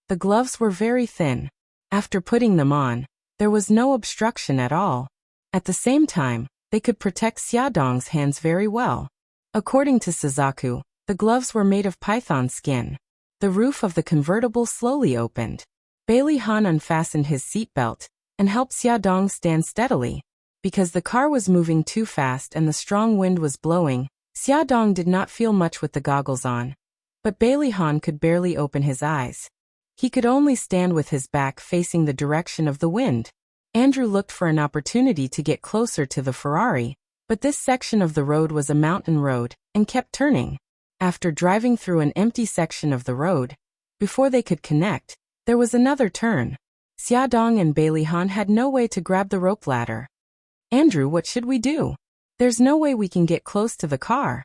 The gloves were very thin. After putting them on, there was no obstruction at all. At the same time, they could protect Xiaodong's hands very well. According to Suzaku, the gloves were made of python skin. The roof of the convertible slowly opened. Bailey Han unfastened his seatbelt and helped Xiaodong stand steadily. Because the car was moving too fast and the strong wind was blowing, Xiaodong did not feel much with the goggles on. But Bailey Han could barely open his eyes. He could only stand with his back facing the direction of the wind. Andrew looked for an opportunity to get closer to the Ferrari, but this section of the road was a mountain road and kept turning. After driving through an empty section of the road, before they could connect, there was another turn. Xiaodong and Bailey Han had no way to grab the rope ladder. "Andrew, what should we do? There's no way we can get close to the car."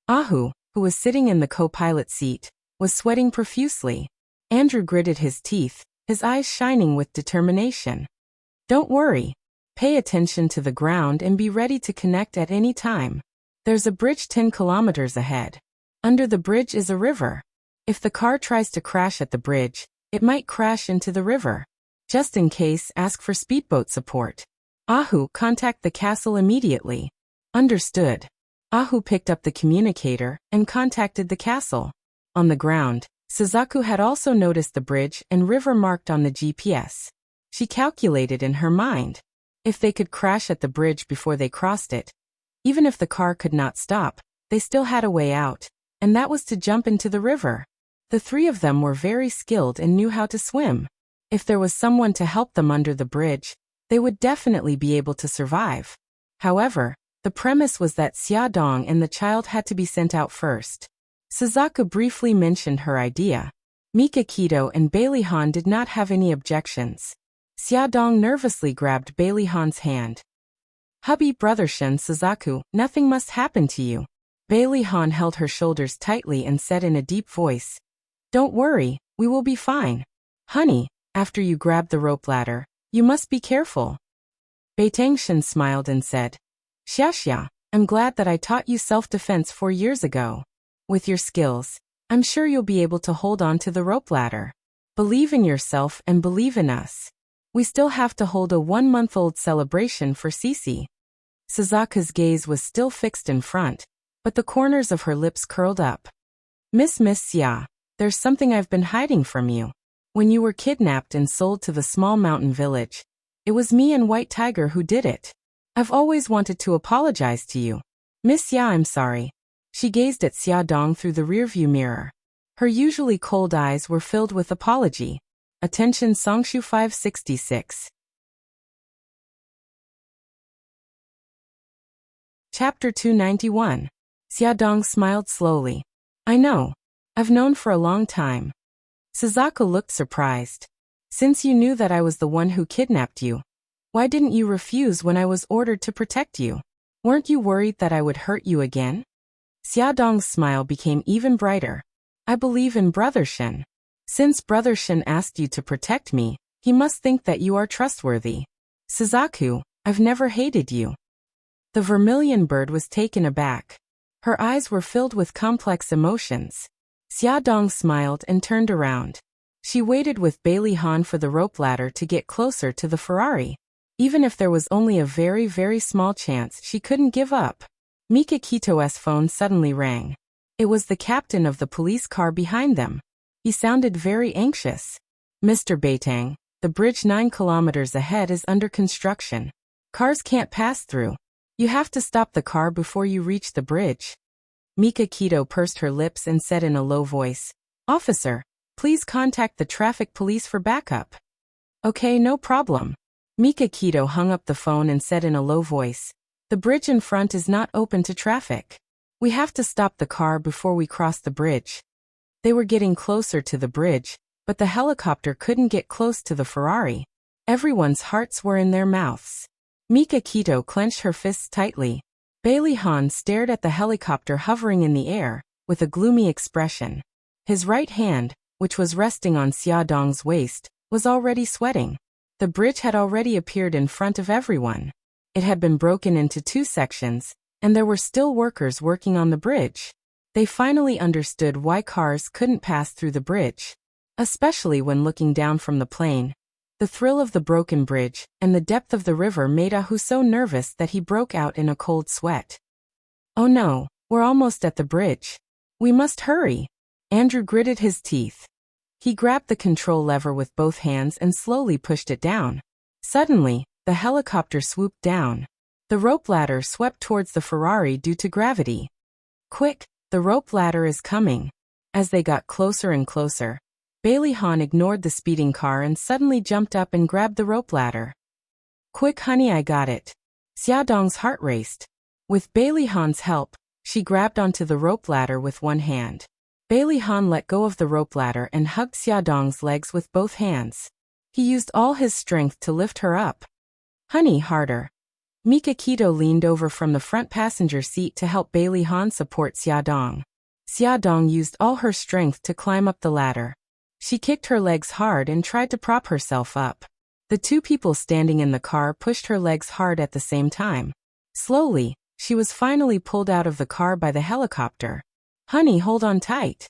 Ahu, who was sitting in the co-pilot seat, was sweating profusely. Andrew gritted his teeth, his eyes shining with determination. "Don't worry. Pay attention to the ground and be ready to connect at any time. There's a bridge 10 kilometers ahead. Under the bridge is a river. If the car tries to crash at the bridge, it might crash into the river. Just in case, ask for speedboat support. Ahu, contact the castle immediately." "Understood." Ahu picked up the communicator and contacted the castle. On the ground, Suzaku had also noticed the bridge and river marked on the GPS. She calculated in her mind. If they could crash at the bridge before they crossed it, even if the car could not stop, they still had a way out, and that was to jump into the river. The three of them were very skilled and knew how to swim. If there was someone to help them under the bridge, they would definitely be able to survive. However, the premise was that Xiaodong and the child had to be sent out first. Suzuka briefly mentioned her idea. Mikakito and Bailey Han did not have any objections. Xiaodong nervously grabbed Bailey Han's hand. "Hubby, brother Shen, Suzaku, nothing must happen to you." Bailey Han held her shoulders tightly and said in a deep voice, "Don't worry, we will be fine. Honey, after you grab the rope ladder, you must be careful." Beitang Shen smiled and said, "Xia, I'm glad that I taught you self-defense 4 years ago. With your skills, I'm sure you'll be able to hold on to the rope ladder. Believe in yourself and believe in us. We still have to hold a 1-month-old celebration for Cece." Suzuka's gaze was still fixed in front, but the corners of her lips curled up. Miss Xia, there's something I've been hiding from you. When you were kidnapped and sold to the small mountain village, it was me and White Tiger who did it. I've always wanted to apologize to you. Miss Xia, I'm sorry." She gazed at Xiaodong through the rearview mirror. Her usually cold eyes were filled with apology. Attention Songshu 566. Chapter 291. Xiaodong smiled slowly. I know. I've known for a long time. Suzaku looked surprised. Since you knew that I was the one who kidnapped you, why didn't you refuse when I was ordered to protect you? Weren't you worried that I would hurt you again? Xiaodong's smile became even brighter. I believe in Brother Shen. Since Brother Shen asked you to protect me, he must think that you are trustworthy. Suzaku, I've never hated you. The vermilion bird was taken aback. Her eyes were filled with complex emotions. Xiaodong smiled and turned around. She waited with Bailey Han for the rope ladder to get closer to the Ferrari. Even if there was only a very, very small chance, she couldn't give up. Mika Kito's phone suddenly rang. It was the captain of the police car behind them. He sounded very anxious. Mr. Beitang, the bridge 9 kilometers ahead is under construction. Cars can't pass through. You have to stop the car before you reach the bridge. Mika Kito pursed her lips and said in a low voice, Officer, please contact the traffic police for backup. Okay, no problem. Mika Kito hung up the phone and said in a low voice, the bridge in front is not open to traffic. We have to stop the car before we cross the bridge. They were getting closer to the bridge, but the helicopter couldn't get close to the Ferrari. Everyone's hearts were in their mouths. Mika Kito clenched her fists tightly. Bailey Han stared at the helicopter hovering in the air, with a gloomy expression. His right hand, which was resting on Xiaodong's waist, was already sweating. The bridge had already appeared in front of everyone. It had been broken into 2 sections, and there were still workers working on the bridge. They finally understood why cars couldn't pass through the bridge. Especially when looking down from the plane. The thrill of the broken bridge and the depth of the river made Ahu so nervous that he broke out in a cold sweat. Oh no, we're almost at the bridge. We must hurry. Andrew gritted his teeth. He grabbed the control lever with both hands and slowly pushed it down. Suddenly, the helicopter swooped down. The rope ladder swept towards the Ferrari due to gravity. Quick, the rope ladder is coming. As they got closer and closer, Bailey Han ignored the speeding car and suddenly jumped up and grabbed the rope ladder. Quick honey, I got it. Xiaodong's heart raced. With Bailey Han's help, she grabbed onto the rope ladder with one hand. Bailey Han let go of the rope ladder and hugged Xiaodong's legs with both hands. He used all his strength to lift her up. Honey, harder. Mika Kito leaned over from the front passenger seat to help Bailey Han support Xiaodong. Xiaodong used all her strength to climb up the ladder. She kicked her legs hard and tried to prop herself up. The 2 people standing in the car pushed her legs hard at the same time. Slowly, she was finally pulled out of the car by the helicopter. Honey, hold on tight.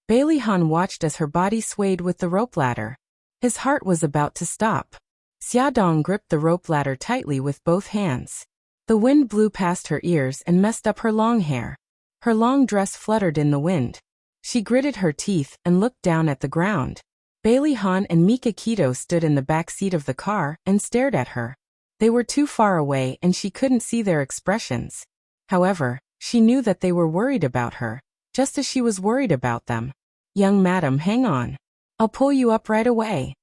Bailey Han watched as her body swayed with the rope ladder. His heart was about to stop. Xiaodong gripped the rope ladder tightly with both hands. The wind blew past her ears and messed up her long hair. Her long dress fluttered in the wind. She gritted her teeth and looked down at the ground. Bailey Han and Mika Kito stood in the back seat of the car and stared at her. They were too far away and she couldn't see their expressions. However, she knew that they were worried about her, just as she was worried about them. Young madam, hang on. I'll pull you up right away.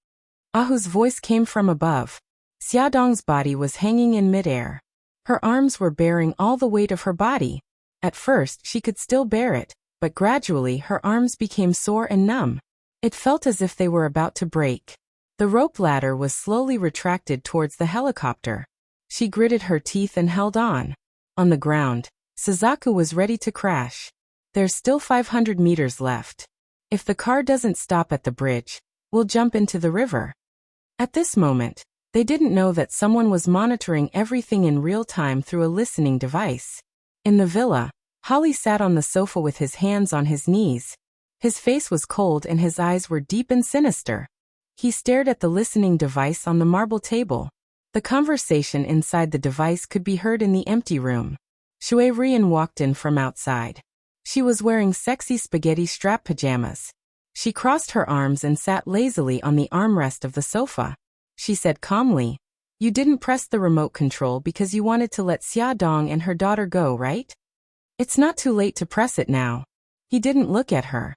Ahu's voice came from above. Xiaodong's body was hanging in midair. Her arms were bearing all the weight of her body. At first, she could still bear it, but gradually her arms became sore and numb. It felt as if they were about to break. The rope ladder was slowly retracted towards the helicopter. She gritted her teeth and held on. On the ground, Suzaku was ready to crash. There's still 500 meters left. If the car doesn't stop at the bridge, we'll jump into the river. At this moment, they didn't know that someone was monitoring everything in real time through a listening device. In the villa, Holly sat on the sofa with his hands on his knees. His face was cold and his eyes were deep and sinister. He stared at the listening device on the marble table. The conversation inside the device could be heard in the empty room. Shui Rian walked in from outside. She was wearing sexy spaghetti strap pajamas. She crossed her arms and sat lazily on the armrest of the sofa. She said calmly, "You didn't press the remote control because you wanted to let Xiaodong and her daughter go, right? It's not too late to press it now. He didn't look at her.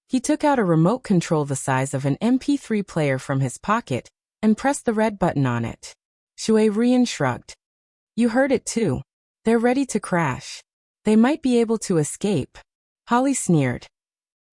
He took out a remote control the size of an MP3 player from his pocket and pressed the red button on it. Shui Rian shrugged. You heard it too. They're ready to crash. They might be able to escape. Holly sneered.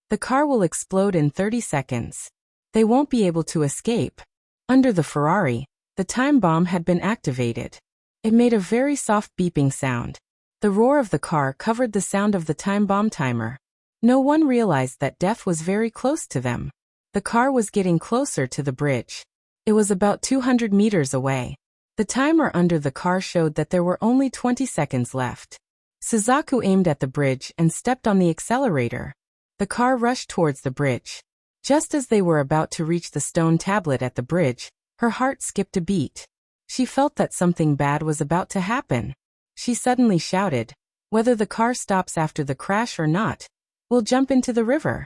The car will explode in 30 seconds. They won't be able to escape. Under the Ferrari, the time bomb had been activated. It made a very soft beeping sound. The roar of the car covered the sound of the time bomb timer. No one realized that death was very close to them. The car was getting closer to the bridge. It was about 200 meters away. The timer under the car showed that there were only 20 seconds left. Suzaku aimed at the bridge and stepped on the accelerator. The car rushed towards the bridge. Just as they were about to reach the stone tablet at the bridge, her heart skipped a beat. She felt that something bad was about to happen. She suddenly shouted, "Whether the car stops after the crash or not, we'll jump into the river."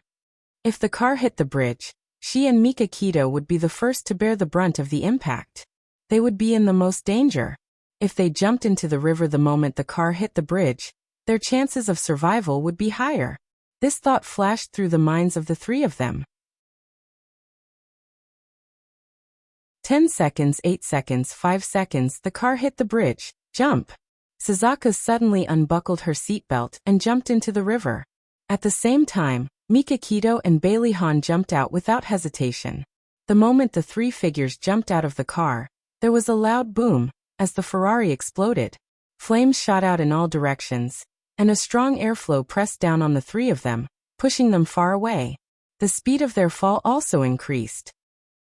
If the car hit the bridge, she and Mika Kito would be the first to bear the brunt of the impact. They would be in the most danger. If they jumped into the river the moment the car hit the bridge, their chances of survival would be higher. This thought flashed through the minds of the three of them. 10 seconds, 8 seconds, 5 seconds, the car hit the bridge. Jump! Suzaku suddenly unbuckled her seatbelt and jumped into the river. At the same time, Mika Kito and Bailey Han jumped out without hesitation. The moment the three figures jumped out of the car, there was a loud boom as the Ferrari exploded. Flames shot out in all directions, and a strong airflow pressed down on the three of them, pushing them far away. The speed of their fall also increased.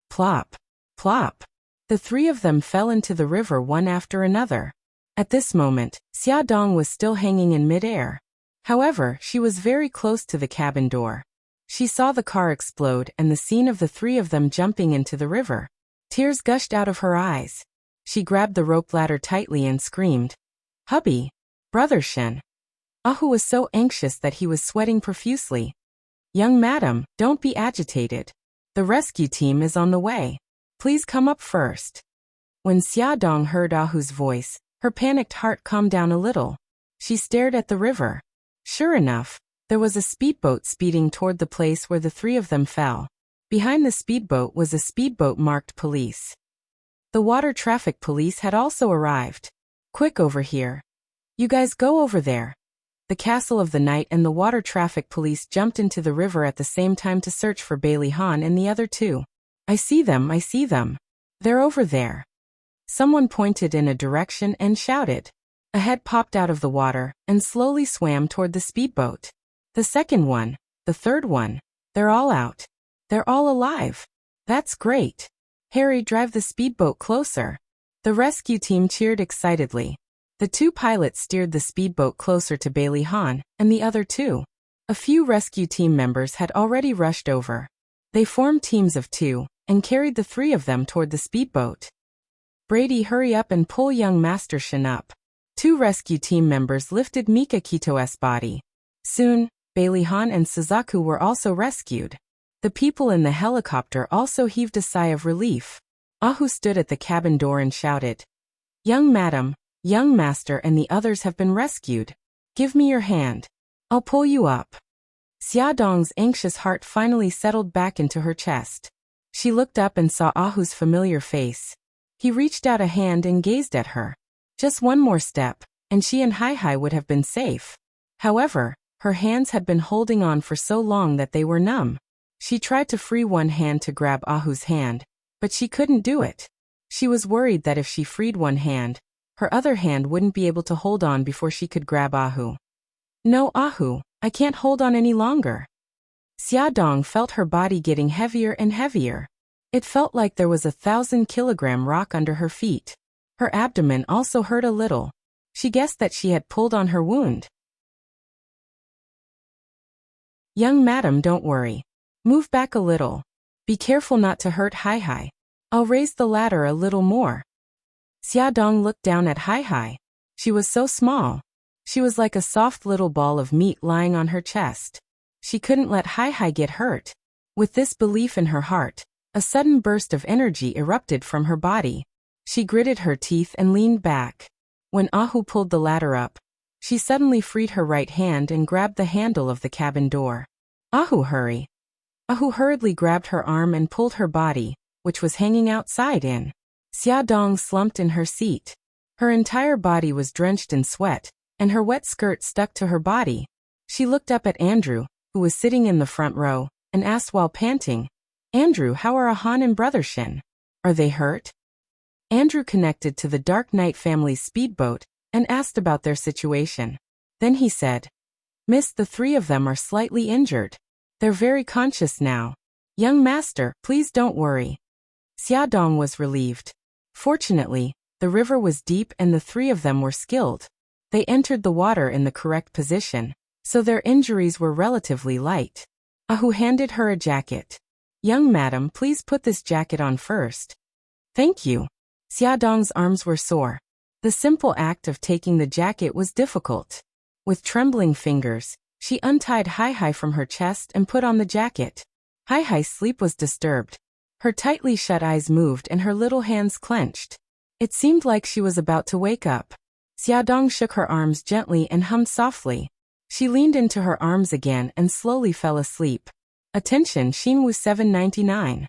Plop! Plop! The three of them fell into the river one after another. At this moment, Xia Dong was still hanging in midair. However, she was very close to the cabin door. She saw the car explode and the scene of the three of them jumping into the river. Tears gushed out of her eyes. She grabbed the rope ladder tightly and screamed, "Hubby! Brother Shen!" Ahu was so anxious that he was sweating profusely. "Young madam, don't be agitated. The rescue team is on the way. Please come up first." When Xia Dong heard Ahu's voice, her panicked heart calmed down a little. She stared at the river. Sure enough, there was a speedboat speeding toward the place where the three of them fell. Behind the speedboat was a speedboat marked police. The water traffic police had also arrived. "Quick over here. You guys go over there." The Castle of the Night and the water traffic police jumped into the river at the same time to search for Bailey Han and the other two. I see them. They're over there." Someone pointed in a direction and shouted. A head popped out of the water and slowly swam toward the speedboat. The second one, the third one, they're all out. They're all alive. That's great. Harry, drive the speedboat closer. The rescue team cheered excitedly. The two pilots steered the speedboat closer to Bailey Han and the other two. A few rescue team members had already rushed over. They formed teams of two and carried the three of them toward the speedboat. "Brady, hurry up and pull young Master Shen up." Two rescue team members lifted Mika Kito's body. Soon, Bailey Han and Suzaku were also rescued. The people in the helicopter also heaved a sigh of relief. Ahu stood at the cabin door and shouted, "Young madam, young master and the others have been rescued. Give me your hand. I'll pull you up." Xia Dong's anxious heart finally settled back into her chest. She looked up and saw Ahu's familiar face. He reached out a hand and gazed at her. Just one more step, and she and Hai would have been safe. However, her hands had been holding on for so long that they were numb. She tried to free one hand to grab Ahu's hand, but she couldn't do it. She was worried that if she freed one hand, her other hand wouldn't be able to hold on before she could grab Ahu. "No, Ahu, I can't hold on any longer." Xia Dong felt her body getting heavier and heavier. It felt like there was a 1,000-kilogram rock under her feet. Her abdomen also hurt a little. She guessed that she had pulled on her wound. "Young madam, don't worry. Move back a little. Be careful not to hurt Hai. I'll raise the ladder a little more." Xia Dong looked down at Hai. She was so small. She was like a soft little ball of meat lying on her chest. She couldn't let Hai get hurt. With this belief in her heart, a sudden burst of energy erupted from her body. She gritted her teeth and leaned back. When Ahu pulled the ladder up, She suddenly freed her right hand and grabbed the handle of the cabin door. Ahu, hurry. Ahu hurriedly grabbed her arm and pulled her body, which was hanging outside in. Xia Dong slumped in her seat. Her entire body was drenched in sweat, and her wet skirt stuck to her body. She looked up at Andrew, who was sitting in the front row, and asked while panting, Andrew, how are Han and Brother Shin? Are they hurt? Andrew connected to the Dark Knight family's speedboat and asked about their situation. Then he said, Miss, the three of them are slightly injured. They're very conscious now. Young master, please don't worry. Xia Dong was relieved. Fortunately, the river was deep and the three of them were skilled. They entered the water in the correct position, so their injuries were relatively light. Ahu handed her a jacket. Young madam, please put this jacket on first. Thank you. Xia Dong's arms were sore. The simple act of taking the jacket was difficult. With trembling fingers, she untied Hai Hai from her chest and put on the jacket. Hai Hai's sleep was disturbed. Her tightly shut eyes moved and her little hands clenched. It seemed like she was about to wake up. Xia Dong shook her arms gently and hummed softly. She leaned into her arms again and slowly fell asleep. Attention, Xinwu 799.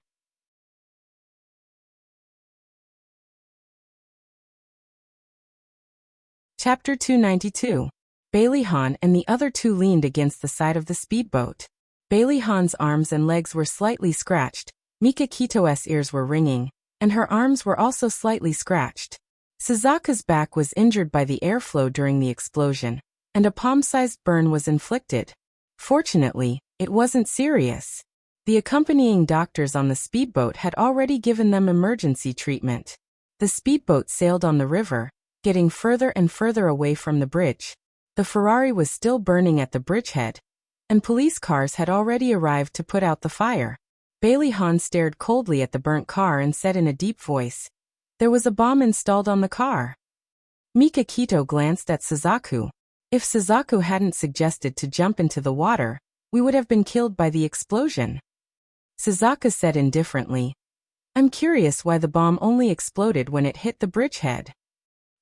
Chapter 292. Bailey Han and the other two leaned against the side of the speedboat. Bailey Han's arms and legs were slightly scratched, Mika Kito's ears were ringing, and her arms were also slightly scratched. Suzaku's back was injured by the airflow during the explosion, and a palm-sized burn was inflicted. Fortunately, it wasn't serious. The accompanying doctors on the speedboat had already given them emergency treatment. The speedboat sailed on the river, getting further and further away from the bridge. The Ferrari was still burning at the bridgehead, and police cars had already arrived to put out the fire. Bailey Han stared coldly at the burnt car and said in a deep voice, There was a bomb installed on the car. Mika Kito glanced at Suzaku. If Suzaku hadn't suggested to jump into the water, we would have been killed by the explosion. Suzaku said indifferently, I'm curious why the bomb only exploded when it hit the bridgehead.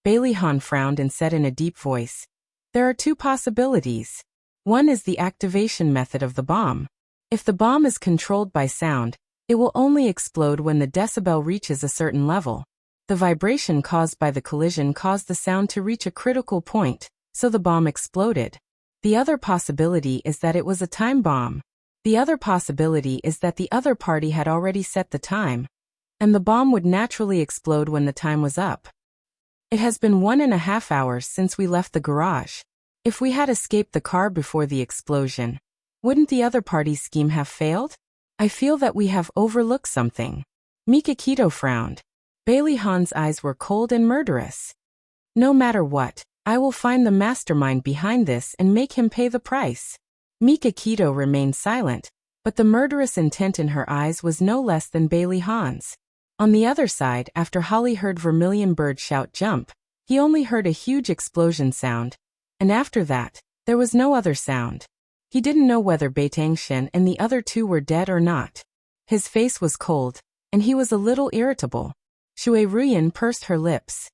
Bailey Han frowned and said in a deep voice, There are two possibilities. One is the activation method of the bomb. If the bomb is controlled by sound, it will only explode when the decibel reaches a certain level. The vibration caused by the collision caused the sound to reach a critical point, so the bomb exploded. The other possibility is that it was a time bomb. The other possibility is that the other party had already set the time, and the bomb would naturally explode when the time was up. It has been 1.5 hours since we left the garage. If we had escaped the car before the explosion, wouldn't the other party's scheme have failed? I feel that we have overlooked something. Mika Kito frowned. Bailey Han's eyes were cold and murderous. No matter what, I will find the mastermind behind this and make him pay the price. Mika Kito remained silent, but the murderous intent in her eyes was no less than Bailey Han's. On the other side, after Holly heard Vermilion Bird shout jump, he only heard a huge explosion sound, and after that, there was no other sound. He didn't know whether Beitang Shen and the other two were dead or not. His face was cold, and he was a little irritable. Shui Ruyan pursed her lips.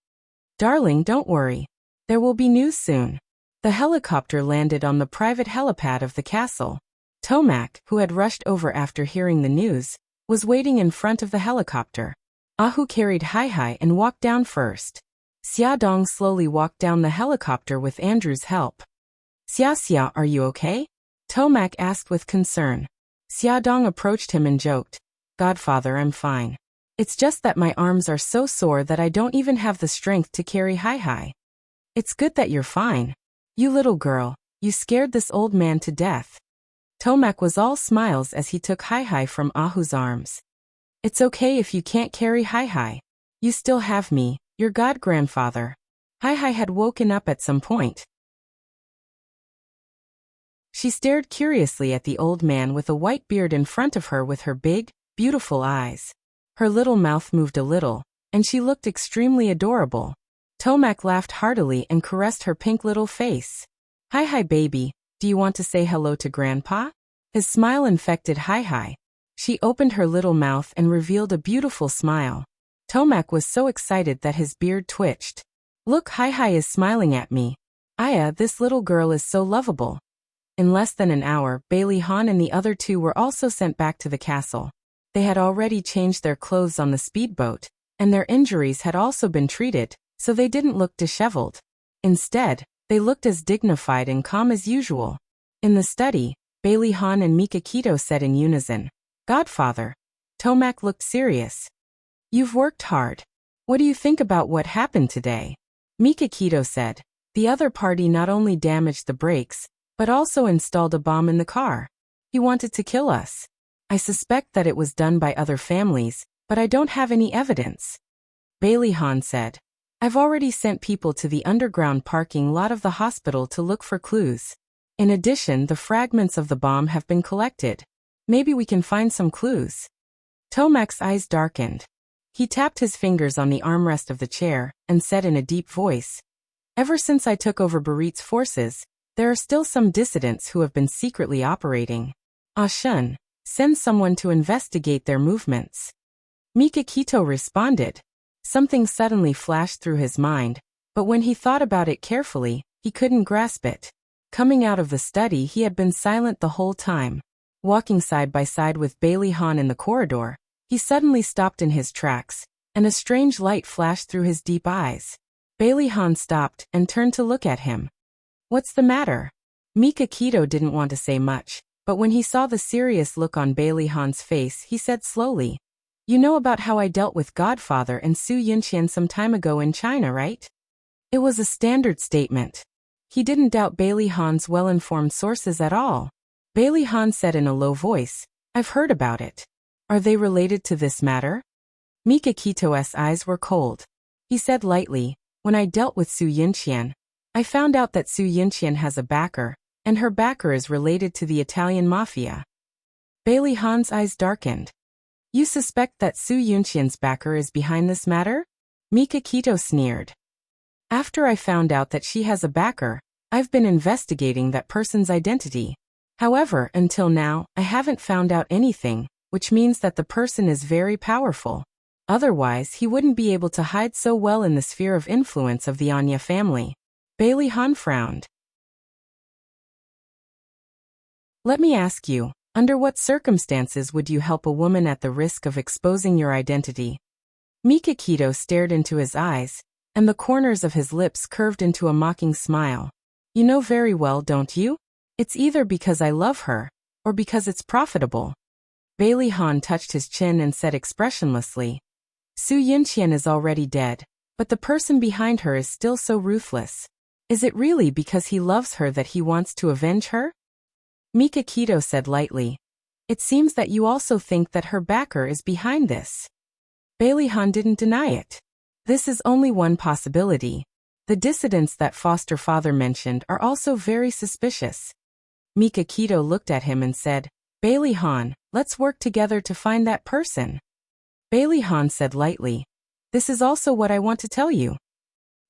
Darling, don't worry. There will be news soon. The helicopter landed on the private helipad of the castle. Tomac, who had rushed over after hearing the news, was waiting in front of the helicopter. Ahu carried Hai Hai and walked down first. Xia Dong slowly walked down the helicopter with Andrew's help. Xia, are you okay? Tomac asked with concern. Xia Dong approached him and joked, Godfather, I'm fine. It's just that my arms are so sore that I don't even have the strength to carry Hai Hai. It's good that you're fine. You little girl, you scared this old man to death. Tomac was all smiles as he took Hai Hai from Ahu's arms. It's okay if you can't carry Hai Hai. You still have me, your god-grandfather. Hai Hai had woken up at some point. She stared curiously at the old man with a white beard in front of her with her big, beautiful eyes. Her little mouth moved a little, and she looked extremely adorable. Tomac laughed heartily and caressed her pink little face. Hai Hai baby, do you want to say hello to Grandpa? His smile infected Hai Hai. She opened her little mouth and revealed a beautiful smile. Tomac was so excited that his beard twitched. Look, Hai Hai is smiling at me. Aya, this little girl is so lovable. In less than an hour, Bailey Han and the other two were also sent back to the castle. They had already changed their clothes on the speedboat, and their injuries had also been treated, so they didn't look disheveled. Instead, they looked as dignified and calm as usual. In the study, Bailey Han and Mikakito said in unison, "Godfather." Tomac looked serious. "You've worked hard. What do you think about what happened today?" Mikakito said, "The other party not only damaged the brakes, but also installed a bomb in the car. He wanted to kill us. I suspect that it was done by other families, but I don't have any evidence." Bailey Han said, "I've already sent people to the underground parking lot of the hospital to look for clues. In addition, the fragments of the bomb have been collected. Maybe we can find some clues." Tomac's eyes darkened. He tapped his fingers on the armrest of the chair and said in a deep voice, "Ever since I took over Barit's forces, there are still some dissidents who have been secretly operating. Shun, send someone to investigate their movements." Mikakito responded. Something suddenly flashed through his mind, but when he thought about it carefully, he couldn't grasp it. Coming out of the study, he had been silent the whole time. Walking side by side with Bailey Han in the corridor, he suddenly stopped in his tracks, and a strange light flashed through his deep eyes. Bailey Han stopped and turned to look at him. "What's the matter?" Mikakito didn't want to say much, but when he saw the serious look on Bailey Han's face, he said slowly, "You know about how I dealt with Godfather and Su Yunqian some time ago in China, right?" It was a standard statement. He didn't doubt Bailey Han's well-informed sources at all. Bailey Han said in a low voice, "I've heard about it. Are they related to this matter?" Mikakito's eyes were cold. He said lightly, "When I dealt with Su Yunqian, I found out that Su Yunqian has a backer, and her backer is related to the Italian mafia." Bailey Han's eyes darkened. "You suspect that Su Yunqian's backer is behind this matter?" Mikakito sneered. "After I found out that she has a backer, I've been investigating that person's identity. However, until now, I haven't found out anything, which means that the person is very powerful. Otherwise, he wouldn't be able to hide so well in the sphere of influence of the Anya family." Bailey Han frowned. "Let me ask you, under what circumstances would you help a woman at the risk of exposing your identity?" Mikakito stared into his eyes, and the corners of his lips curved into a mocking smile. "You know very well, don't you? It's either because I love her, or because it's profitable." Bailey Han touched his chin and said expressionlessly, "Su Yunqian is already dead, but the person behind her is still so ruthless. Is it really because he loves her that he wants to avenge her?" Mikakito said lightly, "It seems that you also think that her backer is behind this." Bailey Han didn't deny it. "This is only one possibility. The dissidents that foster father mentioned are also very suspicious." Mikakito looked at him and said, "Bailey Han, let's work together to find that person." Bailey Han said lightly, "This is also what I want to tell you."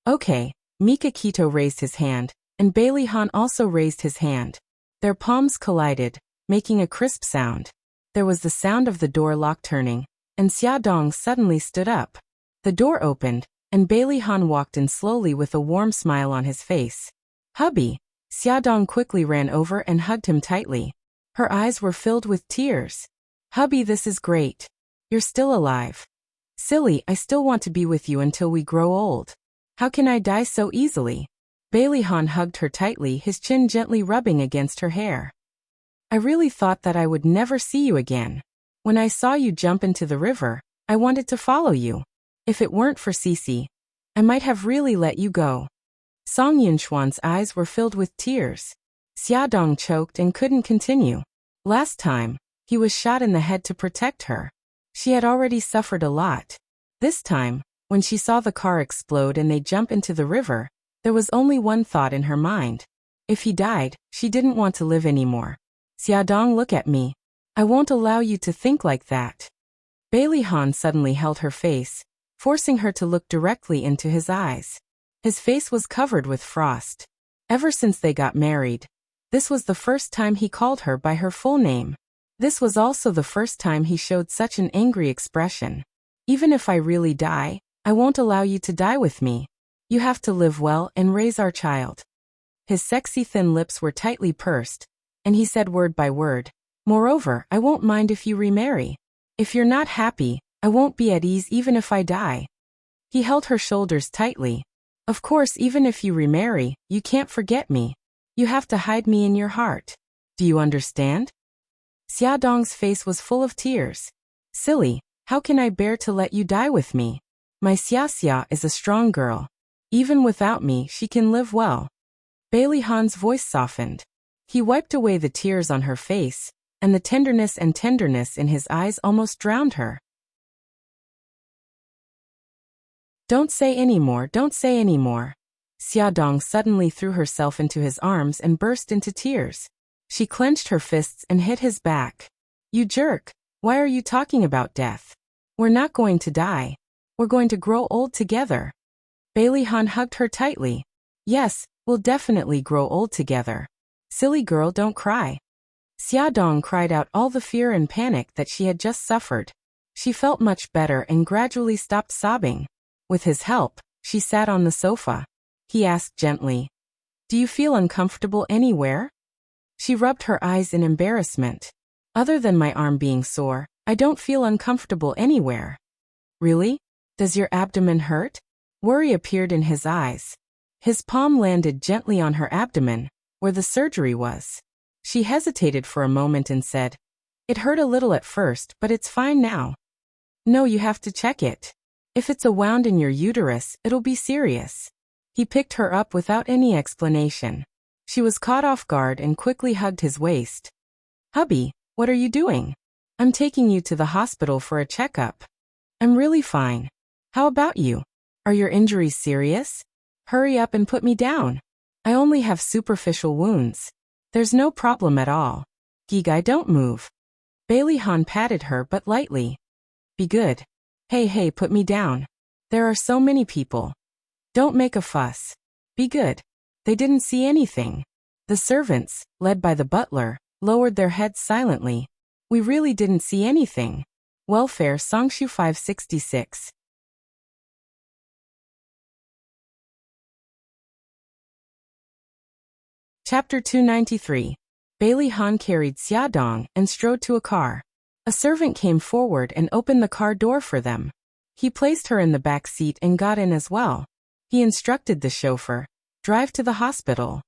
"Okay." Mikakito raised his hand, and Bailey Han also raised his hand. Their palms collided, making a crisp sound. There was the sound of the door lock turning, and Xiaodong suddenly stood up. The door opened, and Bailey Han walked in slowly with a warm smile on his face. "Hubby!" Xiaodong quickly ran over and hugged him tightly. Her eyes were filled with tears. "Hubby, this is great. You're still alive. Silly, I still want to be with you until we grow old. How can I die so easily?" Bailey Han hugged her tightly, his chin gently rubbing against her hair. "I really thought that I would never see you again. When I saw you jump into the river, I wanted to follow you. If it weren't for Cece, I might have really let you go." Song Yunxuan's eyes were filled with tears. Xiaodong choked and couldn't continue. Last time, he was shot in the head to protect her. She had already suffered a lot. This time, when she saw the car explode and they jump into the river, there was only one thought in her mind. If he died, she didn't want to live anymore. "Xiaodong, look at me. I won't allow you to think like that." Bailey Han suddenly held her face, forcing her to look directly into his eyes. His face was covered with frost. Ever since they got married, this was the first time he called her by her full name. This was also the first time he showed such an angry expression. "Even if I really die, I won't allow you to die with me. You have to live well and raise our child." His sexy thin lips were tightly pursed, and he said word by word, "Moreover, I won't mind if you remarry. If you're not happy, I won't be at ease even if I die." He held her shoulders tightly. "Of course, even if you remarry, you can't forget me. You have to hide me in your heart. Do you understand?" Xiaodong's face was full of tears. "Silly, how can I bear to let you die with me? My Xia is a strong girl. Even without me, she can live well." Bailey Han's voice softened. He wiped away the tears on her face, and the tenderness in his eyes almost drowned her. "Don't say any more, don't say any more." Xiaodong suddenly threw herself into his arms and burst into tears. She clenched her fists and hit his back. "You jerk, why are you talking about death? We're not going to die. We're going to grow old together." Bailey Han hugged her tightly. "Yes, we'll definitely grow old together. Silly girl, don't cry." Xiaodong cried out all the fear and panic that she had just suffered. She felt much better and gradually stopped sobbing. With his help, she sat on the sofa. He asked gently, "Do you feel uncomfortable anywhere?" She rubbed her eyes in embarrassment. "Other than my arm being sore, I don't feel uncomfortable anywhere." "Really? Does your abdomen hurt?" Worry appeared in his eyes. His palm landed gently on her abdomen, where the surgery was. She hesitated for a moment and said, "It hurt a little at first, but it's fine now." "No, you have to check it. If it's a wound in your uterus, it'll be serious." He picked her up without any explanation. She was caught off guard and quickly hugged his waist. "Hubby, what are you doing?" "I'm taking you to the hospital for a checkup." "I'm really fine. How about you? Are your injuries serious? Hurry up and put me down. I only have superficial wounds. There's no problem at all. Gigai, don't move." Bailey Han patted her but lightly. "Be good. Hey, put me down. There are so many people. Don't make a fuss. Be good." They didn't see anything. The servants, led by the butler, lowered their heads silently. "We really didn't see anything." Welfare Songshu 566. Chapter 293. Bailey Han carried Xiaodong and strode to a car. A servant came forward and opened the car door for them. He placed her in the back seat and got in as well. He instructed the chauffeur, "Drive to the hospital."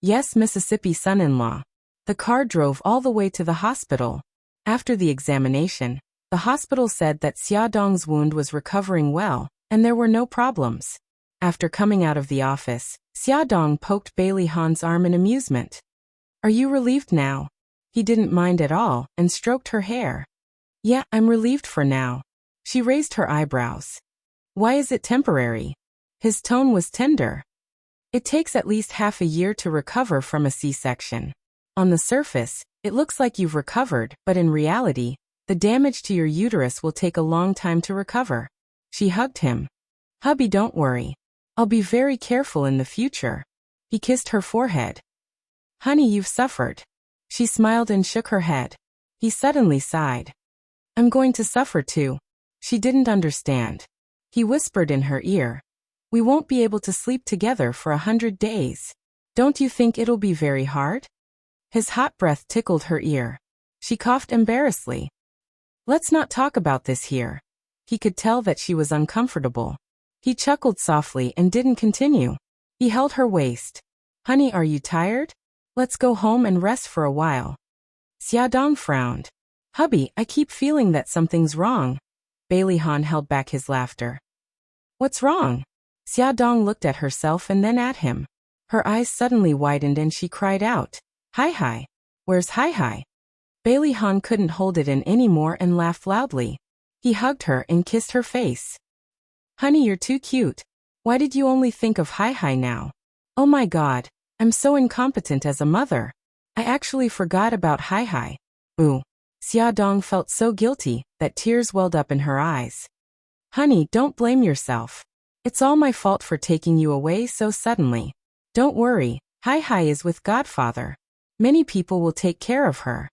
"Yes, Mississippi son-in-law." The car drove all the way to the hospital. After the examination, the hospital said that Xiaodong's wound was recovering well, and there were no problems. After coming out of the office, Xiaodong poked Bailey Han's arm in amusement. "Are you relieved now?" He didn't mind at all and stroked her hair. "Yeah, I'm relieved for now." She raised her eyebrows. "Why is it temporary?" His tone was tender. "It takes at least half a year to recover from a C-section. On the surface, it looks like you've recovered, but in reality, the damage to your uterus will take a long time to recover." She hugged him. "Hubby, don't worry. I'll be very careful in the future." He kissed her forehead. "Honey, you've suffered." She smiled and shook her head. He suddenly sighed. "I'm going to suffer too." She didn't understand. He whispered in her ear, "We won't be able to sleep together for 100 days. Don't you think it'll be very hard?" His hot breath tickled her ear. She coughed embarrassedly. "Let's not talk about this here." He could tell that she was uncomfortable. He chuckled softly and didn't continue. He held her waist. "Honey, are you tired? Let's go home and rest for a while." Xiaodong frowned. "Hubby, I keep feeling that something's wrong." Bailey Han held back his laughter. "What's wrong?" Xiaodong looked at herself and then at him. Her eyes suddenly widened and she cried out, Hi. Where's Hi? Bailey Han couldn't hold it in anymore and laughed loudly. He hugged her and kissed her face. "Honey, you're too cute. Why did you only think of Hi now? Oh my god, I'm so incompetent as a mother. I actually forgot about Hi. Ooh." Xiaodong felt so guilty that tears welled up in her eyes. "Honey, don't blame yourself. It's all my fault for taking you away so suddenly. Don't worry, Hi is with Godfather. Many people will take care of her."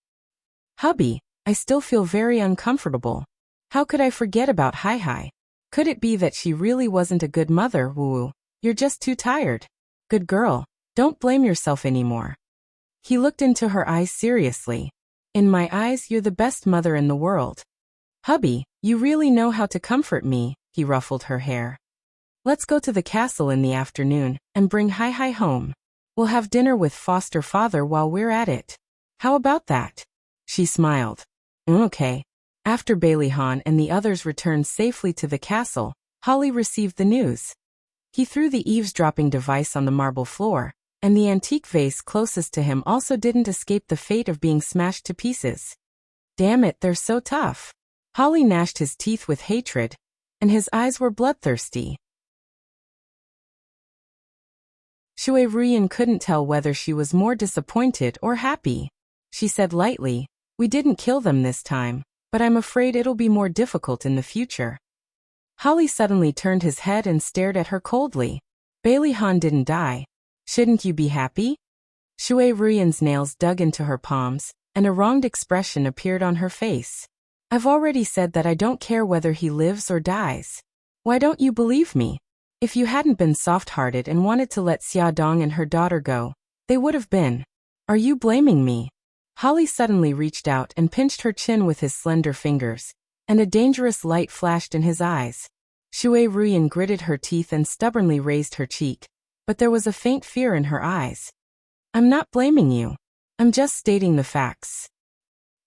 "Hubby, I still feel very uncomfortable. How could I forget about Hi? Could it be that she really wasn't a good mother, Woo? You're just too tired. Good girl, Don't blame yourself anymore. He looked into her eyes seriously. In my eyes, you're the best mother in the world. Hubby, you really know how to comfort me, he ruffled her hair. Let's go to the castle in the afternoon, and bring Hi home. We'll have dinner with foster father while we're at it. How about that? She smiled. Okay. After Baileyhan and the others returned safely to the castle, Holly received the news. He threw the eavesdropping device on the marble floor, and the antique vase closest to him also didn't escape the fate of being smashed to pieces. Damn it, they're so tough. Holly gnashed his teeth with hatred, and his eyes were bloodthirsty. Shui Ruyan couldn't tell whether she was more disappointed or happy. She said lightly, "We didn't kill them this time, but I'm afraid it'll be more difficult in the future." Holly suddenly turned his head and stared at her coldly. Baileyhan didn't die. Shouldn't you be happy? Shui Ruyan's nails dug into her palms, and a wronged expression appeared on her face. I've already said that I don't care whether he lives or dies. Why don't you believe me? If you hadn't been soft-hearted and wanted to let Xia Dong and her daughter go, they would have been. Are you blaming me? Holly suddenly reached out and pinched her chin with his slender fingers, and a dangerous light flashed in his eyes. Shui Ruyan gritted her teeth and stubbornly raised her cheek, but there was a faint fear in her eyes. I'm not blaming you. I'm just stating the facts.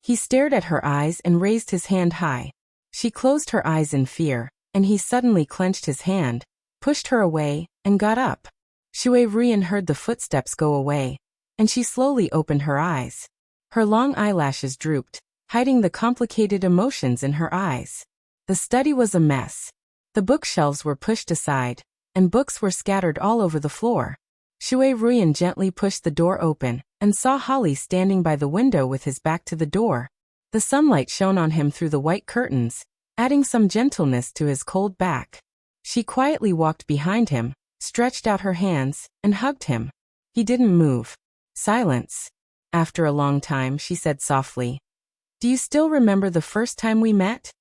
He stared at her eyes and raised his hand high. She closed her eyes in fear, and he suddenly clenched his hand, pushed her away, and got up. Shui Ruyan heard the footsteps go away, and she slowly opened her eyes. Her long eyelashes drooped, hiding the complicated emotions in her eyes. The study was a mess. The bookshelves were pushed aside, and books were scattered all over the floor. Shui Ruyan gently pushed the door open, and saw Holly standing by the window with his back to the door. The sunlight shone on him through the white curtains, adding some gentleness to his cold back. She quietly walked behind him, stretched out her hands, and hugged him. He didn't move. Silence. After a long time, she said softly, "Do you still remember the first time we met?"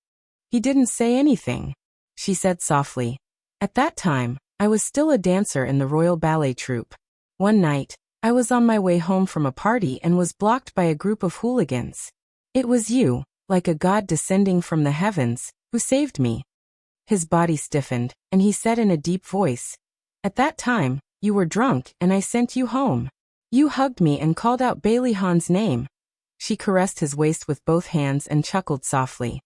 He didn't say anything. She said softly, "At that time, I was still a dancer in the Royal Ballet Troupe. One night, I was on my way home from a party and was blocked by a group of hooligans. It was you, like a god descending from the heavens, who saved me." His body stiffened, and he said in a deep voice, "At that time, you were drunk and I sent you home. You hugged me and called out Baileyhan's name." She caressed his waist with both hands and chuckled softly.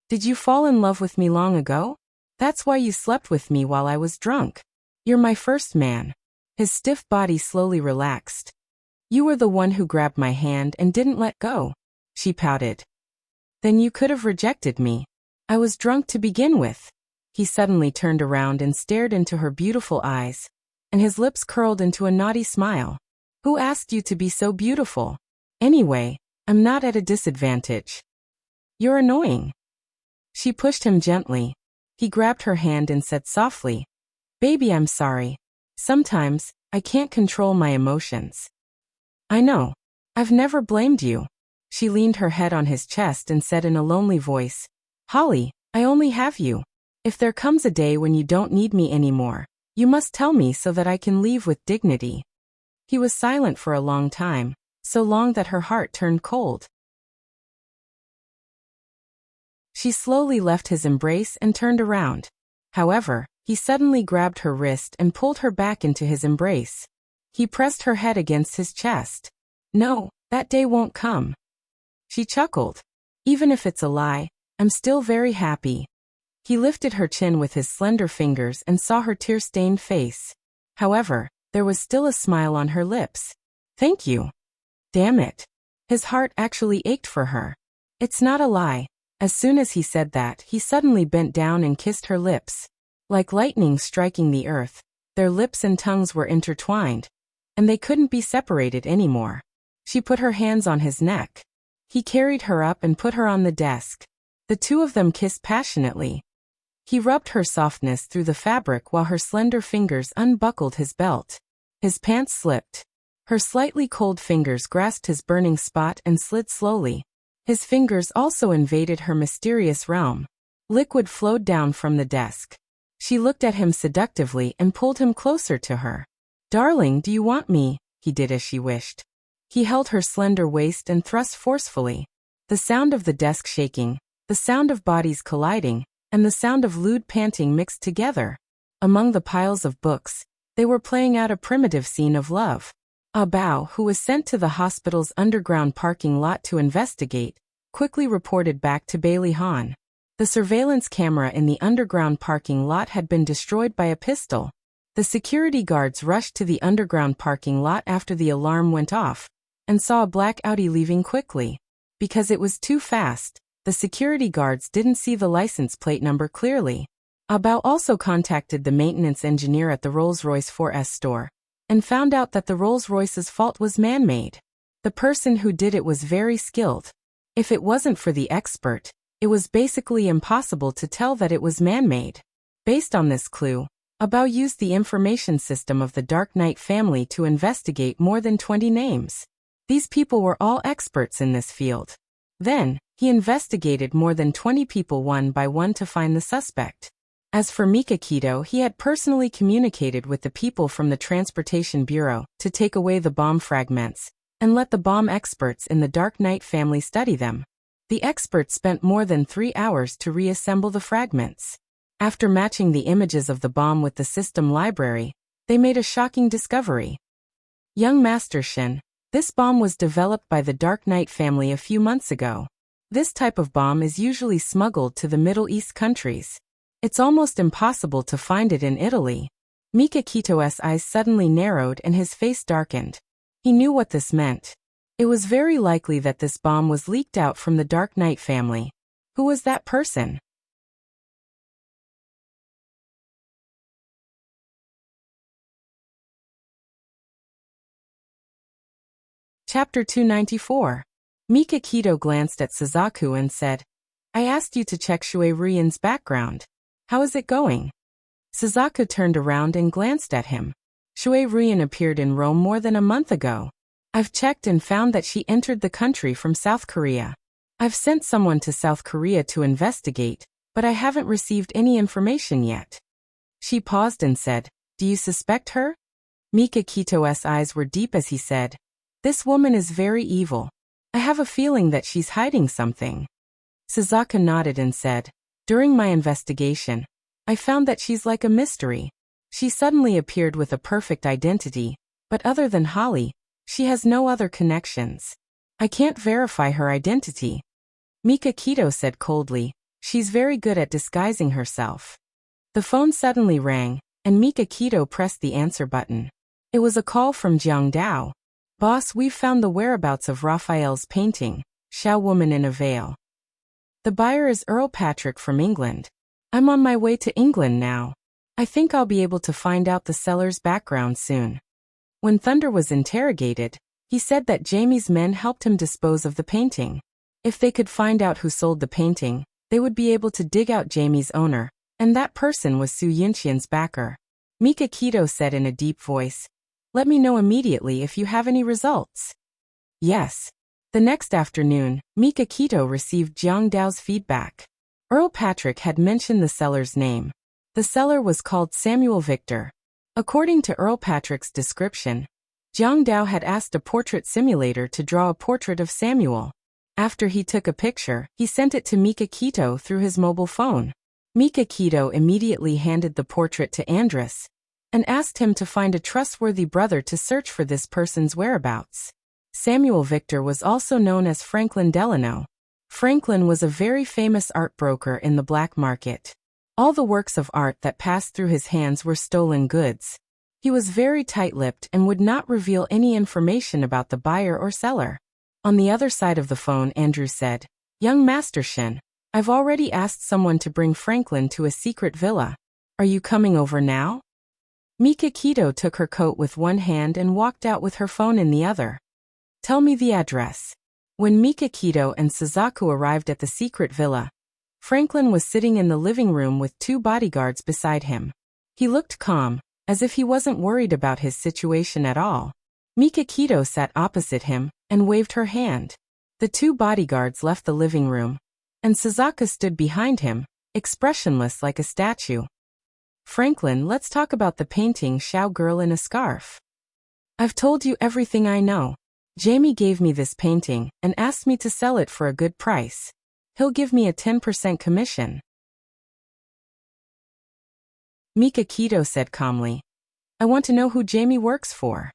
"Did you fall in love with me long ago? That's why you slept with me while I was drunk. You're my first man." His stiff body slowly relaxed. "You were the one who grabbed my hand and didn't let go." She pouted. "Then you could have rejected me. I was drunk to begin with." He suddenly turned around and stared into her beautiful eyes, and his lips curled into a naughty smile. "Who asked you to be so beautiful? Anyway, I'm not at a disadvantage. You're annoying." She pushed him gently. He grabbed her hand and said softly, "Baby, I'm sorry. Sometimes, I can't control my emotions." "I know. I've never blamed you." She leaned her head on his chest and said in a lonely voice, "Holly, I only have you. If there comes a day when you don't need me anymore, you must tell me so that I can leave with dignity." He was silent for a long time, so long that her heart turned cold. She slowly left his embrace and turned around. However, he suddenly grabbed her wrist and pulled her back into his embrace. He pressed her head against his chest. "No, that day won't come." She chuckled. "Even if it's a lie, I'm still very happy." He lifted her chin with his slender fingers and saw her tear-stained face. However, there was still a smile on her lips. "Thank you." Damn it. His heart actually ached for her. "It's not a lie." As soon as he said that, he suddenly bent down and kissed her lips. Like lightning striking the earth, their lips and tongues were intertwined, and they couldn't be separated anymore. She put her hands on his neck. He carried her up and put her on the desk. The two of them kissed passionately. He rubbed her softness through the fabric while her slender fingers unbuckled his belt. His pants slipped. Her slightly cold fingers grasped his burning spot and slid slowly. His fingers also invaded her mysterious realm. Liquid flowed down from the desk. She looked at him seductively and pulled him closer to her. "Darling, do you want me?" He did as she wished. He held her slender waist and thrust forcefully. The sound of the desk shaking, the sound of bodies colliding, and the sound of lewd panting mixed together. Among the piles of books, they were playing out a primitive scene of love. Bao, who was sent to the hospital's underground parking lot to investigate, quickly reported back to Bailey Han. The surveillance camera in the underground parking lot had been destroyed by a pistol. The security guards rushed to the underground parking lot after the alarm went off, and saw a black Audi leaving quickly. Because it was too fast, the security guards didn't see the license plate number clearly. Bao also contacted the maintenance engineer at the Rolls-Royce 4S store, and found out that the Rolls-Royce's fault was man-made. The person who did it was very skilled. If it wasn't for the expert, it was basically impossible to tell that it was man-made. Based on this clue, Bao used the information system of the Dark Knight family to investigate more than 20 names. These people were all experts in this field. Then, he investigated more than 20 people one by one to find the suspect. As for Mikakito, he had personally communicated with the people from the Transportation Bureau to take away the bomb fragments, and let the bomb experts in the Dark Knight family study them. The experts spent more than 3 hours to reassemble the fragments. After matching the images of the bomb with the system library, they made a shocking discovery. Young Master Shin, this bomb was developed by the Dark Knight family a few months ago. This type of bomb is usually smuggled to the Middle East countries. It's almost impossible to find it in Italy. Mikakito's eyes suddenly narrowed and his face darkened. He knew what this meant. It was very likely that this bomb was leaked out from the Dark Knight family. Who was that person? Chapter 294. Mikakito glanced at Suzaku and said, "I asked you to check Shui Ruian's background. How is it going?" Suzaku turned around and glanced at him. Shui Ruian appeared in Rome more than a month ago. I've checked and found that she entered the country from South Korea. I've sent someone to South Korea to investigate, but I haven't received any information yet. She paused and said, "Do you suspect her?" Mikakito's eyes were deep as he said, "This woman is very evil. I have a feeling that she's hiding something." Suzaku nodded and said, "During my investigation, I found that she's like a mystery. She suddenly appeared with a perfect identity, but other than Holly, she has no other connections. I can't verify her identity." Mikakito said coldly, "She's very good at disguising herself." The phone suddenly rang, and Mikakito pressed the answer button. It was a call from Jiang Dao. "Boss, we've found the whereabouts of Raphael's painting, Xiao Woman in a Veil. The buyer is Earl Patrick from England. I'm on my way to England now. I think I'll be able to find out the seller's background soon." When Thunder was interrogated, he said that Jamie's men helped him dispose of the painting. If they could find out who sold the painting, they would be able to dig out Jamie's owner, and that person was Su Yunqian's backer. Mikakito said in a deep voice, "Let me know immediately if you have any results." Yes. The next afternoon, Mikakito received Jiang Dao's feedback. Earl Patrick had mentioned the seller's name. The seller was called Samuel Victor. According to Earl Patrick's description, Jiang Dao had asked a portrait simulator to draw a portrait of Samuel. After he took a picture, he sent it to Mikakito through his mobile phone. Mikakito immediately handed the portrait to Andrus and asked him to find a trustworthy brother to search for this person's whereabouts. Samuel Victor was also known as Franklin Delano. Franklin was a very famous art broker in the black market. All the works of art that passed through his hands were stolen goods. He was very tight-lipped and would not reveal any information about the buyer or seller. On the other side of the phone, Andrew said, "Young Master Shin, I've already asked someone to bring Franklin to a secret villa. Are you coming over now?" Mikakito took her coat with one hand and walked out with her phone in the other. "Tell me the address." When Mikakito and Suzaku arrived at the secret villa, Franklin was sitting in the living room with 2 bodyguards beside him. He looked calm, as if he wasn't worried about his situation at all. Mikakito sat opposite him and waved her hand. The 2 bodyguards left the living room, and Suzaku stood behind him, expressionless like a statue. Franklin, let's talk about the painting Xiao Girl in a Scarf. I've told you everything I know. Jamie gave me this painting and asked me to sell it for a good price. He'll give me a 10% commission. Mika Keto said calmly. I want to know who Jamie works for.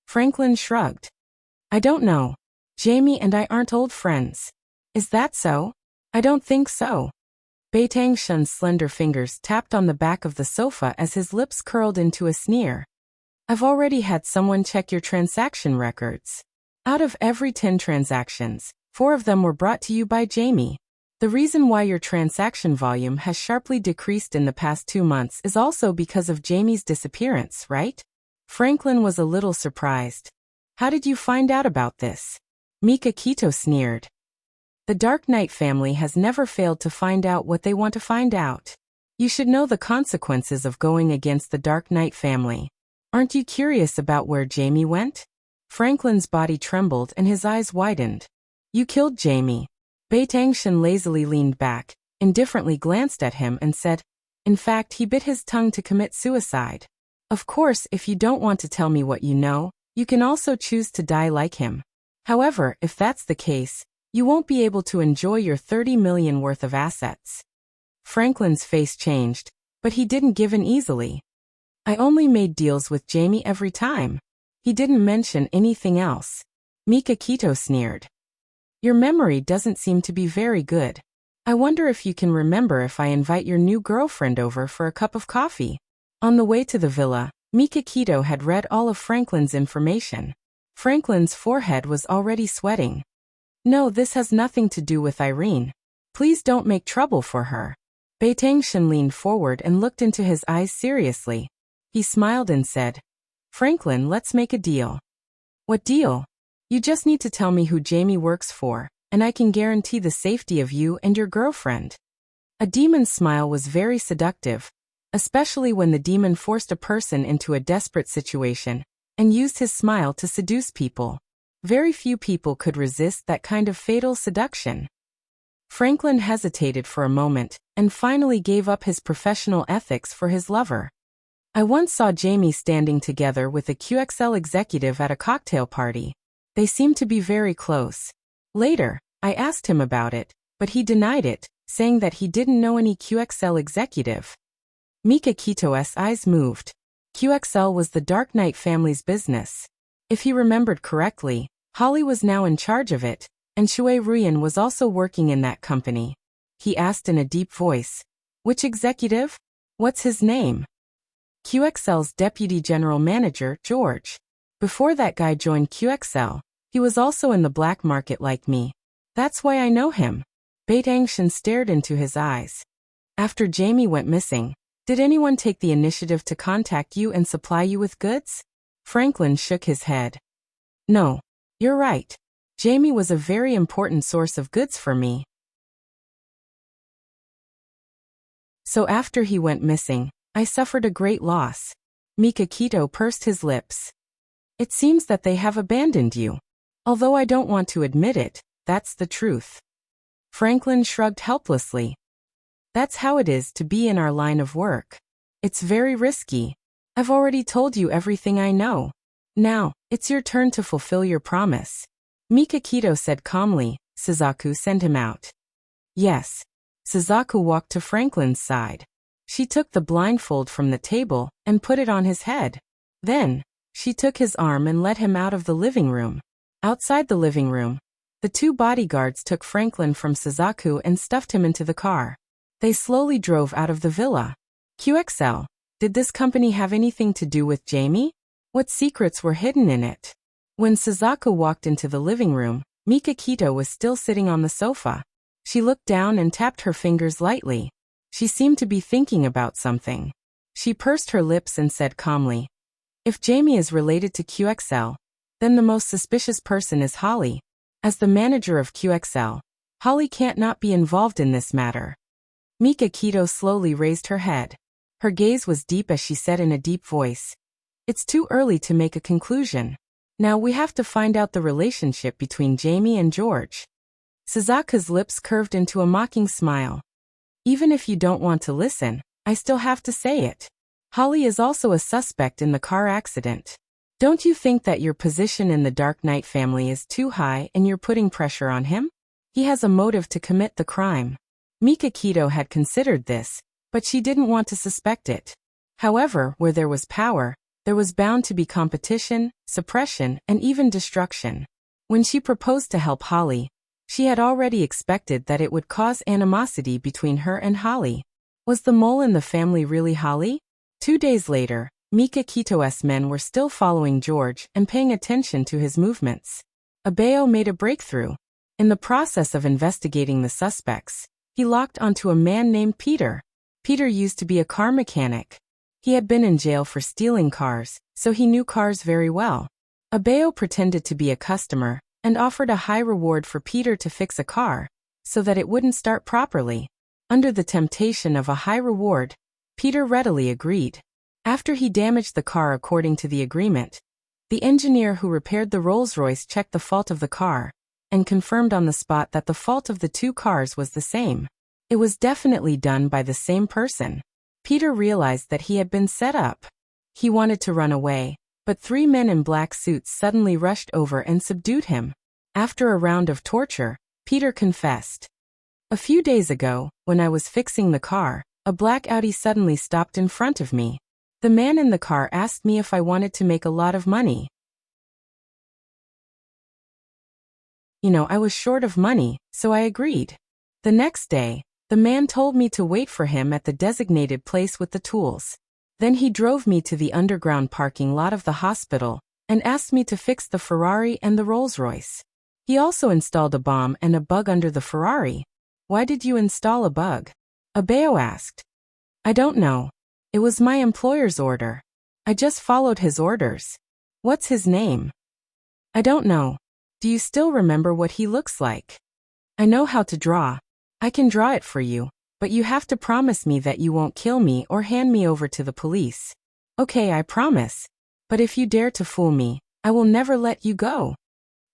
Franklin shrugged. I don't know. Jamie and I aren't old friends. Is that so? I don't think so. Beitang Shun's slender fingers tapped on the back of the sofa as his lips curled into a sneer. I've already had someone check your transaction records. Out of every 10 transactions, 4 of them were brought to you by Jamie. The reason why your transaction volume has sharply decreased in the past 2 months is also because of Jamie's disappearance, right? Franklin was a little surprised. How did you find out about this? Mika Keto sneered. The Dark Knight family has never failed to find out what they want to find out. You should know the consequences of going against the Dark Knight family. Aren't you curious about where Jamie went? Franklin's body trembled and his eyes widened. You killed Jamie. Beitang Shun lazily leaned back, indifferently glanced at him and said, in fact, he bit his tongue to commit suicide. Of course, if you don't want to tell me what you know, you can also choose to die like him. However, if that's the case, you won't be able to enjoy your 30 million worth of assets. Franklin's face changed, but he didn't give in easily. I only made deals with Jamie every time. He didn't mention anything else. Mika Keto sneered. Your memory doesn't seem to be very good. I wonder if you can remember if I invite your new girlfriend over for a cup of coffee. On the way to the villa, Mika Keto had read all of Franklin's information. Franklin's forehead was already sweating. No, this has nothing to do with Irene. Please don't make trouble for her. Beitang Shun leaned forward and looked into his eyes seriously. He smiled and said, Franklin, let's make a deal. What deal? You just need to tell me who Jamie works for, and I can guarantee the safety of you and your girlfriend. A demon's smile was very seductive, especially when the demon forced a person into a desperate situation and used his smile to seduce people. Very few people could resist that kind of fatal seduction. Franklin hesitated for a moment and finally gave up his professional ethics for his lover. I once saw Jamie standing together with a QXL executive at a cocktail party. They seemed to be very close. Later, I asked him about it, but he denied it, saying that he didn't know any QXL executive. Mika Keto's eyes moved. QXL was the Dark Knight family's business. If he remembered correctly, Holly was now in charge of it, and Shui Ruyan was also working in that company. He asked in a deep voice, which executive? What's his name? QXL's deputy general manager, George. Before that guy joined QXL, he was also in the black market like me. That's why I know him. Beitang Shun stared into his eyes. After Jamie went missing, did anyone take the initiative to contact you and supply you with goods? Franklin shook his head. No, you're right. Jamie was a very important source of goods for me. So after he went missing, I suffered a great loss. Mika Keto pursed his lips. It seems that they have abandoned you. Although I don't want to admit it, that's the truth. Franklin shrugged helplessly. That's how it is to be in our line of work. It's very risky. I've already told you everything I know. Now, it's your turn to fulfill your promise. Mika Keto said calmly. Suzaku, send him out. Yes. Suzaku walked to Franklin's side. She took the blindfold from the table and put it on his head. Then, she took his arm and led him out of the living room. Outside the living room, the 2 bodyguards took Franklin from Suzaku and stuffed him into the car. They slowly drove out of the villa. QXL, did this company have anything to do with Jamie? What secrets were hidden in it? When Suzaku walked into the living room, Mika Keto was still sitting on the sofa. She looked down and tapped her fingers lightly. She seemed to be thinking about something. She pursed her lips and said calmly, if Jamie is related to QXL, then the most suspicious person is Holly. As the manager of QXL, Holly can't not be involved in this matter. Mika Keto slowly raised her head. Her gaze was deep as she said in a deep voice, it's too early to make a conclusion. Now we have to find out the relationship between Jamie and George. Suzaku's lips curved into a mocking smile. Even if you don't want to listen, I still have to say it. Holly is also a suspect in the car accident. Don't you think that your position in the Dark Knight family is too high and you're putting pressure on him? He has a motive to commit the crime. Mika Keto had considered this, but she didn't want to suspect it. However, where there was power, there was bound to be competition, suppression, and even destruction. When she proposed to help Holly, she had already expected that it would cause animosity between her and Holly. Was the mole in the family really Holly? 2 days later, Mika Kito's men were still following George and paying attention to his movements. Abeo made a breakthrough. In the process of investigating the suspects, he locked onto a man named Peter. Peter used to be a car mechanic. He had been in jail for stealing cars, so he knew cars very well. Abeo pretended to be a customer and offered a high reward for Peter to fix a car, so that it wouldn't start properly. Under the temptation of a high reward, Peter readily agreed. After he damaged the car according to the agreement, the engineer who repaired the Rolls-Royce checked the fault of the car and confirmed on the spot that the fault of the two cars was the same. It was definitely done by the same person. Peter realized that he had been set up. He wanted to run away, but 3 men in black suits suddenly rushed over and subdued him. After a round of torture, Peter confessed. A few days ago, when I was fixing the car, a black Audi suddenly stopped in front of me. The man in the car asked me if I wanted to make a lot of money. I was short of money, so I agreed. The next day, the man told me to wait for him at the designated place with the tools. Then he drove me to the underground parking lot of the hospital and asked me to fix the Ferrari and the Rolls-Royce. He also installed a bomb and a bug under the Ferrari. Why did you install a bug? Abeo asked. I don't know. It was my employer's order. I just followed his orders. What's his name? I don't know. Do you still remember what he looks like? I know how to draw. I can draw it for you, but you have to promise me that you won't kill me or hand me over to the police. Okay, I promise. But if you dare to fool me, I will never let you go.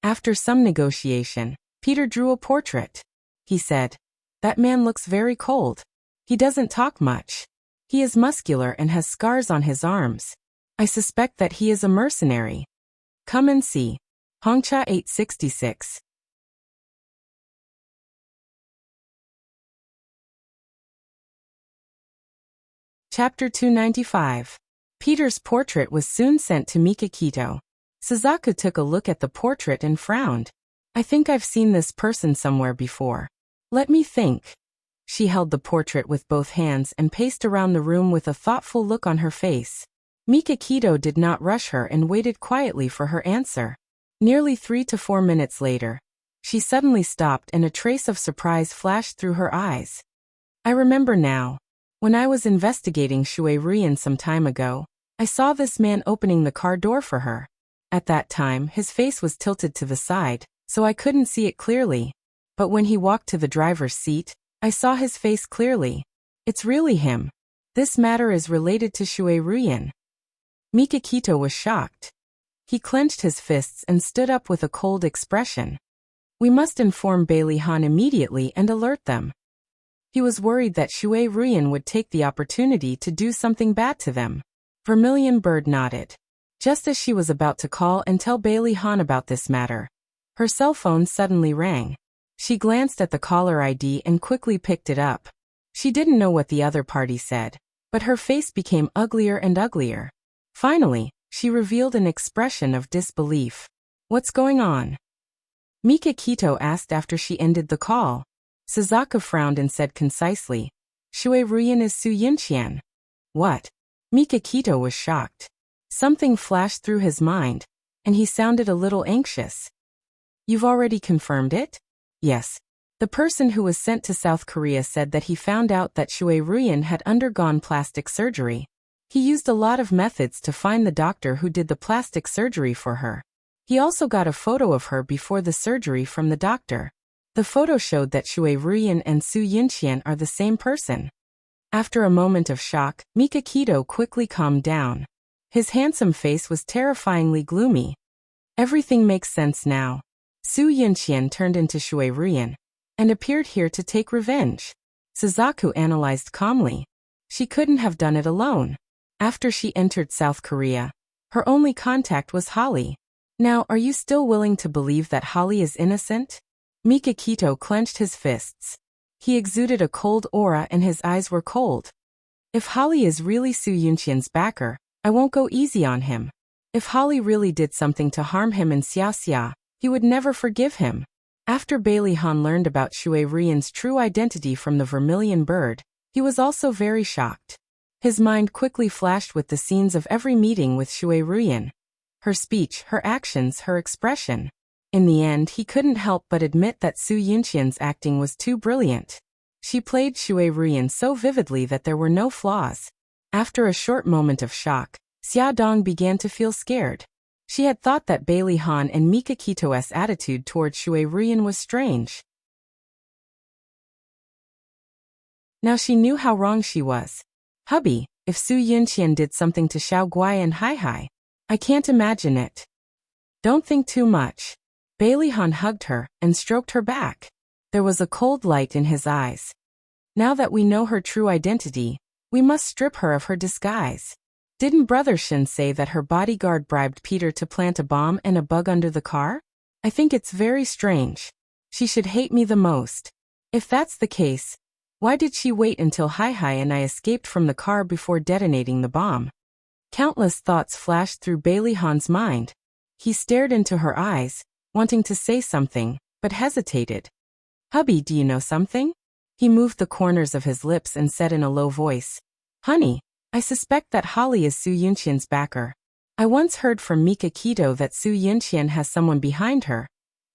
After some negotiation, Peter drew a portrait. He said, "That man looks very cold. He doesn't talk much. He is muscular and has scars on his arms. I suspect that he is a mercenary. Come and see." Hongcha 866. Chapter 295. Peter's portrait was soon sent to Mika Keto. Suzaku took a look at the portrait and frowned. I think I've seen this person somewhere before. Let me think. She held the portrait with both hands and paced around the room with a thoughtful look on her face. Mika Keto did not rush her and waited quietly for her answer. Nearly 3 to 4 minutes later, she suddenly stopped and a trace of surprise flashed through her eyes. I remember now. When I was investigating Shui Ruyan some time ago, I saw this man opening the car door for her. At that time, his face was tilted to the side, so I couldn't see it clearly. But when he walked to the driver's seat, I saw his face clearly. It's really him. This matter is related to Shui Ruyan. Mika Keto was shocked. He clenched his fists and stood up with a cold expression. We must inform Bailey Han immediately and alert them. He was worried that Shui Ruyan would take the opportunity to do something bad to them. Vermilion Bird nodded. Just as she was about to call and tell Bailey Han about this matter, her cell phone suddenly rang. She glanced at the caller ID and quickly picked it up. She didn't know what the other party said, but her face became uglier and uglier. Finally, she revealed an expression of disbelief. What's going on? Mika Keto asked after she ended the call. Suzaku frowned and said concisely, Shui Ruyan is Su Yinqian. What? Mika Keto was shocked. Something flashed through his mind, and he sounded a little anxious. You've already confirmed it? Yes. The person who was sent to South Korea said that he found out that Shui Ruyan had undergone plastic surgery. He used a lot of methods to find the doctor who did the plastic surgery for her. He also got a photo of her before the surgery from the doctor. The photo showed that Shui Ruyan and Su Yinqian are the same person. After a moment of shock, Mika Keto quickly calmed down. His handsome face was terrifyingly gloomy. Everything makes sense now. Su Yinqian turned into Shui Ruyan and appeared here to take revenge. Suzaku analyzed calmly. She couldn't have done it alone. After she entered South Korea, her only contact was Holly. Now, are you still willing to believe that Holly is innocent? Mikakito clenched his fists. He exuded a cold aura and his eyes were cold. If Holly is really Su Yunqian's backer, I won't go easy on him. If Holly really did something to harm him in Xiaxia, he would never forgive him. After Bailey Han learned about Shui Ruian's true identity from the vermilion bird, he was also very shocked. His mind quickly flashed with the scenes of every meeting with Shui Ruian. Her speech, her actions, her expression. In the end, he couldn't help but admit that Su Yunqian's acting was too brilliant. She played Shui Ruian so vividly that there were no flaws. After a short moment of shock, Xia Dong began to feel scared. She had thought that Bailey Han and Mikakito's attitude toward Shui Ruian was strange. Now she knew how wrong she was. Hubby, if Su Yunqian did something to Xiao Guai and Hai Hai, I can't imagine it. Don't think too much. Bailey Han hugged her and stroked her back. There was a cold light in his eyes. Now that we know her true identity, we must strip her of her disguise. Didn't Brother Shin say that her bodyguard bribed Peter to plant a bomb and a bug under the car? I think it's very strange. She should hate me the most. If that's the case, why did she wait until Hai Hai and I escaped from the car before detonating the bomb? Countless thoughts flashed through Bailey Han's mind. He stared into her eyes, wanting to say something, but hesitated. Hubby, do you know something? He moved the corners of his lips and said in a low voice, Honey, I suspect that Holly is Su Yunqian's backer. I once heard from Mikakito that Su Yunqian has someone behind her,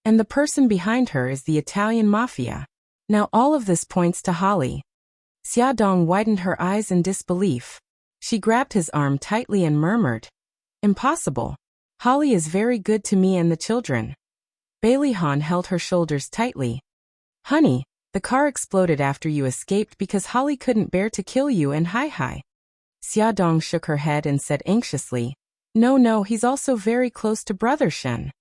and the person behind her is the Italian mafia. Now all of this points to Holly. Xia Dong widened her eyes in disbelief. She grabbed his arm tightly and murmured, Impossible. Holly is very good to me and the children. Bailey Han held her shoulders tightly. Honey, the car exploded after you escaped because Holly couldn't bear to kill you and Hai Hai. Xia Dong shook her head and said anxiously, No, he's also very close to Brother Shen.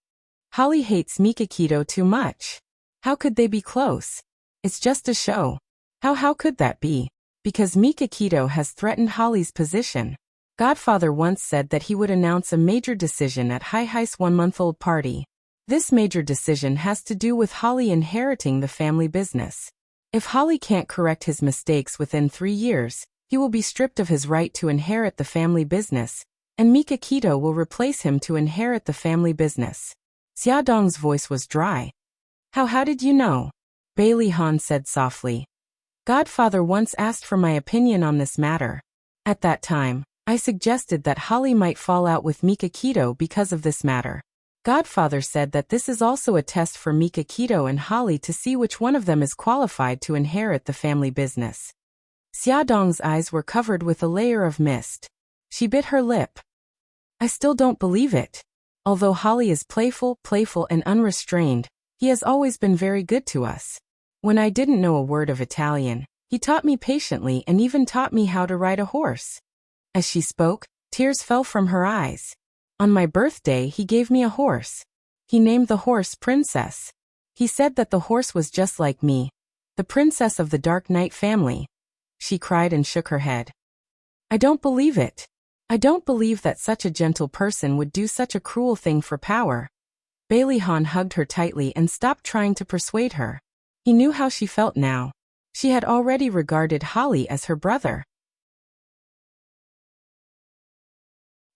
Holly hates Mikakito too much. How could they be close? It's just a show. How could that be? Because Mikakito has threatened Holly's position. Godfather once said that he would announce a major decision at Hai Hai's 1-month-old party. This major decision has to do with Holly inheriting the family business. If Holly can't correct his mistakes within 3 years, he will be stripped of his right to inherit the family business, and Mikakito will replace him to inherit the family business. Xia Dong's voice was dry. How did you know? Bailey Han said softly. Godfather once asked for my opinion on this matter. At that time, I suggested that Holly might fall out with Mikakito because of this matter. Godfather said that this is also a test for Mikakito and Holly to see which one of them is qualified to inherit the family business. Xia Dong's eyes were covered with a layer of mist. She bit her lip. I still don't believe it. Although Holly is playful and unrestrained, he has always been very good to us. When I didn't know a word of Italian, he taught me patiently and even taught me how to ride a horse. As she spoke, tears fell from her eyes. On my birthday, he gave me a horse. He named the horse Princess. He said that the horse was just like me, the princess of the Dark Knight family. She cried and shook her head. I don't believe it. I don't believe that such a gentle person would do such a cruel thing for power. Bailey Han hugged her tightly and stopped trying to persuade her. He knew how she felt now. She had already regarded Holly as her brother.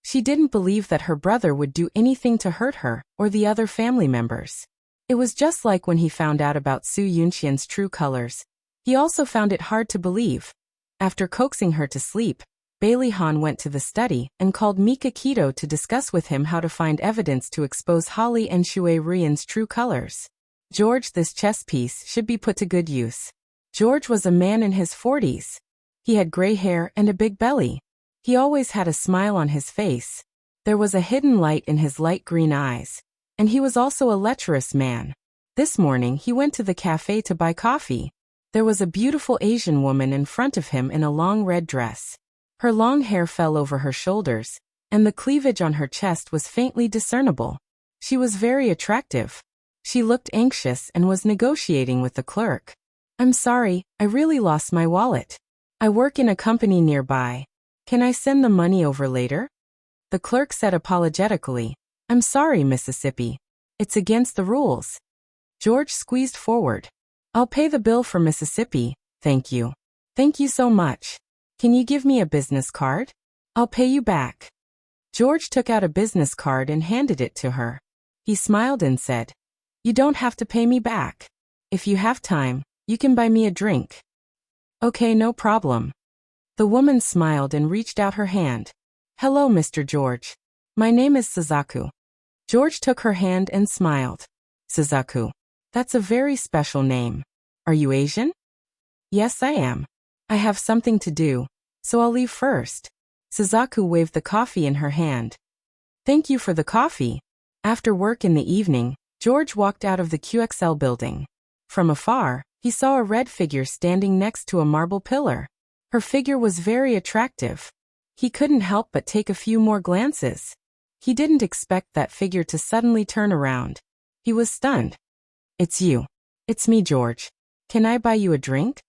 She didn't believe that her brother would do anything to hurt her or the other family members. It was just like when he found out about Su Yunqian's true colors. He also found it hard to believe. After coaxing her to sleep, Bailey Han went to the study and called Mikakito to discuss with him how to find evidence to expose Holly and Shui Ruian's true colors. George, this chess piece should be put to good use. George was a man in his 40s. He had gray hair and a big belly. He always had a smile on his face. There was a hidden light in his light green eyes. And he was also a lecherous man. This morning he went to the cafe to buy coffee. There was a beautiful Asian woman in front of him in a long red dress. Her long hair fell over her shoulders, and the cleavage on her chest was faintly discernible. She was very attractive. She looked anxious and was negotiating with the clerk. I'm sorry, I really lost my wallet. I work in a company nearby. Can I send the money over later? The clerk said apologetically, I'm sorry, Mississippi. It's against the rules. George squeezed forward. I'll pay the bill for Mississippi, thank you. Thank you so much. Can you give me a business card? I'll pay you back. George took out a business card and handed it to her. He smiled and said, You don't have to pay me back. If you have time, you can buy me a drink. Okay, no problem. The woman smiled and reached out her hand. Hello, Mr. George. My name is Suzaku. George took her hand and smiled. Suzaku. That's a very special name. Are you Asian? Yes, I am. I have something to do, so I'll leave first. Suzaku waved the coffee in her hand. Thank you for the coffee. After work in the evening, George walked out of the QXL building. From afar, he saw a red figure standing next to a marble pillar. Her figure was very attractive. He couldn't help but take a few more glances. He didn't expect that figure to suddenly turn around. He was stunned. It's you. It's me, George. Can I buy you a drink?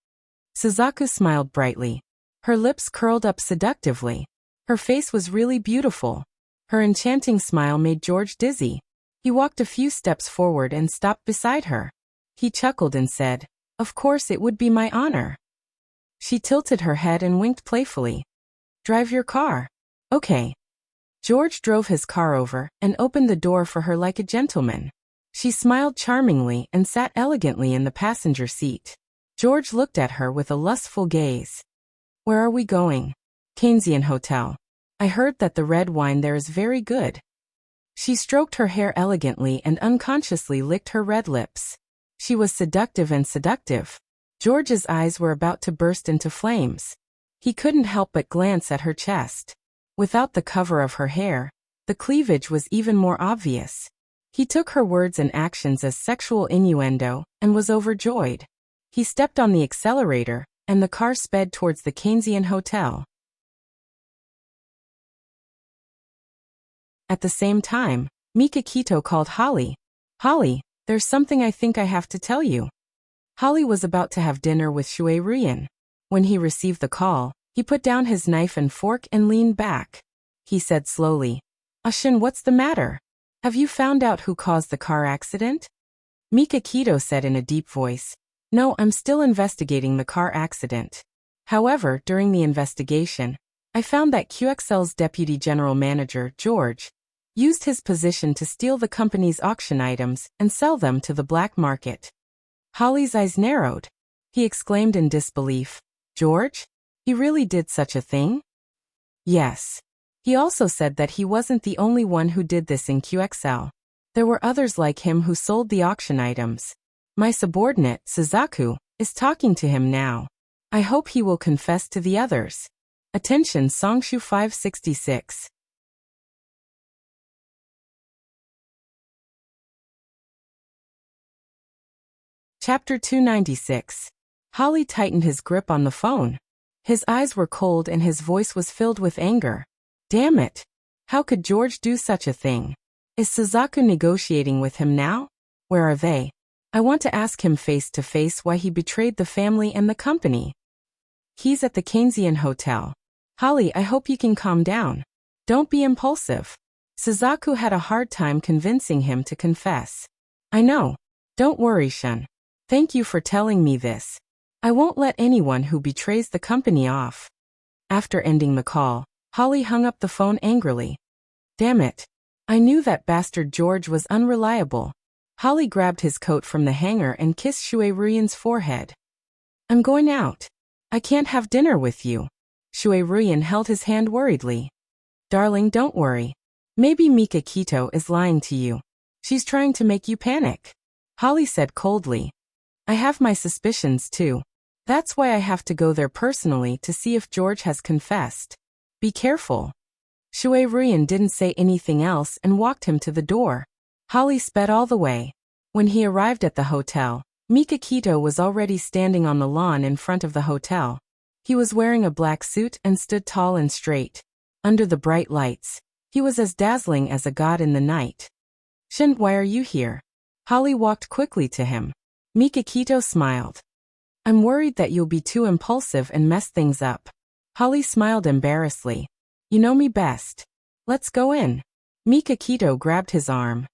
Suzaku smiled brightly. Her lips curled up seductively. Her face was really beautiful. Her enchanting smile made George dizzy. He walked a few steps forward and stopped beside her. He chuckled and said, Of course it would be my honor. She tilted her head and winked playfully. Drive your car. Okay. George drove his car over and opened the door for her like a gentleman. She smiled charmingly and sat elegantly in the passenger seat. George looked at her with a lustful gaze. Where are we going? Keynesian Hotel. I heard that the red wine there is very good. She stroked her hair elegantly and unconsciously licked her red lips. She was seductive and seductive. George's eyes were about to burst into flames. He couldn't help but glance at her chest. Without the cover of her hair, the cleavage was even more obvious. He took her words and actions as sexual innuendo and was overjoyed. He stepped on the accelerator, and the car sped towards the Keynesian Hotel. At the same time, Mikakito called Holly. Holly, there's something I think I have to tell you. Holly was about to have dinner with Shui Ruyan. When he received the call, he put down his knife and fork and leaned back. He said slowly, Ashin, what's the matter? Have you found out who caused the car accident? Mikakito said in a deep voice, No, I'm still investigating the car accident. However, during the investigation, I found that QXL's deputy general manager, George, used his position to steal the company's auction items and sell them to the black market. Holly's eyes narrowed. He exclaimed in disbelief, George? He really did such a thing? Yes. He also said that he wasn't the only one who did this in QXL. There were others like him who sold the auction items. My subordinate, Suzaku, is talking to him now. I hope he will confess to the others. Attention, Songshu 566. Chapter 296. Holly tightened his grip on the phone. His eyes were cold and his voice was filled with anger. Damn it! How could George do such a thing? Is Suzaku negotiating with him now? Where are they? I want to ask him face to face why he betrayed the family and the company. He's at the Keynesian Hotel. Holly, I hope you can calm down. Don't be impulsive. Suzaku had a hard time convincing him to confess. I know. Don't worry, Shun. Thank you for telling me this. I won't let anyone who betrays the company off. After ending the call, Holly hung up the phone angrily. Damn it. I knew that bastard George was unreliable. Holly grabbed his coat from the hanger and kissed Shui Ruyan's forehead. I'm going out. I can't have dinner with you. Shui Ruyan held his hand worriedly. Darling, don't worry. Maybe Mikakito is lying to you. She's trying to make you panic. Holly said coldly. I have my suspicions too. That's why I have to go there personally to see if George has confessed. Be careful. Shui Ruyan didn't say anything else and walked him to the door. Holly sped all the way. When he arrived at the hotel, Mikakito was already standing on the lawn in front of the hotel. He was wearing a black suit and stood tall and straight. Under the bright lights, he was as dazzling as a god in the night. Shin, why are you here? Holly walked quickly to him. Mikakito smiled. I'm worried that you'll be too impulsive and mess things up. Holly smiled embarrassedly. You know me best. Let's go in. Mikakito grabbed his arm.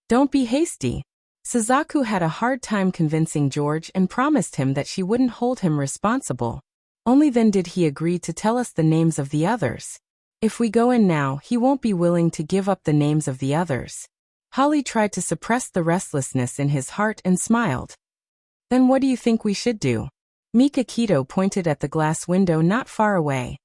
Don't be hasty. Suzaku had a hard time convincing George and promised him that she wouldn't hold him responsible. Only then did he agree to tell us the names of the others. If we go in now, he won't be willing to give up the names of the others. Holly tried to suppress the restlessness in his heart and smiled. Then what do you think we should do? Mikakito pointed at the glass window not far away.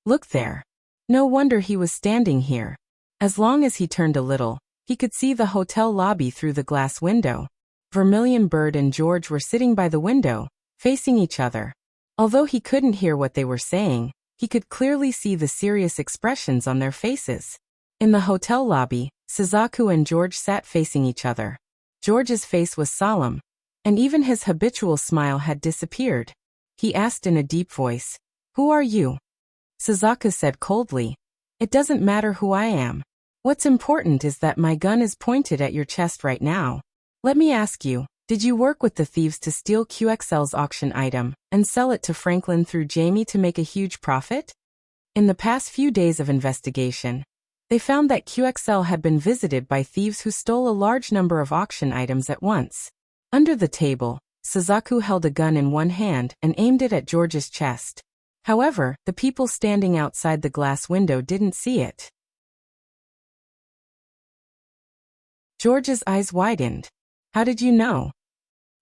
Look there. No wonder he was standing here. As long as he turned a little, he could see the hotel lobby through the glass window. Vermilion Bird and George were sitting by the window, facing each other. Although he couldn't hear what they were saying, he could clearly see the serious expressions on their faces. In the hotel lobby, Suzaku and George sat facing each other. George's face was solemn, and even his habitual smile had disappeared. He asked in a deep voice, "Who are you?" Suzaku said coldly, "It doesn't matter who I am. What's important is that my gun is pointed at your chest right now. Let me ask you, did you work with the thieves to steal QXL's auction item and sell it to Franklin through Jamie to make a huge profit?" In the past few days of investigation, they found that QXL had been visited by thieves who stole a large number of auction items at once. Under the table, Suzaku held a gun in one hand and aimed it at George's chest. However, the people standing outside the glass window didn't see it. George's eyes widened. How did you know?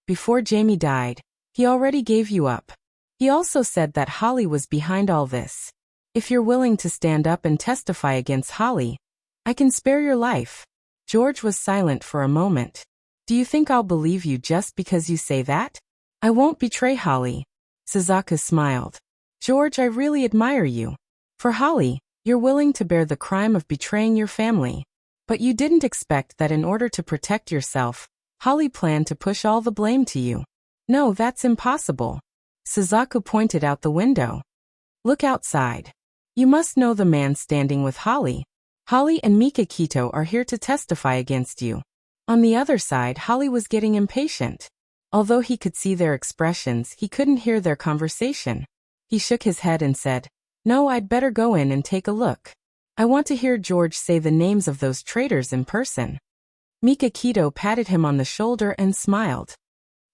Before Jamie died, he already gave you up. He also said that Holly was behind all this. If you're willing to stand up and testify against Holly, I can spare your life. George was silent for a moment. Do you think I'll believe you just because you say that? I won't betray Holly. Suzaku smiled. George, I really admire you. For Holly, you're willing to bear the crime of betraying your family. But you didn't expect that in order to protect yourself, Holly planned to push all the blame to you. No, that's impossible. Suzaku pointed out the window. Look outside. You must know the man standing with Holly. Holly and Mikakito are here to testify against you. On the other side, Holly was getting impatient. Although he could see their expressions, he couldn't hear their conversation. He shook his head and said, "No, I'd better go in and take a look. I want to hear George say the names of those traitors in person." Mikakito patted him on the shoulder and smiled.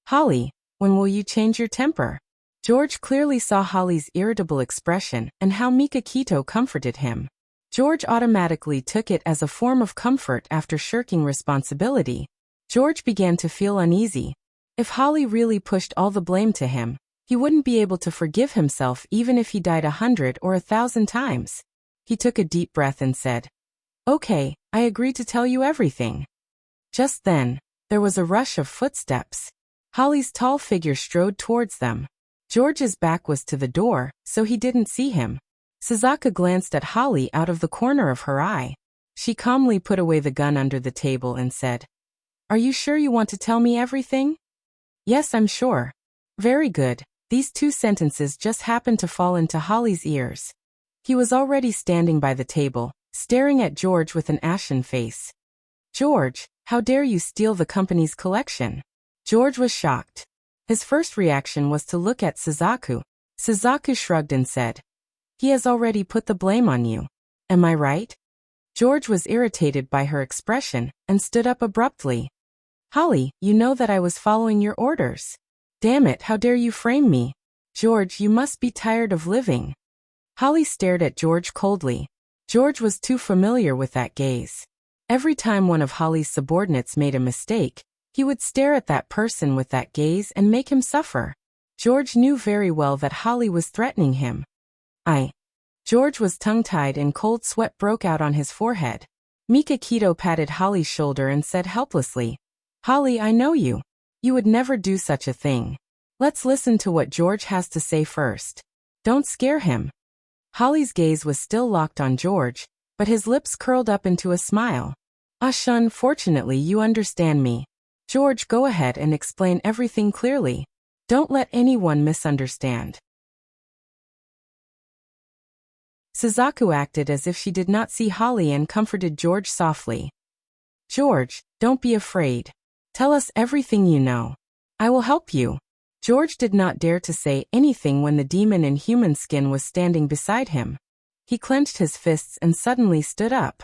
"Holly, when will you change your temper?" George clearly saw Holly's irritable expression and how Mikakito comforted him. George automatically took it as a form of comfort after shirking responsibility. George began to feel uneasy. If Holly really pushed all the blame to him, he wouldn't be able to forgive himself even if he died 100 or 1,000 times. He took a deep breath and said, "Okay, I agree to tell you everything." Just then, there was a rush of footsteps. Holly's tall figure strode towards them. George's back was to the door, so he didn't see him. Suzaku glanced at Holly out of the corner of her eye. She calmly put away the gun under the table and said, "Are you sure you want to tell me everything?" "Yes, I'm sure." "Very good." These two sentences just happened to fall into Holly's ears. He was already standing by the table, staring at George with an ashen face. "George, how dare you steal the company's collection?" George was shocked. His first reaction was to look at Suzaku. Suzaku shrugged and said, "He has already put the blame on you. Am I right?" George was irritated by her expression and stood up abruptly. "Holly, you know that I was following your orders. Damn it, how dare you frame me? George, you must be tired of living." Holly stared at George coldly. George was too familiar with that gaze. Every time one of Holly's subordinates made a mistake, he would stare at that person with that gaze and make him suffer. George knew very well that Holly was threatening him. George was tongue-tied and cold sweat broke out on his forehead. Mikakito patted Holly's shoulder and said helplessly, "Holly, I know you. You would never do such a thing. Let's listen to what George has to say first. Don't scare him." Holly's gaze was still locked on George, but his lips curled up into a smile. "Shun, fortunately you understand me. George, go ahead and explain everything clearly. Don't let anyone misunderstand." Suzaku acted as if she did not see Holly and comforted George softly. "George, don't be afraid. Tell us everything you know. I will help you." George did not dare to say anything when the demon in human skin was standing beside him. He clenched his fists and suddenly stood up.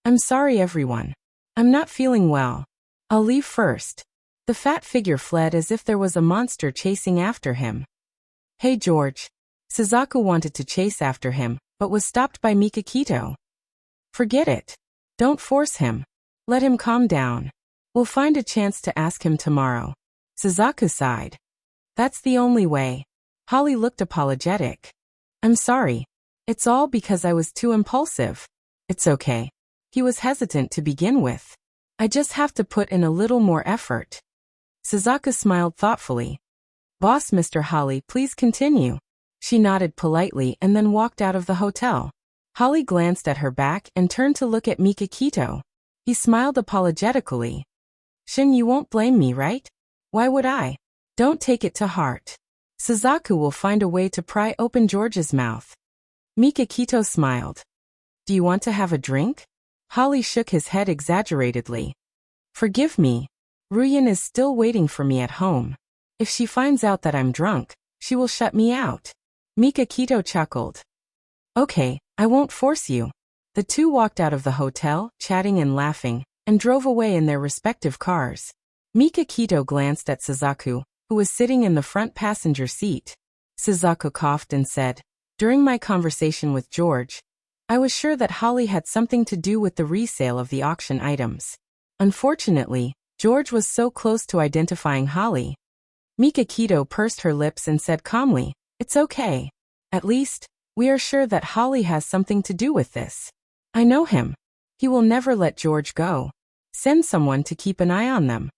I'm sorry, everyone. I'm not feeling well. I'll leave first. The fat figure fled as if there was a monster chasing after him. Hey, George. Suzaku wanted to chase after him, but was stopped by Mikakito. Forget it. Don't force him. Let him calm down. We'll find a chance to ask him tomorrow. Suzaku sighed. That's the only way. Holly looked apologetic. I'm sorry. It's all because I was too impulsive. It's okay. He was hesitant to begin with. I just have to put in a little more effort. Suzaku smiled thoughtfully. Boss, Mr. Holly, please continue. She nodded politely and then walked out of the hotel. Holly glanced at her back and turned to look at Mikakito. He smiled apologetically. Shin, you won't blame me, right? Why would I? Don't take it to heart. Suzaku will find a way to pry open George's mouth. Mikakito smiled. Do you want to have a drink? Holly shook his head exaggeratedly. Forgive me. Ruyin is still waiting for me at home. If she finds out that I'm drunk, she will shut me out. Mikakito chuckled. Okay, I won't force you. The two walked out of the hotel, chatting and laughing, and drove away in their respective cars. Mikakito glanced at Suzaku, who was sitting in the front passenger seat. Suzaku coughed and said, During my conversation with George, I was sure that Holly had something to do with the resale of the auction items. Unfortunately, George was so close to identifying Holly. Mikakito pursed her lips and said calmly, It's okay. At least, we are sure that Holly has something to do with this. I know him. He will never let George go. Send someone to keep an eye on them.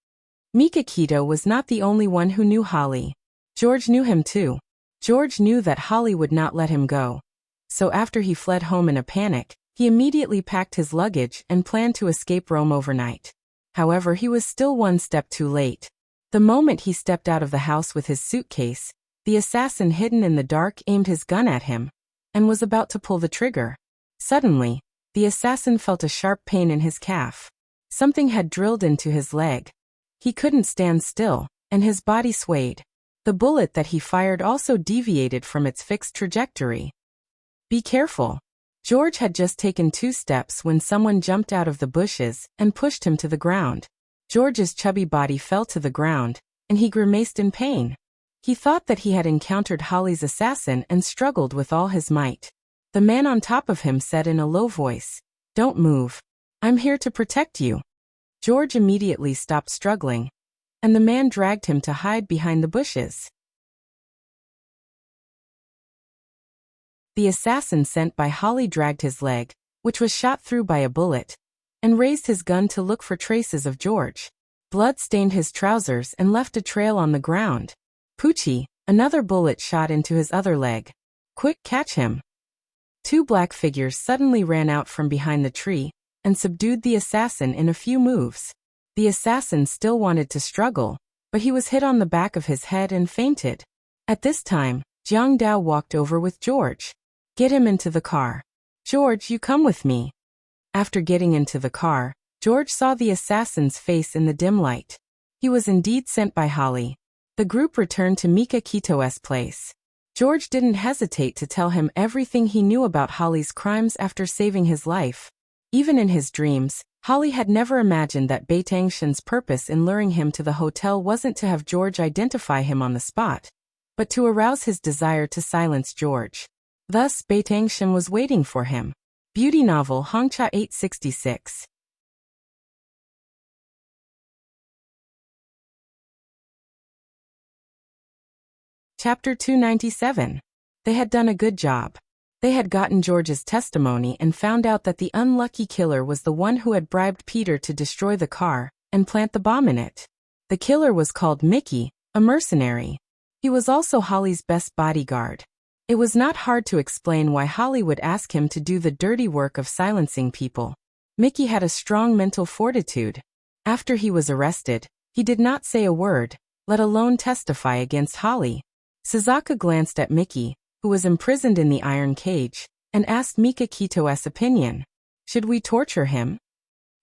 Mikakito was not the only one who knew Holly. George knew him too. George knew that Holly would not let him go. So after he fled home in a panic, he immediately packed his luggage and planned to escape Rome overnight. However, he was still one step too late. The moment he stepped out of the house with his suitcase, the assassin hidden in the dark aimed his gun at him and was about to pull the trigger. Suddenly, the assassin felt a sharp pain in his calf. Something had drilled into his leg. He couldn't stand still, and his body swayed. The bullet that he fired also deviated from its fixed trajectory. Be careful. George had just taken 2 steps when someone jumped out of the bushes and pushed him to the ground. George's chubby body fell to the ground, and he grimaced in pain. He thought that he had encountered Holly's assassin and struggled with all his might. The man on top of him said in a low voice, Don't move. I'm here to protect you. George immediately stopped struggling, and the man dragged him to hide behind the bushes. The assassin sent by Holly dragged his leg, which was shot through by a bullet, and raised his gun to look for traces of George. Blood stained his trousers and left a trail on the ground. Poochie, another bullet shot into his other leg. Quick, catch him. 2 black figures suddenly ran out from behind the tree and subdued the assassin in a few moves. The assassin still wanted to struggle, but he was hit on the back of his head and fainted. At this time, Jiang Dao walked over with George. Get him into the car. George, you come with me. After getting into the car, George saw the assassin's face in the dim light. He was indeed sent by Holly. The group returned to Mikakito's place. George didn't hesitate to tell him everything he knew about Holly's crimes after saving his life. Even in his dreams, Holly had never imagined that Baitangshan's purpose in luring him to the hotel wasn't to have George identify him on the spot, but to arouse his desire to silence George. Thus, Baitangshan was waiting for him. Beauty novel Hongcha 866. Chapter 297. They had done a good job. They had gotten George's testimony and found out that the unlucky killer was the one who had bribed Peter to destroy the car and plant the bomb in it. The killer was called Mickey, a mercenary. He was also Holly's best bodyguard. It was not hard to explain why Holly would ask him to do the dirty work of silencing people. Mickey had a strong mental fortitude. After he was arrested, he did not say a word, let alone testify against Holly. Suzaku glanced at Mickey, who was imprisoned in the iron cage, and asked Mikakito's opinion. Should we torture him?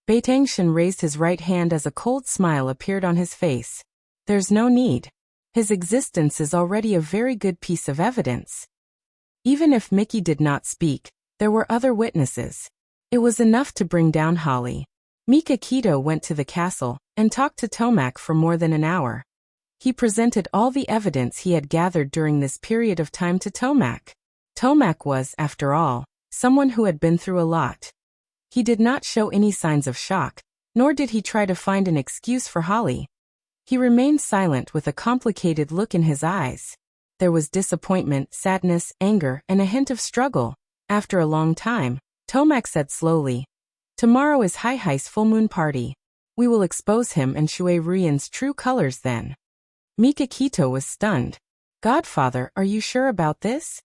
Baitangshan raised his right hand as a cold smile appeared on his face. There's no need. His existence is already a very good piece of evidence. Even if Mickey did not speak, there were other witnesses. It was enough to bring down Holly. Mikakito went to the castle and talked to Tomac for more than an hour. He presented all the evidence he had gathered during this period of time to Tomac. Tomac was, after all, someone who had been through a lot. He did not show any signs of shock, nor did he try to find an excuse for Holly. He remained silent with a complicated look in his eyes. There was disappointment, sadness, anger, and a hint of struggle. After a long time, Tomac said slowly, "Tomorrow is Hai-Hai's full moon party. We will expose him and Shui Rian's true colors then." Mikakito was stunned. "Godfather, are you sure about this?"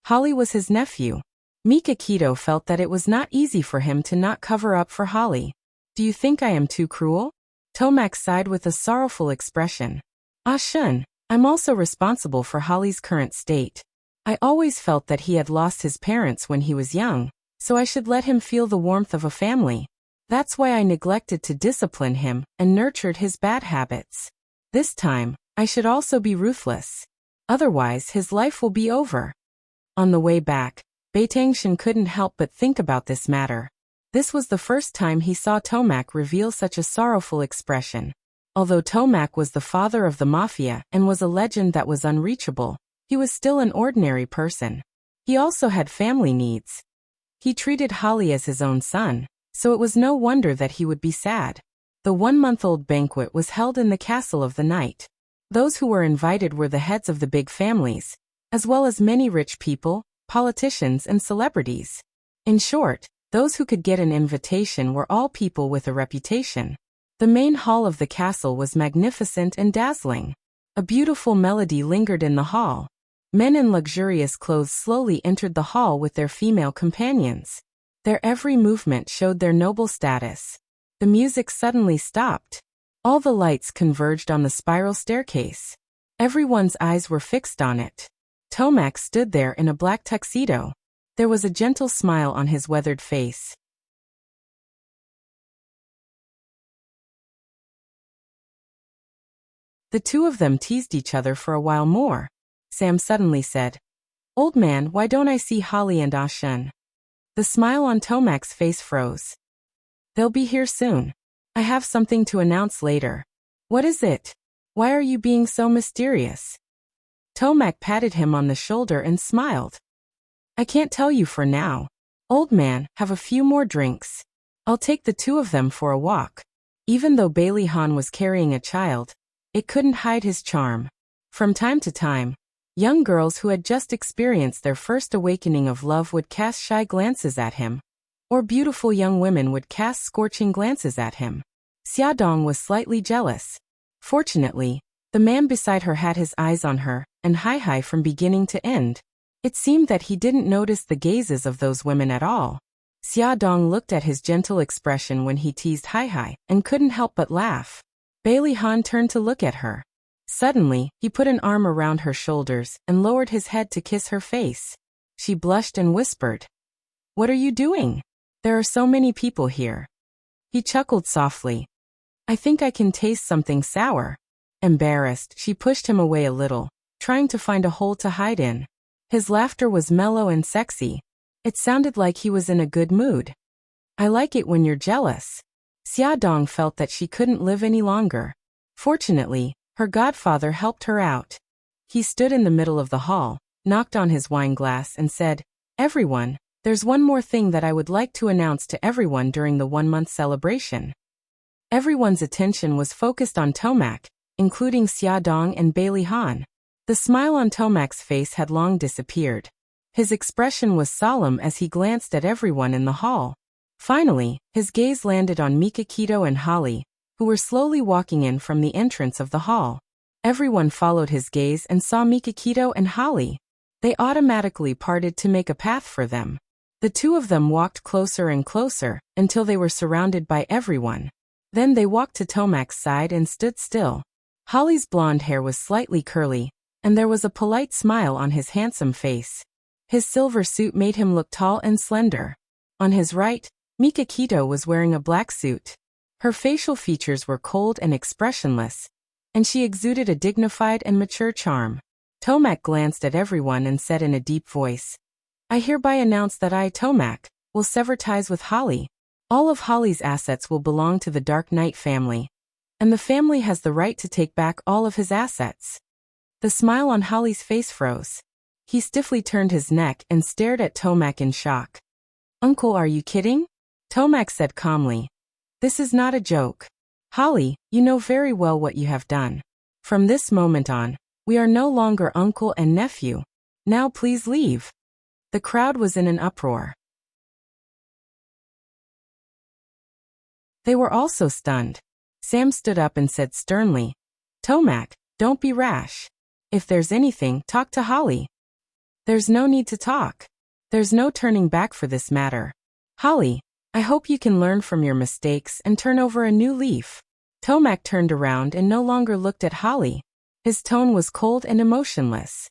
Holly was his nephew. Mikakito felt that it was not easy for him to not cover up for Holly. "Do you think I am too cruel?" Tomac sighed with a sorrowful expression. "Ah Shun, I'm also responsible for Holly's current state. I always felt that he had lost his parents when he was young, so I should let him feel the warmth of a family. That's why I neglected to discipline him and nurtured his bad habits. This time, I should also be ruthless. Otherwise, his life will be over." On the way back, Beitangshan couldn't help but think about this matter. This was the first time he saw Tomac reveal such a sorrowful expression. Although Tomac was the father of the mafia and was a legend that was unreachable, he was still an ordinary person. He also had family needs. He treated Holly as his own son, so it was no wonder that he would be sad. The 1-month-old banquet was held in the castle of the night. Those who were invited were the heads of the big families, as well as many rich people, politicians, and celebrities. In short, those who could get an invitation were all people with a reputation. The main hall of the castle was magnificent and dazzling. A beautiful melody lingered in the hall. Men in luxurious clothes slowly entered the hall with their female companions. Their every movement showed their noble status. The music suddenly stopped. All the lights converged on the spiral staircase. Everyone's eyes were fixed on it. Tomac stood there in a black tuxedo. There was a gentle smile on his weathered face. The two of them teased each other for a while more. Sam suddenly said, "Old man, why don't I see Holly and Ah Shun?" The smile on Tomac's face froze. "They'll be here soon. I have something to announce later." "What is it? Why are you being so mysterious?" Tomac patted him on the shoulder and smiled. "I can't tell you for now. Old man, have a few more drinks. I'll take the two of them for a walk." Even though Bailey Han was carrying a child, it couldn't hide his charm. From time to time, young girls who had just experienced their first awakening of love would cast shy glances at him, or beautiful young women would cast scorching glances at him. Xiaodong was slightly jealous. Fortunately, the man beside her had his eyes on her, and Hai-Hai from beginning to end. It seemed that he didn't notice the gazes of those women at all. Xiaodong looked at his gentle expression when he teased Hai-Hai and couldn't help but laugh. Bailey Han turned to look at her. Suddenly, he put an arm around her shoulders and lowered his head to kiss her face. She blushed and whispered, "What are you doing? There are so many people here." He chuckled softly. "I think I can taste something sour." Embarrassed, she pushed him away a little, trying to find a hole to hide in. His laughter was mellow and sexy. It sounded like he was in a good mood. "I like it when you're jealous." Xiaodong felt that she couldn't live any longer. Fortunately, her godfather helped her out. He stood in the middle of the hall, knocked on his wine glass and said, "Everyone, there's one more thing that I would like to announce to everyone during the 1-month celebration." Everyone's attention was focused on Tomac, including Xiaodong and Bailey Han. The smile on Tomac's face had long disappeared. His expression was solemn as he glanced at everyone in the hall. Finally, his gaze landed on Mikakito and Holly, who were slowly walking in from the entrance of the hall. Everyone followed his gaze and saw Mikakito and Holly. They automatically parted to make a path for them. The two of them walked closer and closer until they were surrounded by everyone. Then they walked to Tomac's side and stood still. Holly's blonde hair was slightly curly, and there was a polite smile on his handsome face. His silver suit made him look tall and slender. On his right, Mikakito was wearing a black suit. Her facial features were cold and expressionless, and she exuded a dignified and mature charm. Tomac glanced at everyone and said in a deep voice, "I hereby announce that I, Tomac, will sever ties with Holly. All of Holly's assets will belong to the Dark Knight family, and the family has the right to take back all of his assets." The smile on Holly's face froze. He stiffly turned his neck and stared at Tomac in shock. "Uncle, are you kidding?" Tomac said calmly. "This is not a joke. Holly, you know very well what you have done. From this moment on, we are no longer uncle and nephew. Now please leave." The crowd was in an uproar. They were also stunned. Sam stood up and said sternly, "Tomac, don't be rash. If there's anything, talk to Holly." "There's no need to talk. There's no turning back for this matter. Holly, I hope you can learn from your mistakes and turn over a new leaf." Tomac turned around and no longer looked at Holly. His tone was cold and emotionless.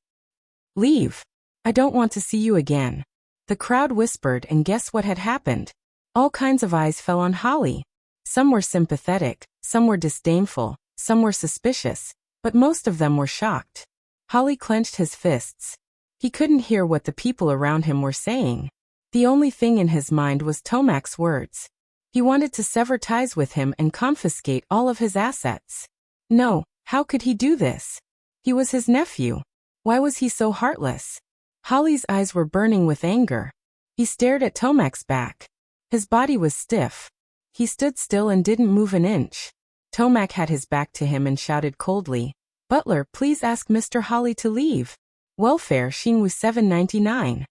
"Leave. I don't want to see you again." The crowd whispered, and guess what had happened? All kinds of eyes fell on Holly. Some were sympathetic, some were disdainful, some were suspicious, but most of them were shocked. Holly clenched his fists. He couldn't hear what the people around him were saying. The only thing in his mind was Tomac's words. He wanted to sever ties with him and confiscate all of his assets. No, how could he do this? He was his nephew. Why was he so heartless? Holly's eyes were burning with anger. He stared at Tomac's back. His body was stiff. He stood still and didn't move an inch. Tomac had his back to him and shouted coldly, "Butler, please ask Mr. Holly to leave. Welfare Xingwu 799.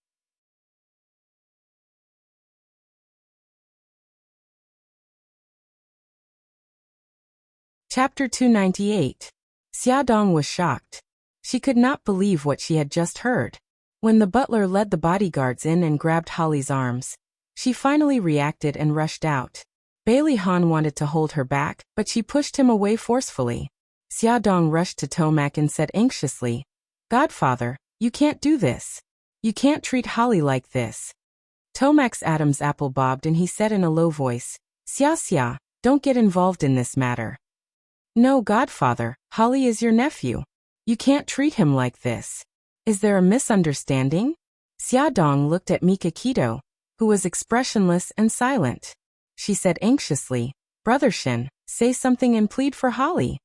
Chapter 298. Xiaodong was shocked. She could not believe what she had just heard. When the butler led the bodyguards in and grabbed Holly's arms, she finally reacted and rushed out. Bailey Han wanted to hold her back, but she pushed him away forcefully. Xiaodong rushed to Tomac and said anxiously, "Godfather, you can't do this. You can't treat Holly like this." Tomac's Adam's apple bobbed and he said in a low voice, "Xia, don't get involved in this matter." "No, Godfather, Holly is your nephew. You can't treat him like this. Is there a misunderstanding?" Xiaodong looked at Mikakito, who was expressionless and silent. She said anxiously, "Brother Shin, say something and plead for Holly."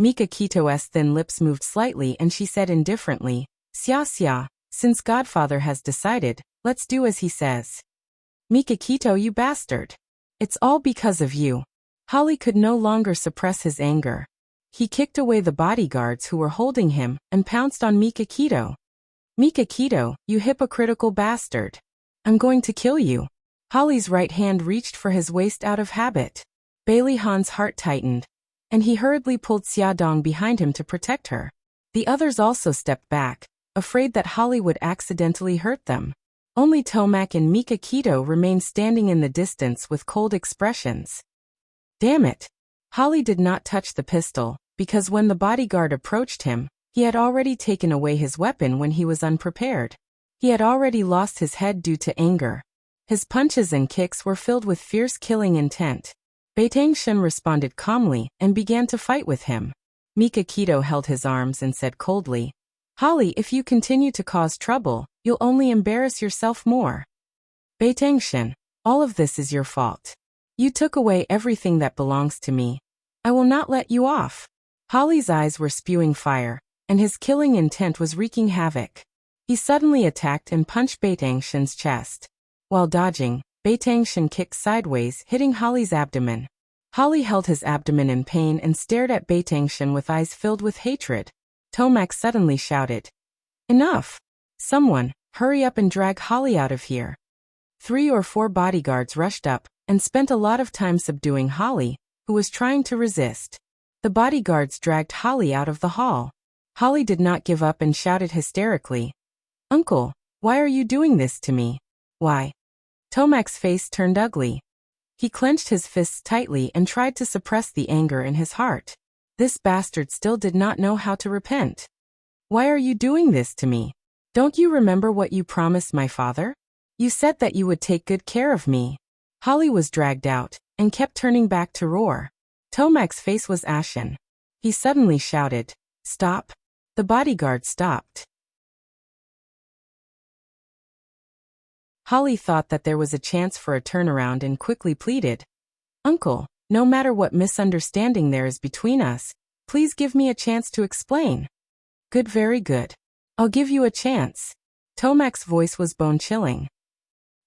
Mikakito's thin lips moved slightly and she said indifferently, Xia, since Godfather has decided, let's do as he says." "Mikakito, you bastard. It's all because of you." Holly could no longer suppress his anger. He kicked away the bodyguards who were holding him and pounced on Mikakito. "Mikakito, you hypocritical bastard. I'm going to kill you." Holly's right hand reached for his waist out of habit. Bailey Han's heart tightened, and he hurriedly pulled Xiaodong behind him to protect her. The others also stepped back, afraid that Holly would accidentally hurt them. Only Tomac and Mikakito remained standing in the distance with cold expressions. Damn it! Holly did not touch the pistol, because when the bodyguard approached him, he had already taken away his weapon when he was unprepared. He had already lost his head due to anger. His punches and kicks were filled with fierce killing intent. Beitangshen responded calmly and began to fight with him. Mikakito held his arms and said coldly, "Holly, if you continue to cause trouble, you'll only embarrass yourself more. Beitangshen, all of this is your fault. You took away everything that belongs to me. I will not let you off." Holly's eyes were spewing fire, and his killing intent was wreaking havoc. He suddenly attacked and punched Beitangshen's chest. While dodging, Beitangshen kicked sideways, hitting Holly's abdomen. Holly held his abdomen in pain and stared at Beitangshen with eyes filled with hatred. Tomac suddenly shouted, "Enough! Someone, hurry up and drag Holly out of here." 3 or 4 bodyguards rushed up and spent a lot of time subduing Holly, who was trying to resist. The bodyguards dragged Holly out of the hall. Holly did not give up and shouted hysterically, "Uncle, why are you doing this to me? Why?" Tomac's face turned ugly. He clenched his fists tightly and tried to suppress the anger in his heart. This bastard still did not know how to repent. "Why are you doing this to me? Don't you remember what you promised my father? You said that you would take good care of me." Holly was dragged out and kept turning back to roar. Tomac's face was ashen. He suddenly shouted, "Stop!" The bodyguard stopped. Holly thought that there was a chance for a turnaround and quickly pleaded, "Uncle, no matter what misunderstanding there is between us, please give me a chance to explain." "Good, very good. I'll give you a chance." Tomac's voice was bone-chilling.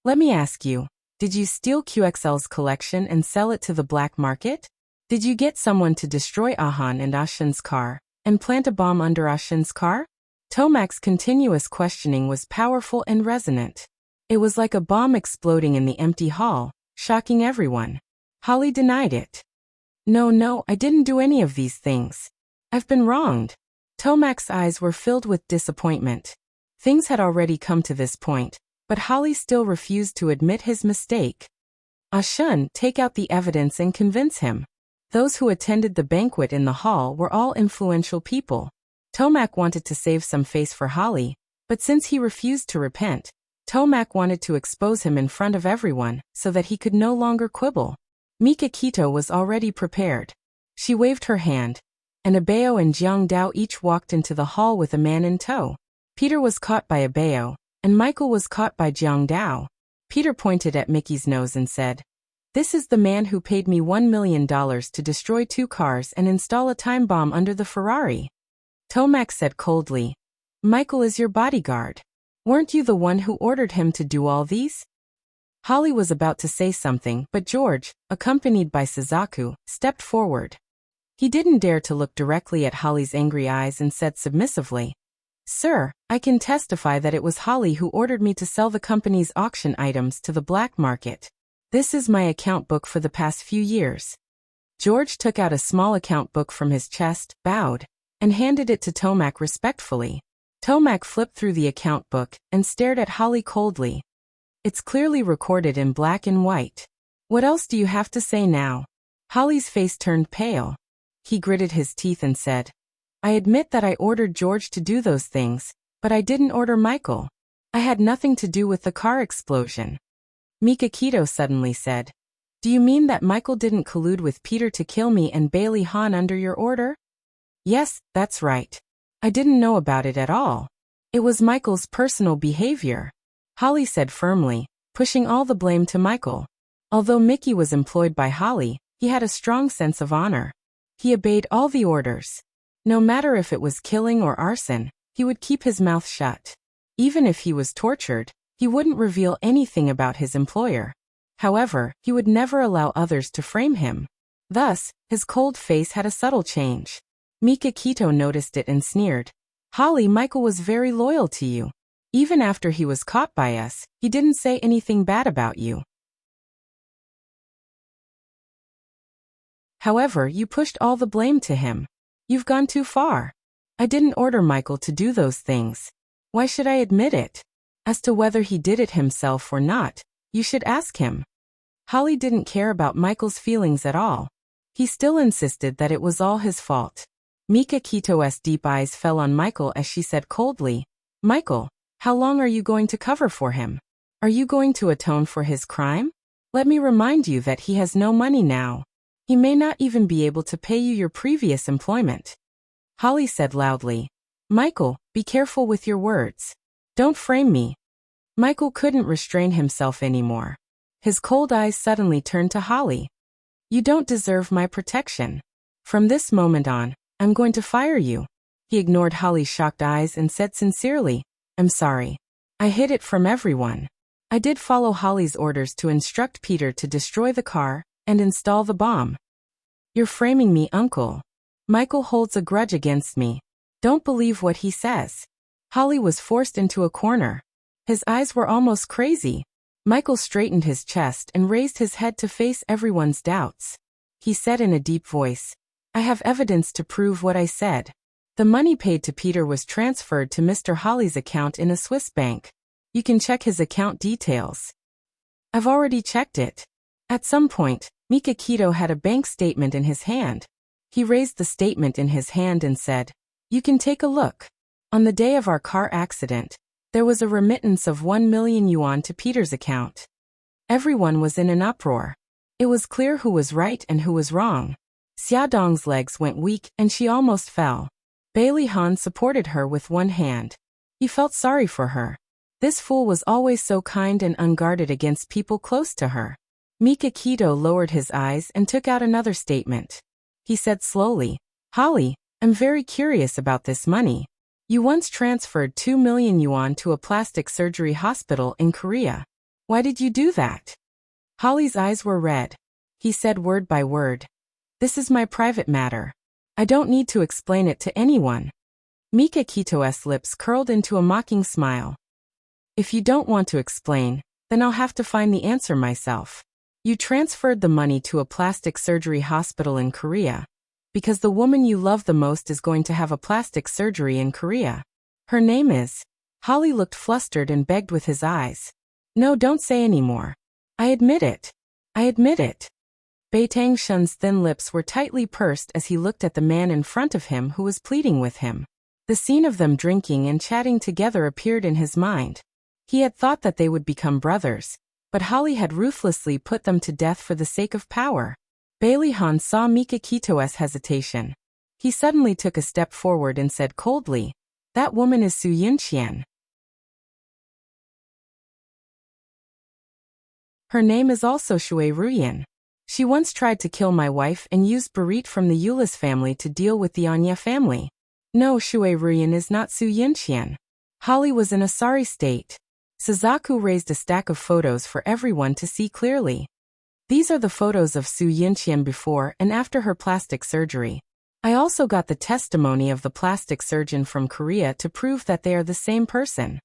"Let me ask you, did you steal QXL's collection and sell it to the black market? Did you get someone to destroy Ahan and Ashin's car, and plant a bomb under Ashin's car?" Tomac's continuous questioning was powerful and resonant. It was like a bomb exploding in the empty hall, shocking everyone. Holly denied it. No, I didn't do any of these things. I've been wronged." Tomac's eyes were filled with disappointment. Things had already come to this point, but Holly still refused to admit his mistake. "Ashun, take out the evidence and convince him." Those who attended the banquet in the hall were all influential people. Tomac wanted to save some face for Holly, but since he refused to repent, Tomac wanted to expose him in front of everyone so that he could no longer quibble. Mika Kito was already prepared. She waved her hand, and Abeo and Jiang Dao each walked into the hall with a man in tow. Peter was caught by Abeo, and Michael was caught by Jiang Dao. Peter pointed at Mickey's nose and said, "This is the man who paid me $1 million to destroy 2 cars and install a time bomb under the Ferrari." Tomac said coldly, "Michael is your bodyguard. Weren't you the one who ordered him to do all these?" Holly was about to say something, but George, accompanied by Suzaku, stepped forward. He didn't dare to look directly at Holly's angry eyes and said submissively, "Sir, I can testify that it was Holly who ordered me to sell the company's auction items to the black market. This is my account book for the past few years." George took out a small account book from his chest, bowed, and handed it to Tomac respectfully. Tomac flipped through the account book and stared at Holly coldly. "It's clearly recorded in black and white. What else do you have to say now?" Holly's face turned pale. He gritted his teeth and said, "I admit that I ordered George to do those things, but I didn't order Michael. I had nothing to do with the car explosion." Mika Kito suddenly said, "Do you mean that Michael didn't collude with Peter to kill me and Bailey Han under your order?" "Yes, that's right. I didn't know about it at all. It was Michael's personal behavior," Holly said firmly, pushing all the blame to Michael. Although Mickey was employed by Holly, he had a strong sense of honor. He obeyed all the orders. No matter if it was killing or arson, he would keep his mouth shut. Even if he was tortured, he wouldn't reveal anything about his employer. However, he would never allow others to frame him. Thus, his cold face had a subtle change. Mika Kito noticed it and sneered, "Holly, Michael was very loyal to you. Even after he was caught by us, he didn't say anything bad about you. However, you pushed all the blame to him. You've gone too far. I didn't order Michael to do those things. Why should I admit it? As to whether he did it himself or not, you should ask him." Holly didn't care about Michael's feelings at all. He still insisted that it was all his fault. Mika Kito's deep eyes fell on Michael as she said coldly, "Michael, how long are you going to cover for him? Are you going to atone for his crime? Let me remind you that he has no money now. He may not even be able to pay you your previous employment." Holly said loudly, "Michael, be careful with your words. Don't frame me." Michael couldn't restrain himself anymore. His cold eyes suddenly turned to Holly. "You don't deserve my protection. From this moment on, I'm going to fire you." He ignored Holly's shocked eyes and said sincerely, "I'm sorry. I hid it from everyone. I did follow Holly's orders to instruct Peter to destroy the car and install the bomb." "You're framing me, Uncle. Michael holds a grudge against me. Don't believe what he says." Holly was forced into a corner. His eyes were almost crazy. Michael straightened his chest and raised his head to face everyone's doubts. He said in a deep voice, "I have evidence to prove what I said. The money paid to Peter was transferred to Mr. Holly's account in a Swiss bank. You can check his account details." "I've already checked it." At some point, Mika Kito had a bank statement in his hand. He raised the statement in his hand and said, "You can take a look. On the day of our car accident, there was a remittance of 1 million yuan to Peter's account." Everyone was in an uproar. It was clear who was right and who was wrong. Xiaodong's legs went weak and she almost fell. Bailey Han supported her with one hand. He felt sorry for her. This fool was always so kind and unguarded against people close to her. Mikakito lowered his eyes and took out another statement. He said slowly, Holly, I'm very curious about this money. You once transferred 2 million yuan to a plastic surgery hospital in Korea. Why did you do that? Holly's eyes were red. He said word by word. This is my private matter. I don't need to explain it to anyone. Mikakito's lips curled into a mocking smile. If you don't want to explain, then I'll have to find the answer myself. You transferred the money to a plastic surgery hospital in Korea because the woman you love the most is going to have a plastic surgery in Korea. Her name is... Holly looked flustered and begged with his eyes. No, don't say any more. I admit it. I admit it. Beitang Shun's thin lips were tightly pursed as he looked at the man in front of him who was pleading with him. The scene of them drinking and chatting together appeared in his mind. He had thought that they would become brothers, but Holly had ruthlessly put them to death for the sake of power. Bailey Han saw Mikakito's hesitation. He suddenly took a step forward and said coldly, That woman is Su Yunqian. Her name is also Shui Ruyan. She once tried to kill my wife and used Barit from the Yulis family to deal with the Anya family. No, Shui Ruyan is not Su Yunqian. Holly was in a sorry state. Suzaku raised a stack of photos for everyone to see clearly. These are the photos of Su Yunqian before and after her plastic surgery. I also got the testimony of the plastic surgeon from Korea to prove that they are the same person.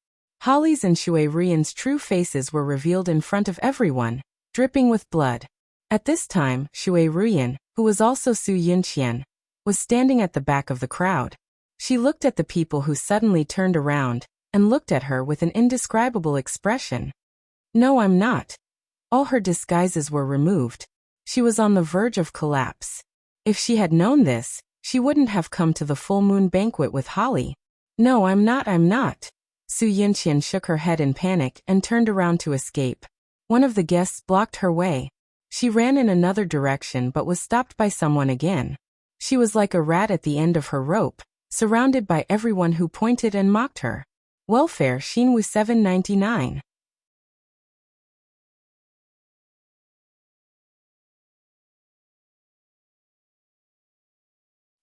Holly's and Shui Ruyan's true faces were revealed in front of everyone, dripping with blood. At this time, Shui Ruyan, who was also Su Yunqian, was standing at the back of the crowd. She looked at the people who suddenly turned around and looked at her with an indescribable expression. No, I'm not. All her disguises were removed. She was on the verge of collapse. If she had known this, she wouldn't have come to the full moon banquet with Holly. No, I'm not. Su Yunqian shook her head in panic and turned around to escape. One of the guests blocked her way. She ran in another direction but was stopped by someone again. She was like a rat at the end of her rope, surrounded by everyone who pointed and mocked her. Welfare Shinwu 799.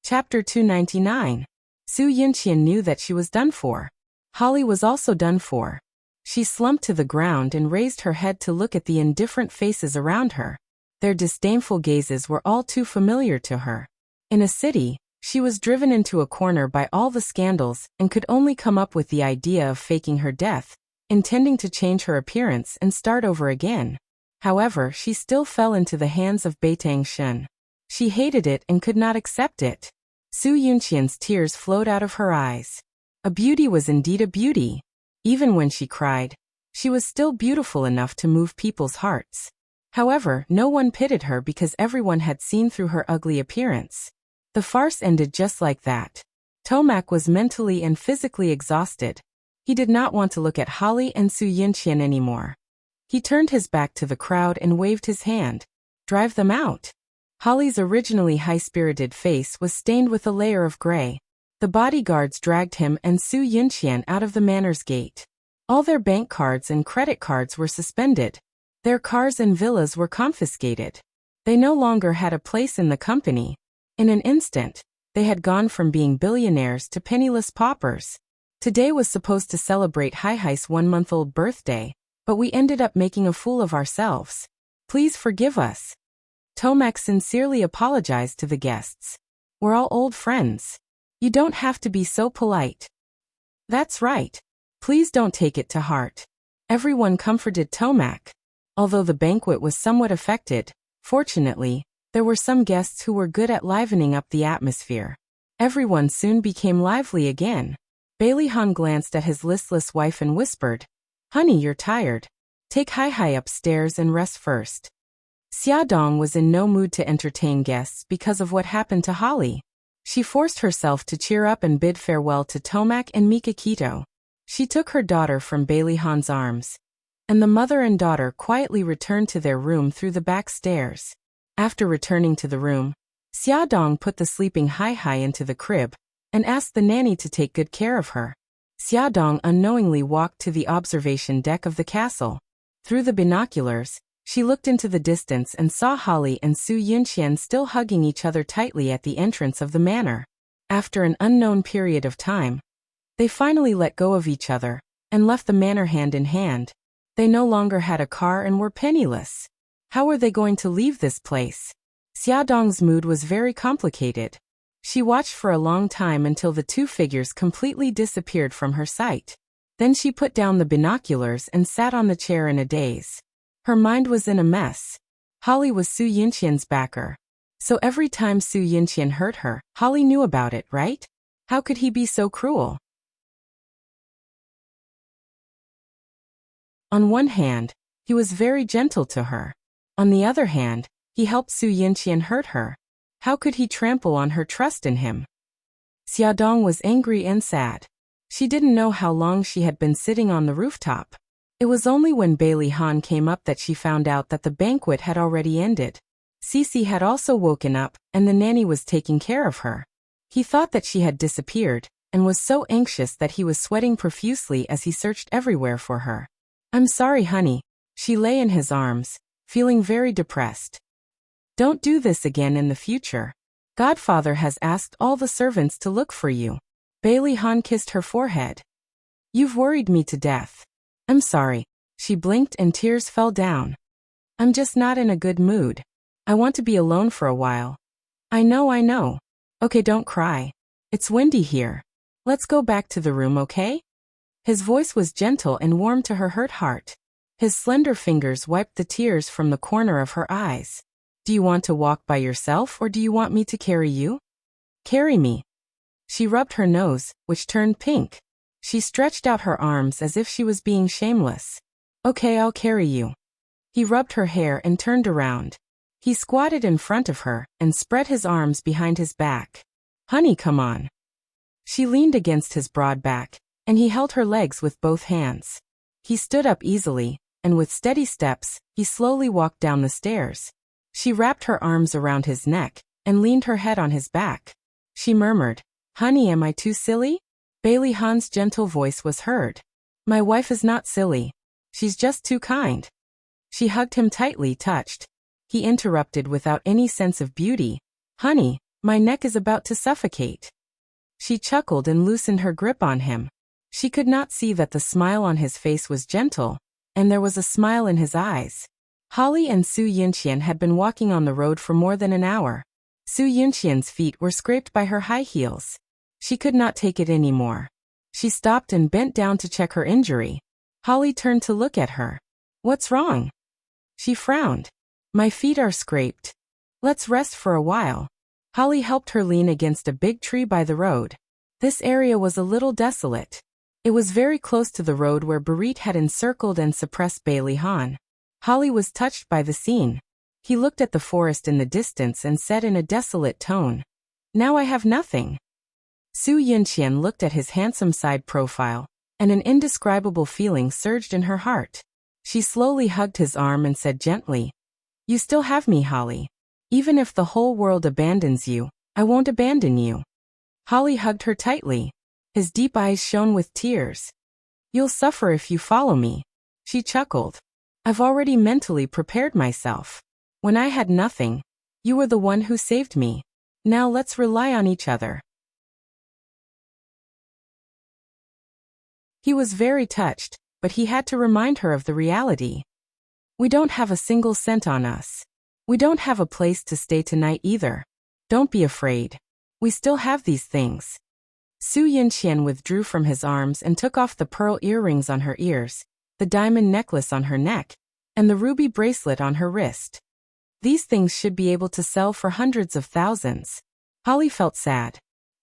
Chapter 299. Su Yunqian knew that she was done for. Holly was also done for. She slumped to the ground and raised her head to look at the indifferent faces around her. Their disdainful gazes were all too familiar to her. In a city, she was driven into a corner by all the scandals and could only come up with the idea of faking her death, intending to change her appearance and start over again. However, she still fell into the hands of Beitang Shun. She hated it and could not accept it. Su Yunqian's tears flowed out of her eyes. A beauty was indeed a beauty. Even when she cried, she was still beautiful enough to move people's hearts. However, no one pitied her because everyone had seen through her ugly appearance. The farce ended just like that. Tomac was mentally and physically exhausted. He did not want to look at Holly and Su Yunqian anymore. He turned his back to the crowd and waved his hand. Drive them out. Holly's originally high-spirited face was stained with a layer of gray. The bodyguards dragged him and Su Yunqian out of the manor's gate. All their bank cards and credit cards were suspended. Their cars and villas were confiscated. They no longer had a place in the company. In an instant, they had gone from being billionaires to penniless paupers. Today was supposed to celebrate Hai-Hai's 1-month-old birthday, but we ended up making a fool of ourselves. Please forgive us. Tomac sincerely apologized to the guests. We're all old friends. You don't have to be so polite. That's right. Please don't take it to heart. Everyone comforted Tomac. Although the banquet was somewhat affected, fortunately, there were some guests who were good at livening up the atmosphere. Everyone soon became lively again. Bailey Han glanced at his listless wife and whispered, Honey, you're tired. Take Hai-Hai upstairs and rest first. Xiaodong was in no mood to entertain guests because of what happened to Holly. She forced herself to cheer up and bid farewell to Tomac and Mikakito. She took her daughter from Bailey Han's arms, and the mother and daughter quietly returned to their room through the back stairs. After returning to the room, Xiaodong put the sleeping Hai into the crib and asked the nanny to take good care of her. Xiaodong unknowingly walked to the observation deck of the castle. Through the binoculars, she looked into the distance and saw Holly and Su Yunqian still hugging each other tightly at the entrance of the manor. After an unknown period of time, they finally let go of each other and left the manor hand in hand. They no longer had a car and were penniless. How were they going to leave this place? Xiaodong's mood was very complicated. She watched for a long time until the two figures completely disappeared from her sight. Then she put down the binoculars and sat on the chair in a daze. Her mind was in a mess. Holly was Su Yunqian's backer. So every time Su Yunqian hurt her, Holly knew about it, right? How could he be so cruel? On one hand, he was very gentle to her. On the other hand, he helped Su Yunqian hurt her. How could he trample on her trust in him? Xiaodong was angry and sad. She didn't know how long she had been sitting on the rooftop. It was only when Bailey Han came up that she found out that the banquet had already ended. Cece had also woken up, and the nanny was taking care of her. He thought that she had disappeared, and was so anxious that he was sweating profusely as he searched everywhere for her. "I'm sorry, honey." She lay in his arms, feeling very depressed. "Don't do this again in the future. Godfather has asked all the servants to look for you." Bailey Han kissed her forehead. "You've worried me to death." "I'm sorry." She blinked and tears fell down. "I'm just not in a good mood. I want to be alone for a while." I know. Okay, don't cry. It's windy here. Let's go back to the room, okay?" His voice was gentle and warm to her hurt heart. His slender fingers wiped the tears from the corner of her eyes. "Do you want to walk by yourself or do you want me to carry you?" "Carry me." She rubbed her nose, which turned pink. She stretched out her arms as if she was being shameless. "Okay, I'll carry you." He rubbed her hair and turned around. He squatted in front of her and spread his arms behind his back. "Honey, come on." She leaned against his broad back, and he held her legs with both hands. He stood up easily, and with steady steps, he slowly walked down the stairs. She wrapped her arms around his neck and leaned her head on his back. She murmured, "Honey, am I too silly?" Bailey Han's gentle voice was heard. "My wife is not silly. She's just too kind." She hugged him tightly, touched. He interrupted without any sense of beauty. "Honey, my neck is about to suffocate." She chuckled and loosened her grip on him. She could not see that the smile on his face was gentle, and there was a smile in his eyes. Holly and Su Yunqian had been walking on the road for more than an hour. Su Yunqian's feet were scraped by her high heels. She could not take it anymore. She stopped and bent down to check her injury. Holly turned to look at her. "What's wrong?" She frowned. "My feet are scraped. Let's rest for a while." Holly helped her lean against a big tree by the road. This area was a little desolate. It was very close to the road where Barit had encircled and suppressed Bailey Han. Holly was touched by the scene. He looked at the forest in the distance and said in a desolate tone, "Now I have nothing." Su Yunqian looked at his handsome side profile, and an indescribable feeling surged in her heart. She slowly hugged his arm and said gently, "You still have me, Holly. Even if the whole world abandons you, I won't abandon you." Holly hugged her tightly. His deep eyes shone with tears. "You'll suffer if you follow me." She chuckled. "I've already mentally prepared myself. When I had nothing, you were the one who saved me. Now let's rely on each other." He was very touched, but he had to remind her of the reality. "We don't have a single cent on us. We don't have a place to stay tonight either. Don't be afraid. We still have these things." Su Yunqian withdrew from his arms and took off the pearl earrings on her ears, the diamond necklace on her neck, and the ruby bracelet on her wrist. These things should be able to sell for hundreds of thousands. Holly felt sad.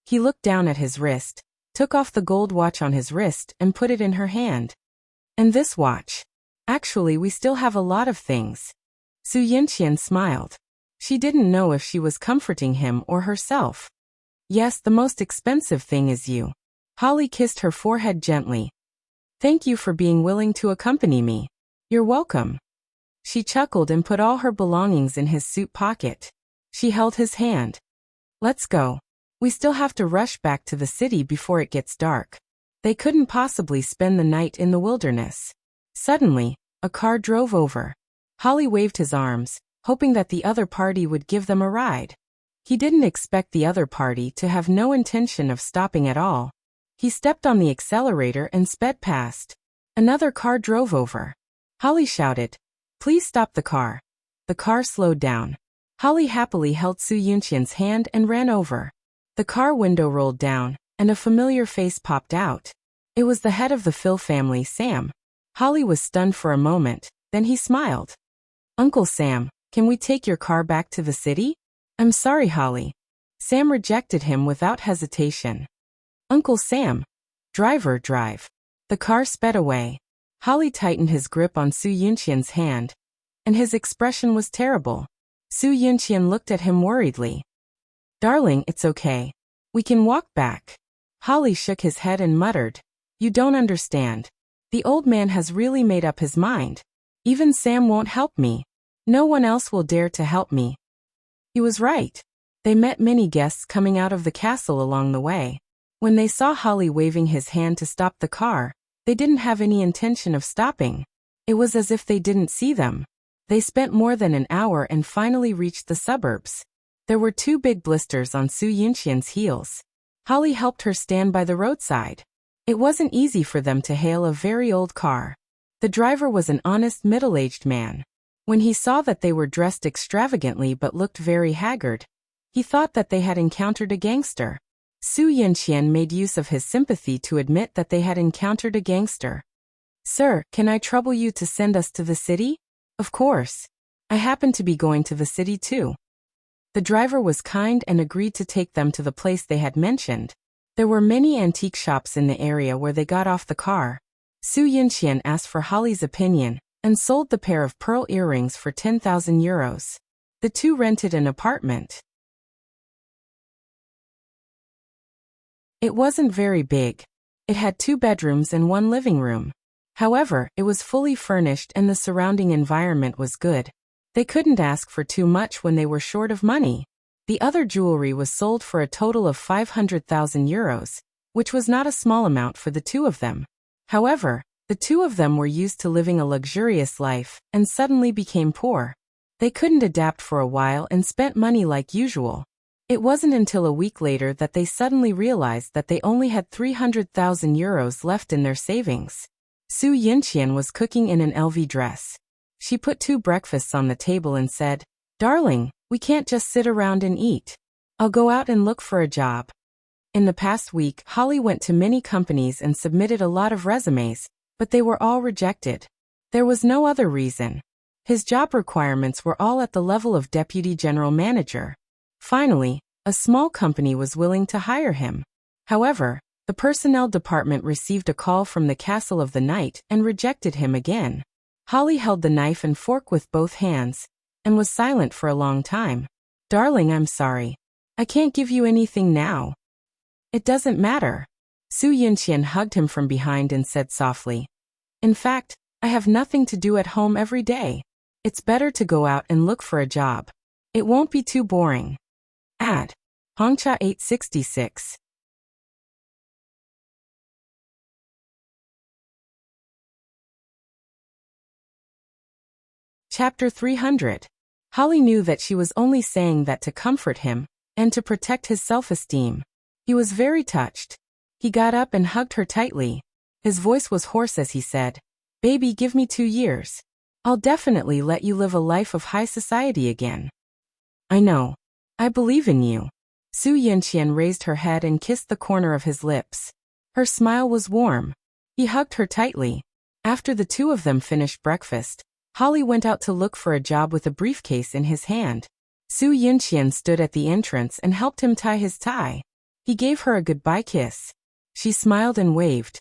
He looked down at his wrist, took off the gold watch on his wrist and put it in her hand. "And this watch? Actually, we still have a lot of things." Su Yunqian smiled. She didn't know if she was comforting him or herself. "Yes, the most expensive thing is you." Holly kissed her forehead gently. "Thank you for being willing to accompany me." "You're welcome." She chuckled and put all her belongings in his suit pocket. She held his hand. Let's go. We still have to rush back to the city before it gets dark. They couldn't possibly spend the night in the wilderness. Suddenly, a car drove over. Holly waved his arms, hoping that the other party would give them a ride. He didn't expect the other party to have no intention of stopping at all. He stepped on the accelerator and sped past. Another car drove over. Holly shouted, "Please stop the car." The car slowed down. Holly happily held Su Yunqian's hand and ran over. The car window rolled down, and a familiar face popped out. It was the head of the Phil family, Sam. Holly was stunned for a moment, then he smiled. "Uncle Sam, can we take your car back to the city?" "I'm sorry, Holly." Sam rejected him without hesitation. "Uncle Sam." "Driver, drive." The car sped away. Holly tightened his grip on Su Yunqian's hand, and his expression was terrible. Su Yunqian looked at him worriedly. "Darling, it's okay. We can walk back." Holly shook his head and muttered, "You don't understand. The old man has really made up his mind. Even Sam won't help me. No one else will dare to help me." He was right. They met many guests coming out of the castle along the way. When they saw Holly waving his hand to stop the car, they didn't have any intention of stopping. It was as if they didn't see them. They spent more than an hour and finally reached the suburbs. There were 2 big blisters on Su Yunqian's heels. Holly helped her stand by the roadside. It wasn't easy for them to hail a very old car. The driver was an honest middle-aged man. When he saw that they were dressed extravagantly but looked very haggard, he thought that they had encountered a gangster. Su Yunqian made use of his sympathy to admit that they had encountered a gangster. "Sir, can I trouble you to send us to the city?" "Of course. I happen to be going to the city too." The driver was kind and agreed to take them to the place they had mentioned. There were many antique shops in the area where they got off the car. Su Yunqian asked for Holly's opinion and sold the pair of pearl earrings for 10,000 euros. The two rented an apartment. It wasn't very big. It had 2 bedrooms and 1 living room. However, it was fully furnished and the surrounding environment was good. They couldn't ask for too much when they were short of money. The other jewelry was sold for a total of 500,000 euros, which was not a small amount for the 2 of them. However, the 2 of them were used to living a luxurious life and suddenly became poor. They couldn't adapt for a while and spent money like usual. It wasn't until a week later that they suddenly realized that they only had 300,000 euros left in their savings. Su Yunqian was cooking in an LV dress. She put 2 breakfasts on the table and said, "Darling, we can't just sit around and eat. I'll go out and look for a job." In the past week, Holly went to many companies and submitted a lot of resumes, but they were all rejected. There was no other reason. His job requirements were all at the level of deputy general manager. Finally, a small company was willing to hire him. However, the personnel department received a call from the Castle of the Night and rejected him again. Holly held the knife and fork with both hands and was silent for a long time. "Darling, I'm sorry. I can't give you anything now." "It doesn't matter." Su Yunqian hugged him from behind and said softly, "In fact, I have nothing to do at home every day. It's better to go out and look for a job. It won't be too boring." Ad. Hongcha 866. Chapter 300. Holly knew that she was only saying that to comfort him and to protect his self-esteem. He was very touched. He got up and hugged her tightly. His voice was hoarse as he said, "Baby, give me 2 years. I'll definitely let you live a life of high society again." "I know. I believe in you." Su Yunqian raised her head and kissed the corner of his lips. Her smile was warm. He hugged her tightly. After the 2 of them finished breakfast, Holly went out to look for a job with a briefcase in his hand. Su Yunqian stood at the entrance and helped him tie his tie. He gave her a goodbye kiss. She smiled and waved.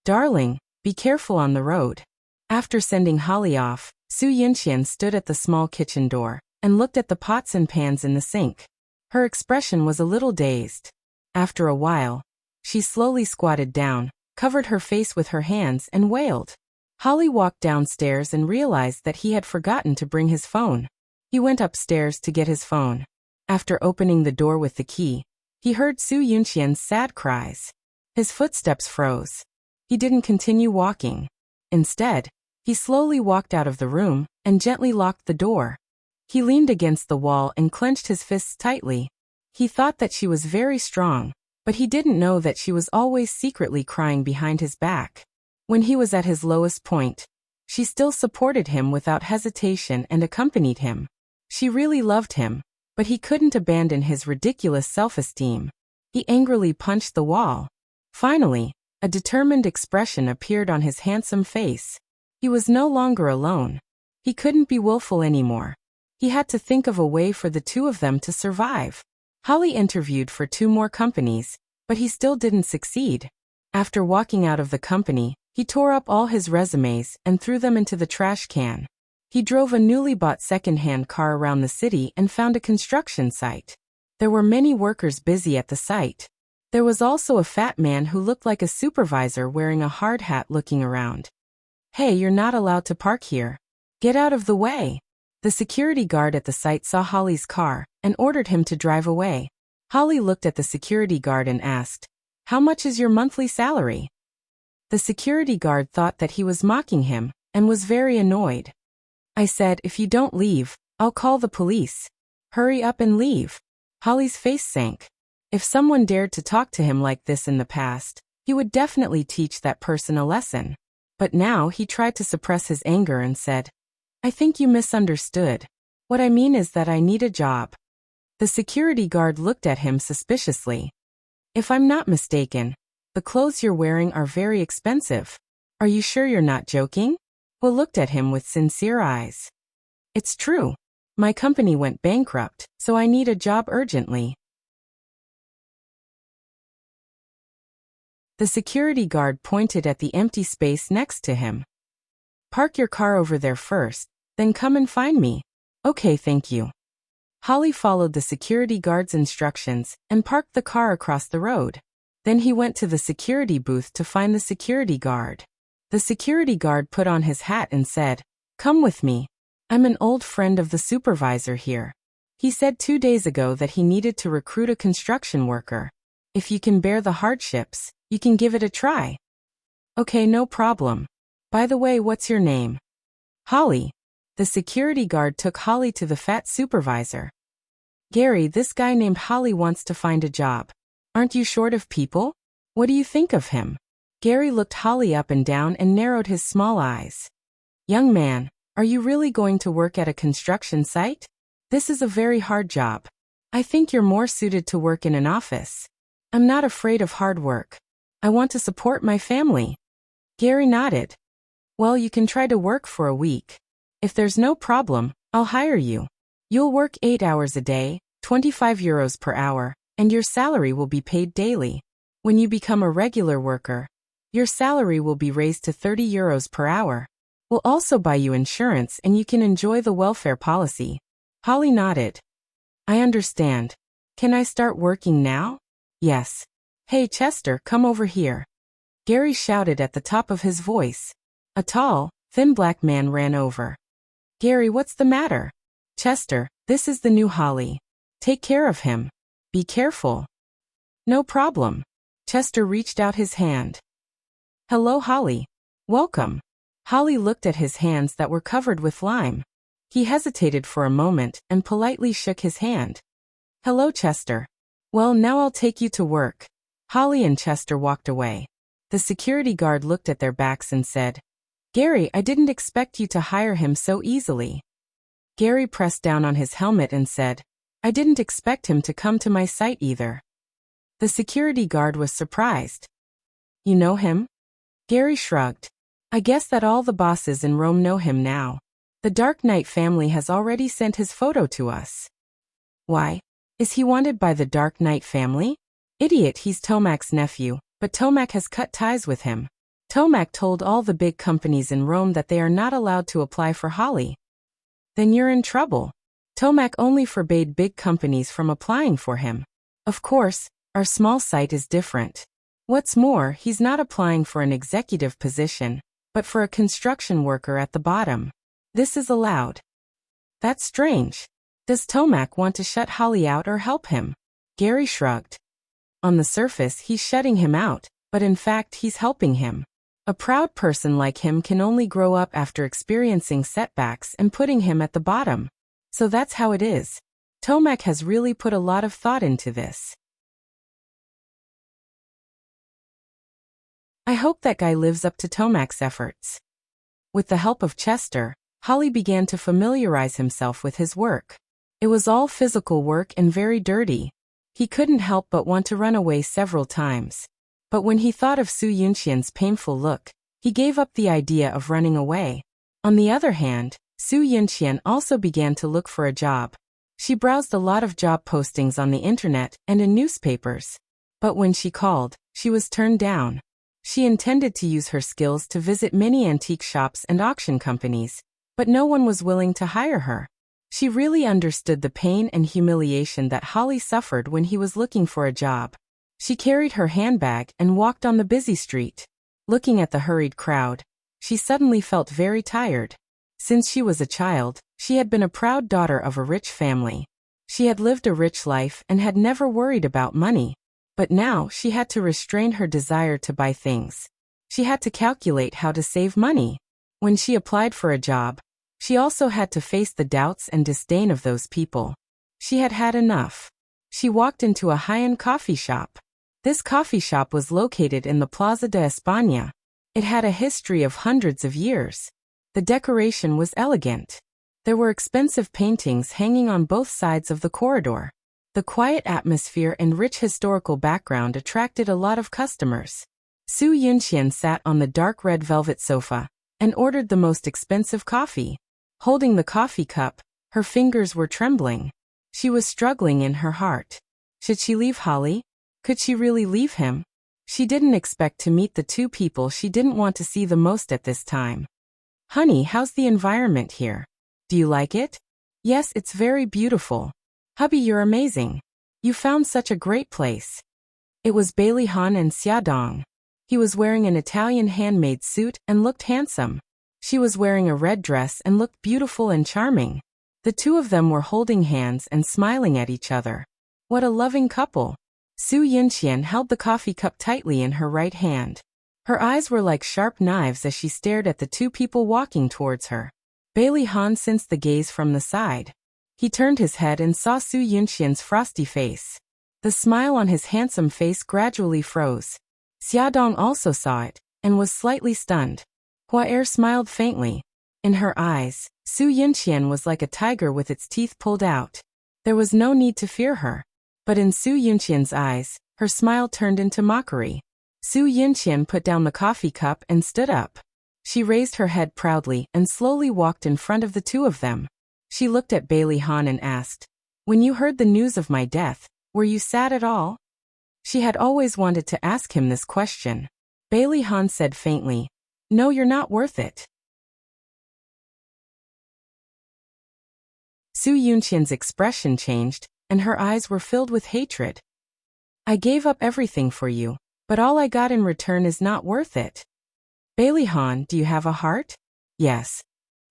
"Darling, be careful on the road." After sending Holly off, Su Yunqian stood at the small kitchen door and looked at the pots and pans in the sink. Her expression was a little dazed. After a while, she slowly squatted down, covered her face with her hands and wailed. Holly walked downstairs and realized that he had forgotten to bring his phone. He went upstairs to get his phone. After opening the door with the key, he heard Su Yunqian's sad cries. His footsteps froze. He didn't continue walking. Instead, he slowly walked out of the room and gently locked the door. He leaned against the wall and clenched his fists tightly. He thought that she was very strong, but he didn't know that she was always secretly crying behind his back. When he was at his lowest point, she still supported him without hesitation and accompanied him. She really loved him, but he couldn't abandon his ridiculous self-esteem. He angrily punched the wall. Finally, a determined expression appeared on his handsome face. He was no longer alone. He couldn't be willful anymore. He had to think of a way for the two of them to survive. Holly interviewed for 2 more companies, but he still didn't succeed. After walking out of the company, he tore up all his resumes and threw them into the trash can. He drove a newly bought second-hand car around the city and found a construction site. There were many workers busy at the site. There was also a fat man who looked like a supervisor wearing a hard hat looking around. "Hey, you're not allowed to park here. Get out of the way." The security guard at the site saw Holly's car and ordered him to drive away. Holly looked at the security guard and asked, "How much is your monthly salary?" The security guard thought that he was mocking him and was very annoyed. "I said, if you don't leave, I'll call the police. Hurry up and leave." Holly's face sank. If someone dared to talk to him like this in the past, he would definitely teach that person a lesson. But now he tried to suppress his anger and said, "I think you misunderstood. What I mean is that I need a job." The security guard looked at him suspiciously. "If I'm not mistaken, the clothes you're wearing are very expensive. Are you sure you're not joking?" Will looked at him with sincere eyes. "It's true. My company went bankrupt, so I need a job urgently." The security guard pointed at the empty space next to him. "Park your car over there first, then come and find me." "Okay, thank you." Holly followed the security guard's instructions and parked the car across the road. Then he went to the security booth to find the security guard. The security guard put on his hat and said, "Come with me. I'm an old friend of the supervisor here. He said 2 days ago that he needed to recruit a construction worker. If you can bear the hardships, you can give it a try." "Okay, no problem. By the way, what's your name?" "Holly." The security guard took Holly to the fat supervisor. "Gary, this guy named Holly wants to find a job. Aren't you short of people? What do you think of him?" Gary looked Holly up and down and narrowed his small eyes. "Young man, are you really going to work at a construction site? This is a very hard job. I think you're more suited to work in an office." "I'm not afraid of hard work. I want to support my family." Gary nodded. "Well, you can try to work for a week. If there's no problem, I'll hire you. You'll work 8 hours a day, 25 euros per hour, and your salary will be paid daily. When you become a regular worker, your salary will be raised to 30 euros per hour. We'll also buy you insurance and you can enjoy the welfare policy." Holly nodded. "I understand. Can I start working now?" "Yes." "Hey Chester, come over here." Gary shouted at the top of his voice. A tall, thin black man ran over. "Gary, what's the matter?" "Chester, this is the new Holly. Take care of him. Be careful." "No problem." Chester reached out his hand. "Hello, Holly. Welcome." Holly looked at his hands that were covered with lime. He hesitated for a moment and politely shook his hand. "Hello, Chester. Well, now I'll take you to work." Holly and Chester walked away. The security guard looked at their backs and said, "Gary, I didn't expect you to hire him so easily." Gary pressed down on his helmet and said, "I didn't expect him to come to my site either." The security guard was surprised. "You know him?" Gary shrugged. "I guess that all the bosses in Rome know him now. The Dark Knight family has already sent his photo to us." "Why? Is he wanted by the Dark Knight family?" "Idiot, he's Tomac's nephew, but Tomac has cut ties with him. Tomac told all the big companies in Rome that they are not allowed to apply for Holly." "Then you're in trouble. Tomac only forbade big companies from applying for him. Of course, our small site is different. What's more, he's not applying for an executive position, but for a construction worker at the bottom. This is allowed." "That's strange. Does Tomac want to shut Holly out or help him? Gary shrugged. On the surface, he's shutting him out, but in fact, he's helping him. A proud person like him can only grow up after experiencing setbacks and putting him at the bottom. So that's how it is. Tomac has really put a lot of thought into this. I hope that guy lives up to Tomac's efforts. With the help of Chester, Holly began to familiarize himself with his work. It was all physical work and very dirty. He couldn't help but want to run away several times. But when he thought of Su Yunxian's painful look, he gave up the idea of running away. On the other hand, Su Yunxian also began to look for a job. She browsed a lot of job postings on the internet and in newspapers. But when she called, she was turned down. She intended to use her skills to visit many antique shops and auction companies, but no one was willing to hire her. She really understood the pain and humiliation that Holly suffered when he was looking for a job. She carried her handbag and walked on the busy street. Looking at the hurried crowd, she suddenly felt very tired. Since she was a child, she had been a proud daughter of a rich family. She had lived a rich life and had never worried about money. But now she had to restrain her desire to buy things. She had to calculate how to save money. When she applied for a job, she also had to face the doubts and disdain of those people. She had had enough. She walked into a high-end coffee shop. This coffee shop was located in the Plaza de España. It had a history of hundreds of years. The decoration was elegant. There were expensive paintings hanging on both sides of the corridor. The quiet atmosphere and rich historical background attracted a lot of customers. Su Yunxian sat on the dark red velvet sofa and ordered the most expensive coffee. Holding the coffee cup, her fingers were trembling. She was struggling in her heart. Should she leave Holly? Could she really leave him? She didn't expect to meet the two people she didn't want to see the most at this time. Honey, how's the environment here? Do you like it? Yes, it's very beautiful. Hubby, you're amazing. You found such a great place. It was Bailey Han and Xiaodong. He was wearing an Italian handmade suit and looked handsome. She was wearing a red dress and looked beautiful and charming. The two of them were holding hands and smiling at each other. What a loving couple. Su Yunxian held the coffee cup tightly in her right hand. Her eyes were like sharp knives as she stared at the two people walking towards her. Bailey Han sensed the gaze from the side. He turned his head and saw Su Yunxian's frosty face. The smile on his handsome face gradually froze. Xiaodong also saw it, and was slightly stunned. Hua Er smiled faintly. In her eyes, Su Yunxian was like a tiger with its teeth pulled out. There was no need to fear her. But in Su Yunxian's eyes, her smile turned into mockery. Su Yunxian put down the coffee cup and stood up. She raised her head proudly and slowly walked in front of the two of them. She looked at Bailey Han and asked, "When you heard the news of my death, were you sad at all?" She had always wanted to ask him this question. Bailey Han said faintly, "No, you're not worth it." Su Yunxian's expression changed, and her eyes were filled with hatred. "I gave up everything for you, but all I got in return is not worth it." "Bailey Han, do you have a heart?" "Yes."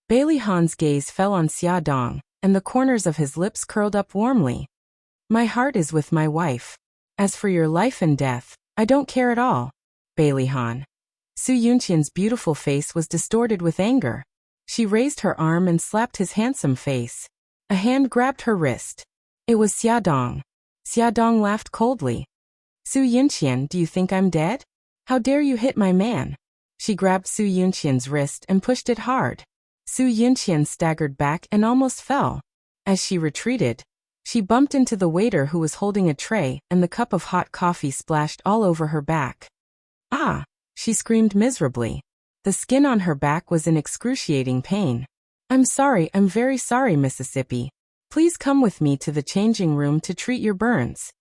Bailey Han's gaze fell on Xiaodong, and the corners of his lips curled up warmly. "My heart is with my wife. As for your life and death, I don't care at all, Bailey Han." Su Yunxian's beautiful face was distorted with anger. She raised her arm and slapped his handsome face. A hand grabbed her wrist. It was Xiaodong. Xiaodong laughed coldly. "Su Yunxian, do you think I'm dead? How dare you hit my man?" She grabbed Su Yunxian's wrist and pushed it hard. Su Yunxian staggered back and almost fell. As she retreated, she bumped into the waiter who was holding a tray, and the cup of hot coffee splashed all over her back. "Ah!" she screamed miserably. The skin on her back was in excruciating pain. I'm very sorry, Mississippi. Please come with me to the changing room to treat your burns."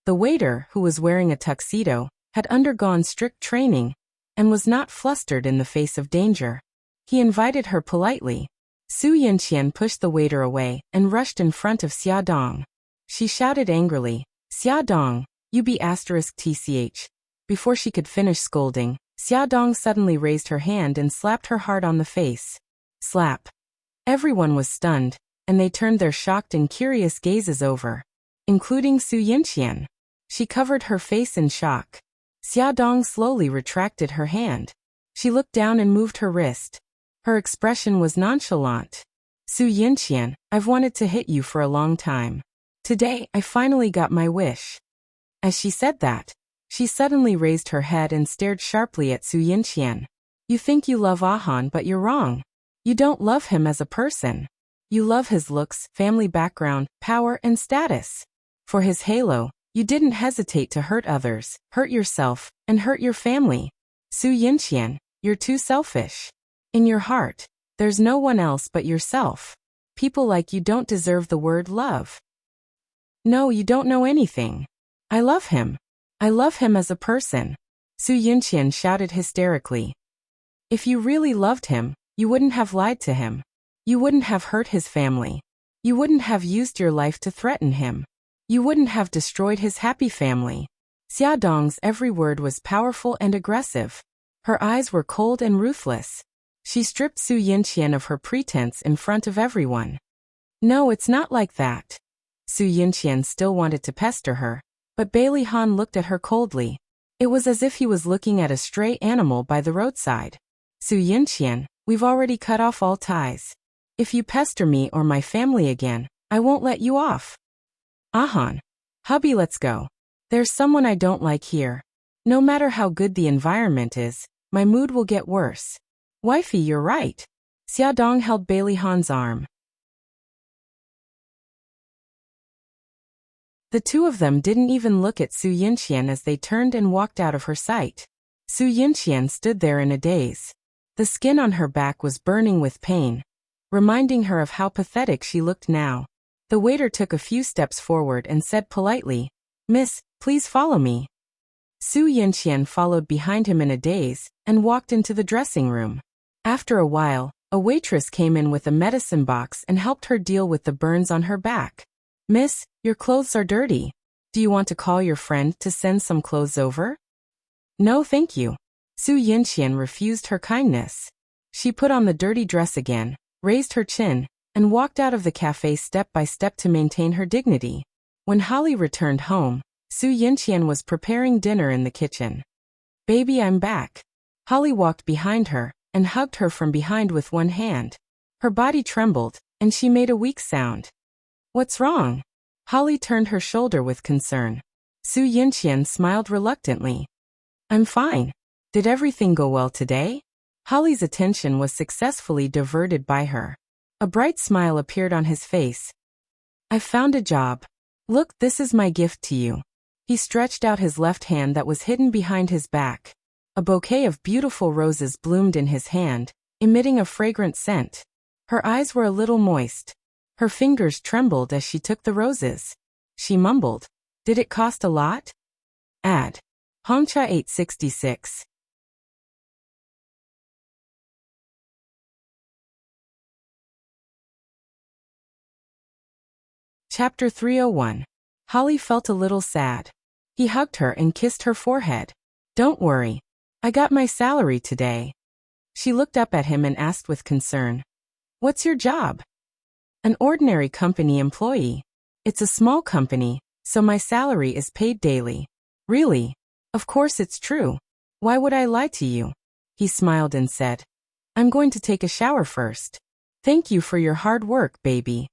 The waiter, who was wearing a tuxedo, had undergone strict training and was not flustered in the face of danger. He invited her politely. Su Yunxian pushed the waiter away and rushed in front of Xiaodong. She shouted angrily, "Xiaodong, you be *tch." Before she could finish scolding, Xiaodong suddenly raised her hand and slapped her hard on the face. Slap. Everyone was stunned, and they turned their shocked and curious gazes over, including Su Yinqian. She covered her face in shock. Xiaodong slowly retracted her hand. She looked down and moved her wrist. Her expression was nonchalant. Su Yinqian, I've wanted to hit you for a long time. Today, I finally got my wish. As she said that, she suddenly raised her head and stared sharply at Su Yinqian. You think you love Ahan, but you're wrong. You don't love him as a person. You love his looks, family background, power, and status. For his halo, you didn't hesitate to hurt others, hurt yourself, and hurt your family. Su Yinqian, you're too selfish. In your heart, there's no one else but yourself. People like you don't deserve the word love. No, you don't know anything. I love him. I love him as a person. Su Yinqian shouted hysterically. If you really loved him, you wouldn't have lied to him. You wouldn't have hurt his family. You wouldn't have used your life to threaten him. You wouldn't have destroyed his happy family. Xiaodong's every word was powerful and aggressive. Her eyes were cold and ruthless. She stripped Su Yinqian of her pretense in front of everyone. No, it's not like that. Su Yinqian still wanted to pester her, but Bailey Han looked at her coldly. It was as if he was looking at a stray animal by the roadside. Su Yinqian, we've already cut off all ties. If you pester me or my family again, I won't let you off. Ahan. Hubby, let's go. There's someone I don't like here. No matter how good the environment is, my mood will get worse. Wifey, you're right. Xiaodong held Bailey Han's arm. The two of them didn't even look at Su Yinqian as they turned and walked out of her sight. Su Yinqian stood there in a daze. The skin on her back was burning with pain, reminding her of how pathetic she looked now. The waiter took a few steps forward and said politely, "Miss, please follow me." Su Yinqian followed behind him in a daze and walked into the dressing room. After a while, a waitress came in with a medicine box and helped her deal with the burns on her back. "Miss, your clothes are dirty. Do you want to call your friend to send some clothes over?" "No, thank you." Su Yinqian refused her kindness. She put on the dirty dress again, raised her chin, and walked out of the cafe step by step to maintain her dignity. When Holly returned home, Su Yinqian was preparing dinner in the kitchen. "Baby, I'm back." Holly walked behind her and hugged her from behind with one hand. Her body trembled, and she made a weak sound. "What's wrong?" Holly turned her shoulder with concern. Su Yinqian smiled reluctantly. "I'm fine. Did everything go well today?" Holly's attention was successfully diverted by her. A bright smile appeared on his face. "I've found a job. Look, this is my gift to you." He stretched out his left hand that was hidden behind his back. A bouquet of beautiful roses bloomed in his hand, emitting a fragrant scent. Her eyes were a little moist. Her fingers trembled as she took the roses. She mumbled, "Did it cost a lot?" Ad. Hongcha 866. Chapter 301. Holly felt a little sad. He hugged her and kissed her forehead. "Don't worry. I got my salary today." She looked up at him and asked with concern, "What's your job?" "An ordinary company employee. It's a small company, so my salary is paid daily." "Really? Of course it's true. Why would I lie to you?" He smiled and said, "I'm going to take a shower first." "Thank you for your hard work, baby."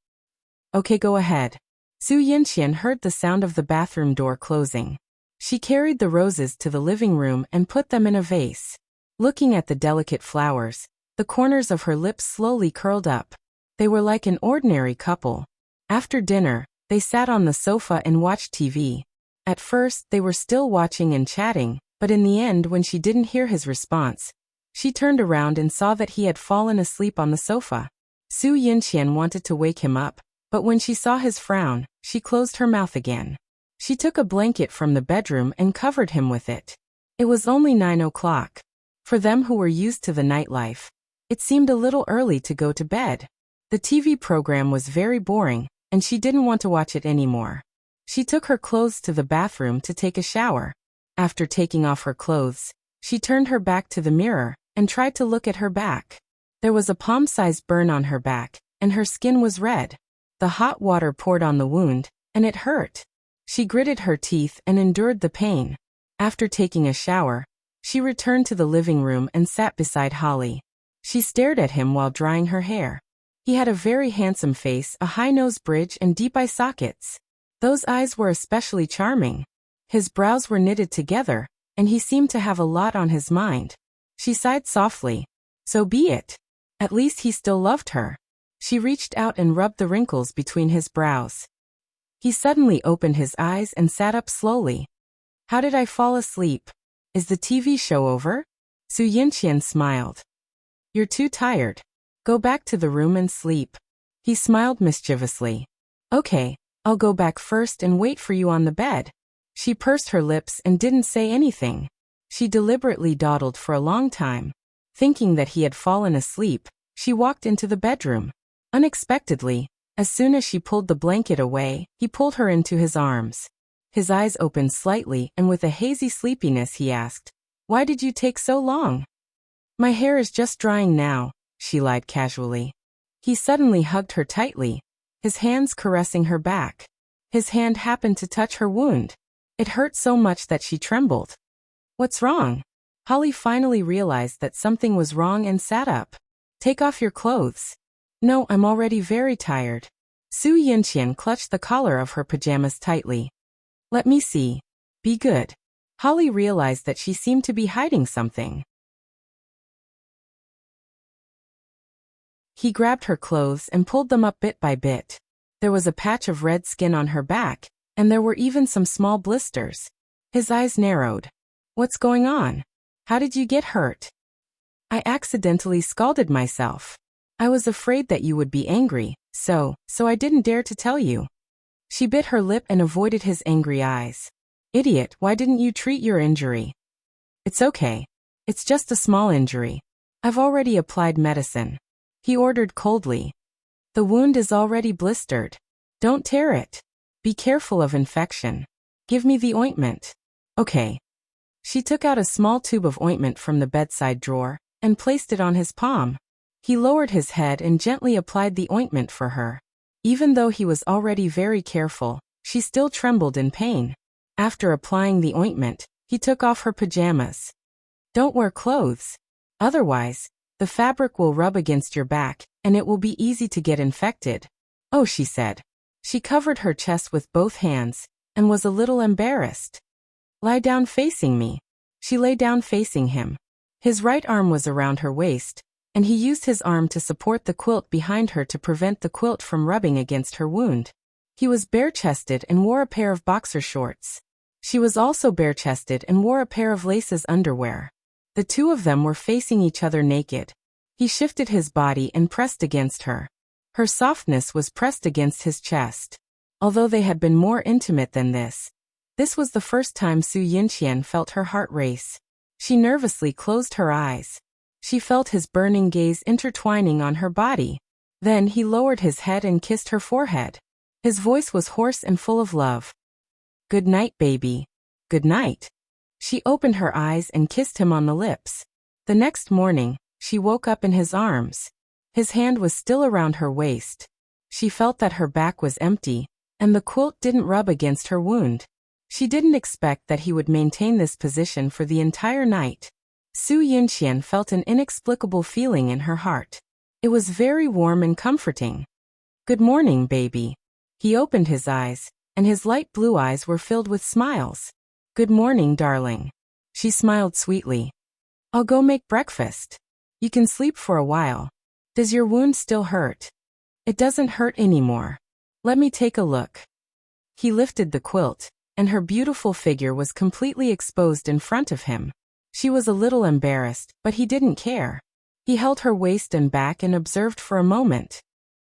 "Okay, go ahead." Su Yinqian heard the sound of the bathroom door closing. She carried the roses to the living room and put them in a vase. Looking at the delicate flowers, the corners of her lips slowly curled up. They were like an ordinary couple. After dinner, they sat on the sofa and watched TV. At first, they were still watching and chatting, but in the end, when she didn't hear his response, she turned around and saw that he had fallen asleep on the sofa. Su Yinqian wanted to wake him up, but when she saw his frown, she closed her mouth again. She took a blanket from the bedroom and covered him with it. It was only 9 o'clock. For them who were used to the nightlife, it seemed a little early to go to bed. The TV program was very boring, and she didn't want to watch it anymore. She took her clothes to the bathroom to take a shower. After taking off her clothes, she turned her back to the mirror and tried to look at her back. There was a palm-sized burn on her back, and her skin was red. The hot water poured on the wound, and it hurt. She gritted her teeth and endured the pain. After taking a shower, she returned to the living room and sat beside Holly. She stared at him while drying her hair. He had a very handsome face, a high nose bridge and deep eye sockets. Those eyes were especially charming. His brows were knitted together, and he seemed to have a lot on his mind. She sighed softly. So be it. At least he still loved her. She reached out and rubbed the wrinkles between his brows. He suddenly opened his eyes and sat up slowly. How did I fall asleep? Is the TV show over? Su Yinqian smiled. You're too tired. Go back to the room and sleep. He smiled mischievously. Okay, I'll go back first and wait for you on the bed. She pursed her lips and didn't say anything. She deliberately dawdled for a long time. Thinking that he had fallen asleep, she walked into the bedroom. Unexpectedly, as soon as she pulled the blanket away, he pulled her into his arms. His eyes opened slightly and with a hazy sleepiness he asked, "Why did you take so long?" "My hair is just drying now," she lied casually. He suddenly hugged her tightly, his hands caressing her back. His hand happened to touch her wound. It hurt so much that she trembled. "What's wrong?" Holly finally realized that something was wrong and sat up. "Take off your clothes." "No, I'm already very tired." Su Yinqian clutched the collar of her pajamas tightly. "Let me see. Be good." Holly realized that she seemed to be hiding something. He grabbed her clothes and pulled them up bit by bit. There was a patch of red skin on her back, and there were even some small blisters. His eyes narrowed. "What's going on? How did you get hurt?" "I accidentally scalded myself. I was afraid that you would be angry, so I didn't dare to tell you." She bit her lip and avoided his angry eyes. "Idiot, why didn't you treat your injury?" "It's okay. It's just a small injury. I've already applied medicine," he ordered coldly. "The wound is already blistered. Don't tear it. Be careful of infection. Give me the ointment." "Okay." She took out a small tube of ointment from the bedside drawer and placed it on his palm. He lowered his head and gently applied the ointment for her. Even though he was already very careful, she still trembled in pain. After applying the ointment, he took off her pajamas. "Don't wear clothes. Otherwise, the fabric will rub against your back, and it will be easy to get infected." "Oh," she said. She covered her chest with both hands, and was a little embarrassed. "Lie down facing me." She lay down facing him. His right arm was around her waist, and he used his arm to support the quilt behind her to prevent the quilt from rubbing against her wound. He was bare-chested and wore a pair of boxer shorts. She was also bare-chested and wore a pair of laces underwear. The two of them were facing each other naked. He shifted his body and pressed against her. Her softness was pressed against his chest. Although they had been more intimate than this was the first time Su Yinqian felt her heart race. She nervously closed her eyes. She felt his burning gaze intertwining on her body. Then he lowered his head and kissed her forehead. His voice was hoarse and full of love. "Good night, baby. Good night." She opened her eyes and kissed him on the lips. The next morning, she woke up in his arms. His hand was still around her waist. She felt that her back was empty, and the quilt didn't rub against her wound. She didn't expect that he would maintain this position for the entire night. Su Yinqian felt an inexplicable feeling in her heart. It was very warm and comforting. "Good morning, baby." He opened his eyes, and his light blue eyes were filled with smiles. "Good morning, darling." She smiled sweetly. "I'll go make breakfast. You can sleep for a while. Does your wound still hurt?" "It doesn't hurt anymore. Let me take a look." He lifted the quilt, and her beautiful figure was completely exposed in front of him. She was a little embarrassed, but he didn't care. He held her waist and back and observed for a moment.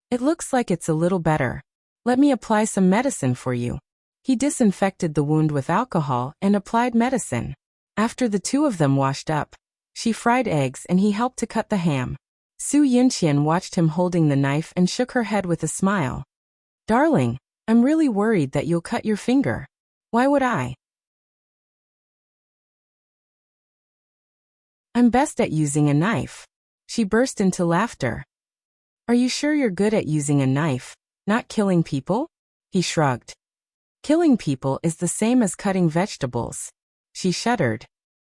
"It looks like it's a little better. Let me apply some medicine for you." He disinfected the wound with alcohol and applied medicine. After the two of them washed up, she fried eggs and he helped to cut the ham. Su Yinqian watched him holding the knife and shook her head with a smile. "Darling, I'm really worried that you'll cut your finger." "Why would I? I'm best at using a knife." She burst into laughter. Are you sure you're good at using a knife, not killing people? He shrugged. Killing people is the same as cutting vegetables. She shuddered.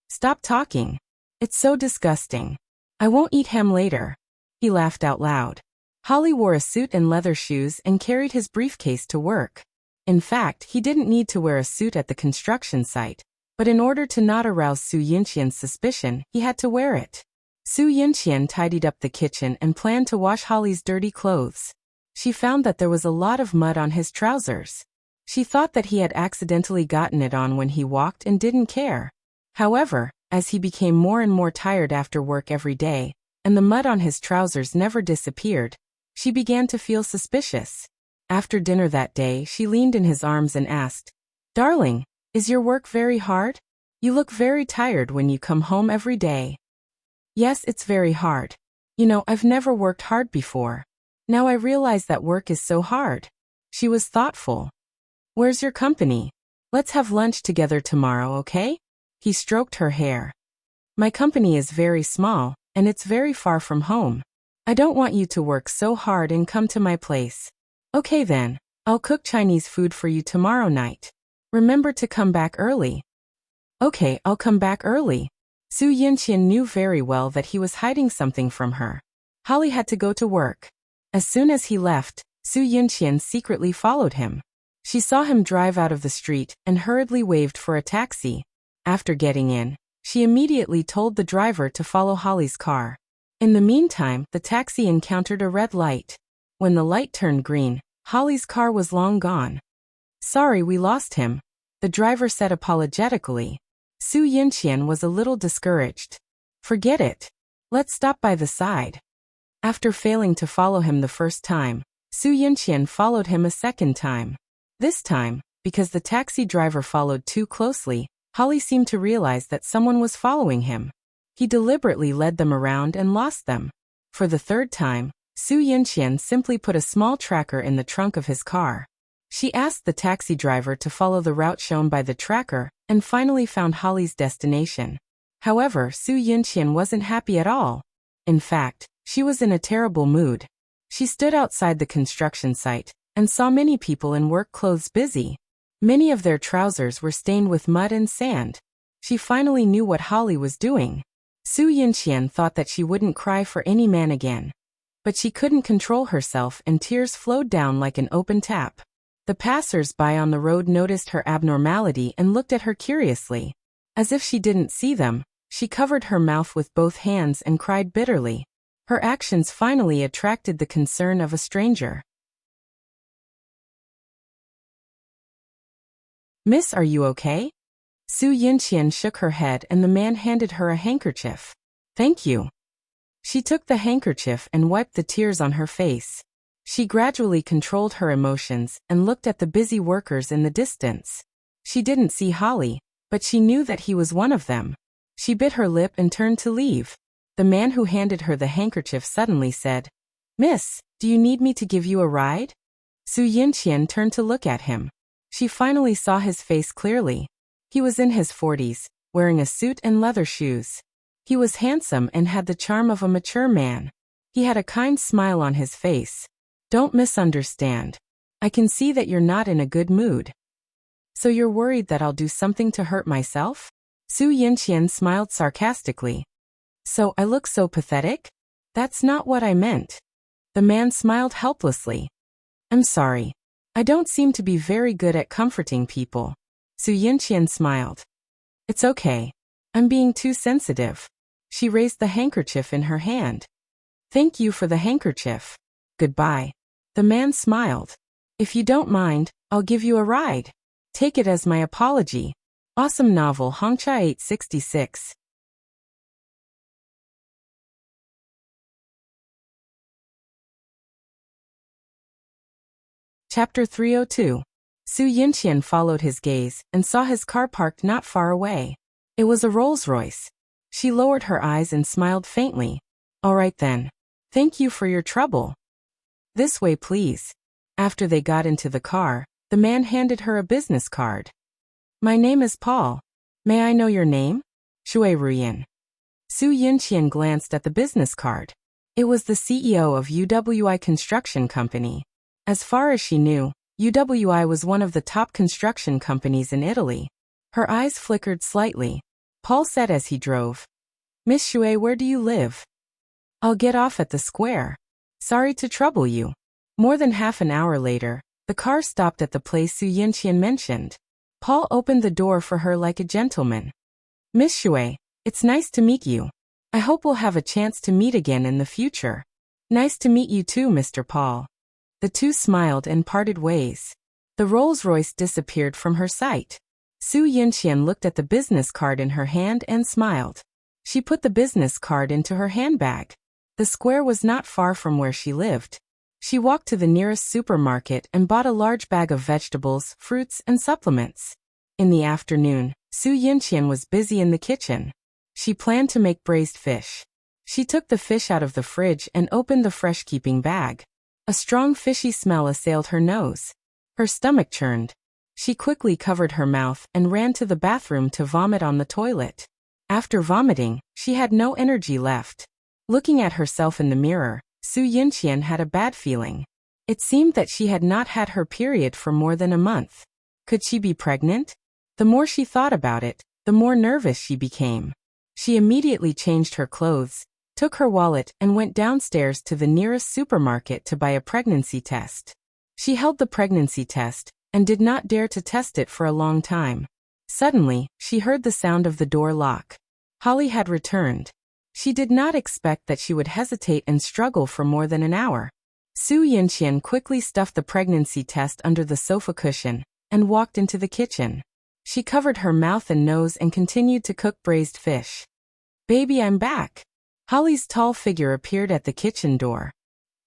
Stop talking. It's so disgusting. I won't eat ham later. He laughed out loud. Holly wore a suit and leather shoes and carried his briefcase to work. In fact, he didn't need to wear a suit at the construction site, but in order to not arouse Su Yinqian's suspicion, he had to wear it. Su Yinqian tidied up the kitchen and planned to wash Holly's dirty clothes. She found that there was a lot of mud on his trousers. She thought that he had accidentally gotten it on when he walked and didn't care. However, as he became more and more tired after work every day, and the mud on his trousers never disappeared, she began to feel suspicious. After dinner that day, she leaned in his arms and asked, "Darling, is your work very hard? You look very tired when you come home every day." "Yes, it's very hard. You know, I've never worked hard before. Now I realize that work is so hard." She was thoughtful. "Where's your company? Let's have lunch together tomorrow, okay?" He stroked her hair. "My company is very small, and it's very far from home. I don't want you to work so hard and come to my place. Okay then, I'll cook Chinese food for you tomorrow night. Remember to come back early." "Okay, I'll come back early." Su Yinqian knew very well that he was hiding something from her. Holly had to go to work. As soon as he left, Su Yinqian secretly followed him. She saw him drive out of the street and hurriedly waved for a taxi. After getting in, she immediately told the driver to follow Holly's car. In the meantime, the taxi encountered a red light. When the light turned green, Holly's car was long gone. "Sorry, we lost him," the driver said apologetically. Su Yinqian was a little discouraged. "Forget it. Let's stop by the side." After failing to follow him the first time, Su Yinqian followed him a second time. This time, because the taxi driver followed too closely, Holly seemed to realize that someone was following him. He deliberately led them around and lost them. For the third time, Su Yinqian simply put a small tracker in the trunk of his car. She asked the taxi driver to follow the route shown by the tracker and finally found Holly's destination. However, Su Yinqian wasn't happy at all. In fact, she was in a terrible mood. She stood outside the construction site and saw many people in work clothes busy. Many of their trousers were stained with mud and sand. She finally knew what Holly was doing. Su Yinqian thought that she wouldn't cry for any man again. But she couldn't control herself and tears flowed down like an open tap. The passers-by on the road noticed her abnormality and looked at her curiously. As if she didn't see them, she covered her mouth with both hands and cried bitterly. Her actions finally attracted the concern of a stranger. "Miss, are you okay?" Su Yinqian shook her head and the man handed her a handkerchief. "Thank you." She took the handkerchief and wiped the tears on her face. She gradually controlled her emotions and looked at the busy workers in the distance. She didn't see Holly, but she knew that he was one of them. She bit her lip and turned to leave. The man who handed her the handkerchief suddenly said, "Miss, do you need me to give you a ride?" Su Yinqian turned to look at him. She finally saw his face clearly. He was in his 40s, wearing a suit and leather shoes. He was handsome and had the charm of a mature man. He had a kind smile on his face. "Don't misunderstand. I can see that you're not in a good mood. So you're worried that I'll do something to hurt myself?" Su Yinqian smiled sarcastically. "So I look so pathetic? That's not what I meant." The man smiled helplessly. "I'm sorry. I don't seem to be very good at comforting people." Su Yinqian smiled. "It's okay. I'm being too sensitive." She raised the handkerchief in her hand. "Thank you for the handkerchief. Goodbye." The man smiled. "If you don't mind, I'll give you a ride. Take it as my apology." Awesome novel Hongcha 866. Chapter 302. Su Yinqian followed his gaze and saw his car parked not far away. It was a Rolls-Royce. She lowered her eyes and smiled faintly. "All right then. Thank you for your trouble. This way, please." After they got into the car, the man handed her a business card. "My name is Paul. May I know your name?" Shui Ruyan. Su Yinqian glanced at the business card. It was the CEO of UWI Construction Company. As far as she knew, UWI was one of the top construction companies in Italy. Her eyes flickered slightly. Paul said as he drove, "Miss Shui, where do you live?" "I'll get off at the square. Sorry to trouble you." More than half an hour later, the car stopped at the place Su Yinqian mentioned. Paul opened the door for her like a gentleman. "Miss Shui, it's nice to meet you. I hope we'll have a chance to meet again in the future." "Nice to meet you too, Mr. Paul." The two smiled and parted ways. The Rolls-Royce disappeared from her sight. Su Yinqian looked at the business card in her hand and smiled. She put the business card into her handbag. The square was not far from where she lived. She walked to the nearest supermarket and bought a large bag of vegetables, fruits, and supplements. In the afternoon, Su Yinqian was busy in the kitchen. She planned to make braised fish. She took the fish out of the fridge and opened the fresh-keeping bag. A strong fishy smell assailed her nose. Her stomach churned. She quickly covered her mouth and ran to the bathroom to vomit on the toilet. After vomiting, she had no energy left. Looking at herself in the mirror, Su Yinqian had a bad feeling. It seemed that she had not had her period for more than a month. Could she be pregnant? The more she thought about it, the more nervous she became. She immediately changed her clothes, took her wallet and went downstairs to the nearest supermarket to buy a pregnancy test. She held the pregnancy test and did not dare to test it for a long time. Suddenly, she heard the sound of the door lock. Holly had returned. She did not expect that she would hesitate and struggle for more than an hour. Su Yinqian quickly stuffed the pregnancy test under the sofa cushion and walked into the kitchen. She covered her mouth and nose and continued to cook braised fish. "Baby, I'm back." Holly's tall figure appeared at the kitchen door.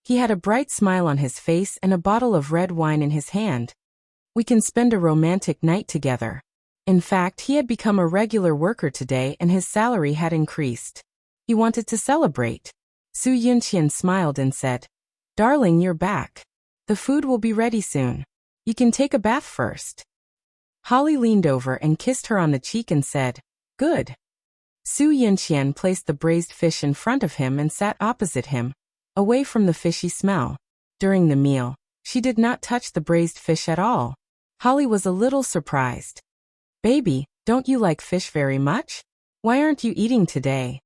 He had a bright smile on his face and a bottle of red wine in his hand. "We can spend a romantic night together." In fact, he had become a regular worker today and his salary had increased. He wanted to celebrate. Su Yinqian smiled and said, "Darling, you're back. The food will be ready soon. You can take a bath first." Holly leaned over and kissed her on the cheek and said, "Good." Su Yinqian placed the braised fish in front of him and sat opposite him, away from the fishy smell. During the meal, she did not touch the braised fish at all. Holly was a little surprised. "Baby, don't you like fish very much? Why aren't you eating today?"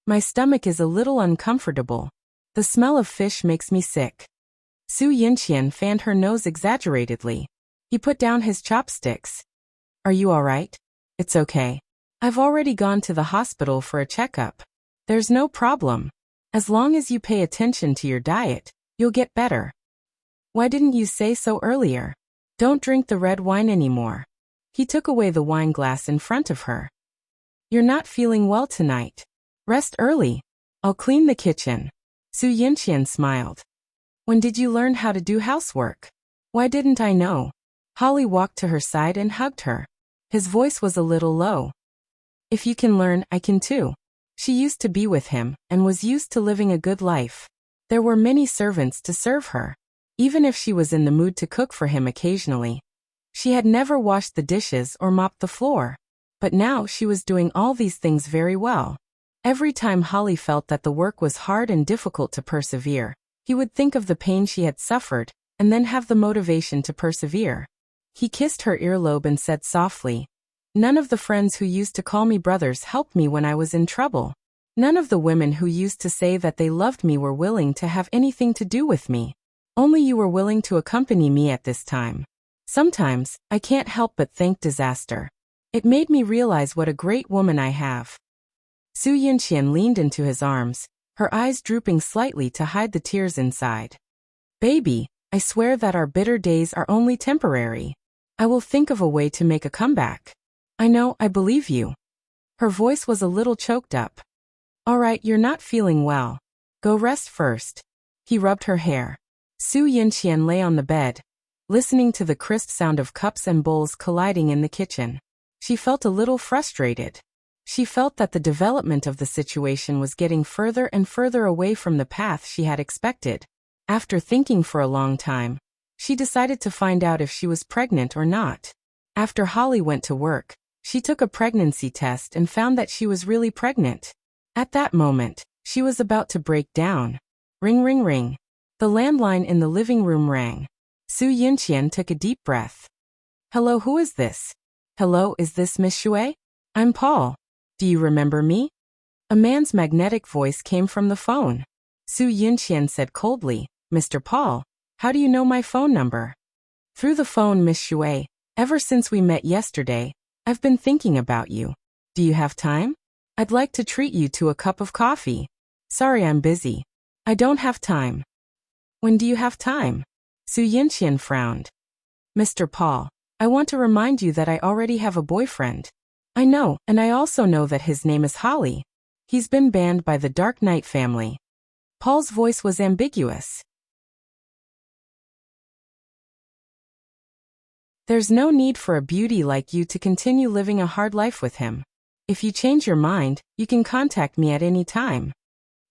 "My stomach is a little uncomfortable. The smell of fish makes me sick." Su Yinqian fanned her nose exaggeratedly. He put down his chopsticks. "Are you all right?" "It's okay. I've already gone to the hospital for a checkup. There's no problem. As long as you pay attention to your diet, you'll get better." "Why didn't you say so earlier? Don't drink the red wine anymore." He took away the wine glass in front of her. "You're not feeling well tonight. Rest early. I'll clean the kitchen." Su Yinqian smiled. "When did you learn how to do housework?" "Why didn't I know?" Holly walked to her side and hugged her. His voice was a little low. "If you can learn, I can too." She used to be with him and was used to living a good life. There were many servants to serve her. Even if she was in the mood to cook for him occasionally, she had never washed the dishes or mopped the floor. But now she was doing all these things very well. Every time Holly felt that the work was hard and difficult to persevere, he would think of the pain she had suffered and then have the motivation to persevere. He kissed her earlobe and said softly, "None of the friends who used to call me brothers helped me when I was in trouble. None of the women who used to say that they loved me were willing to have anything to do with me. Only you were willing to accompany me at this time. Sometimes, I can't help but thank disaster. It made me realize what a great woman I have." Su Yinqian leaned into his arms, her eyes drooping slightly to hide the tears inside. "Baby, I swear that our bitter days are only temporary. I will think of a way to make a comeback. I know, I believe you." Her voice was a little choked up. "All right, you're not feeling well. Go rest first." He rubbed her hair. Su Yinqian lay on the bed, listening to the crisp sound of cups and bowls colliding in the kitchen. She felt a little frustrated. She felt that the development of the situation was getting further and further away from the path she had expected. After thinking for a long time, she decided to find out if she was pregnant or not. After Holly went to work, She took a pregnancy test and found that she was really pregnant. At that moment, she was about to break down. Ring, ring, ring. The landline in the living room rang. Su Yunqian took a deep breath. Hello, who is this? Hello, is this Miss Shui? I'm Paul. Do you remember me? A man's magnetic voice came from the phone. Su Yunqian said coldly, Mr. Paul, how do you know my phone number? Through the phone, Miss Shui. Ever since we met yesterday, I've been thinking about you. Do you have time? I'd like to treat you to a cup of coffee. Sorry, I'm busy. I don't have time. When do you have time? Su Yunqian frowned. Mr. Paul, I want to remind you that I already have a boyfriend. I know, and I also know that his name is Holly. He's been banned by the Dark Knight family. Paul's voice was ambiguous. There's no need for a beauty like you to continue living a hard life with him. If you change your mind, you can contact me at any time.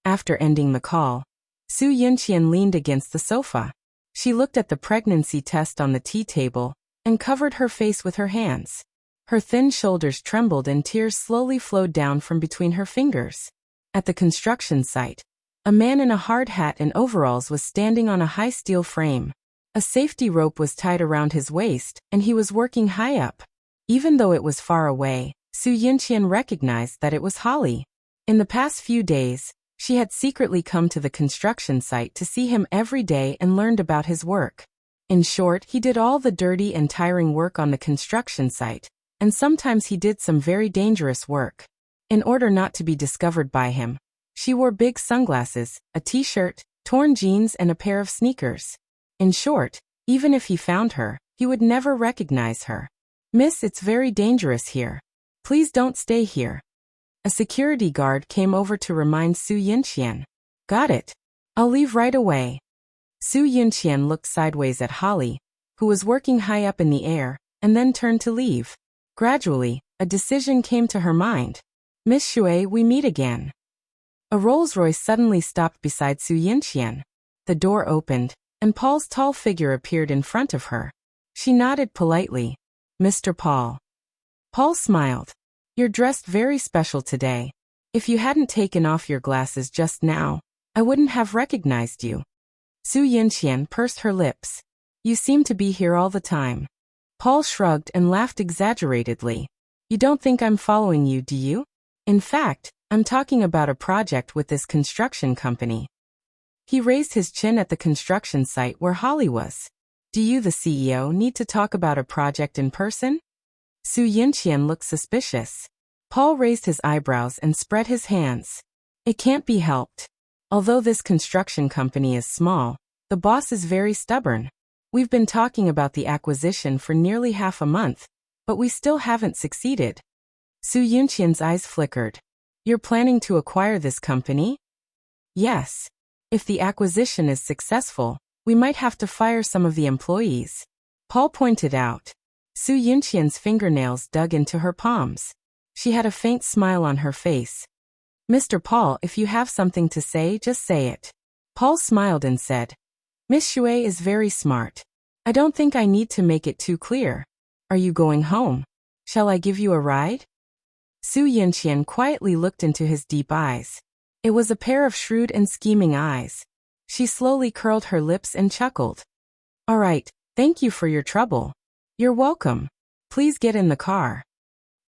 After ending the call, Su Yunqian leaned against the sofa. She looked at the pregnancy test on the tea table and covered her face with her hands. Her thin shoulders trembled and tears slowly flowed down from between her fingers. At the construction site, a man in a hard hat and overalls was standing on a high steel frame. A safety rope was tied around his waist, and he was working high up. Even though it was far away, Su Yunqian recognized that it was Holly. In the past few days, she had secretly come to the construction site to see him every day and learned about his work. In short, he did all the dirty and tiring work on the construction site, and sometimes he did some very dangerous work. In order not to be discovered by him, she wore big sunglasses, a t-shirt, torn jeans and a pair of sneakers. In short, even if he found her, he would never recognize her. Miss, it's very dangerous here. Please don't stay here. A security guard came over to remind Su Yunqian. Got it. I'll leave right away. Su Yunqian looked sideways at Holly, who was working high up in the air, and then turned to leave. Gradually, a decision came to her mind. Miss Shui, we meet again. A Rolls-Royce suddenly stopped beside Su Yunqian. The door opened, and Paul's tall figure appeared in front of her. She nodded politely. Mr. Paul. Paul smiled. You're dressed very special today. If you hadn't taken off your glasses just now, I wouldn't have recognized you. Su Yunqian pursed her lips. You seem to be here all the time. Paul shrugged and laughed exaggeratedly. You don't think I'm following you, do you? In fact, I'm talking about a project with this construction company. He raised his chin at the construction site where Holly was. Do you, the CEO, need to talk about a project in person? Su Yunqian looked suspicious. Paul raised his eyebrows and spread his hands. It can't be helped. Although this construction company is small, the boss is very stubborn. We've been talking about the acquisition for nearly half a month, but we still haven't succeeded. Su Yunqian's eyes flickered. You're planning to acquire this company? Yes. If the acquisition is successful, we might have to fire some of the employees. Paul pointed out. Su Yunqian's fingernails dug into her palms. She had a faint smile on her face. Mr. Paul, if you have something to say, just say it. Paul smiled and said, Miss Shui is very smart. I don't think I need to make it too clear. Are you going home? Shall I give you a ride? Su Yunqian quietly looked into his deep eyes. It was a pair of shrewd and scheming eyes. She slowly curled her lips and chuckled. All right, thank you for your trouble. You're welcome. Please get in the car.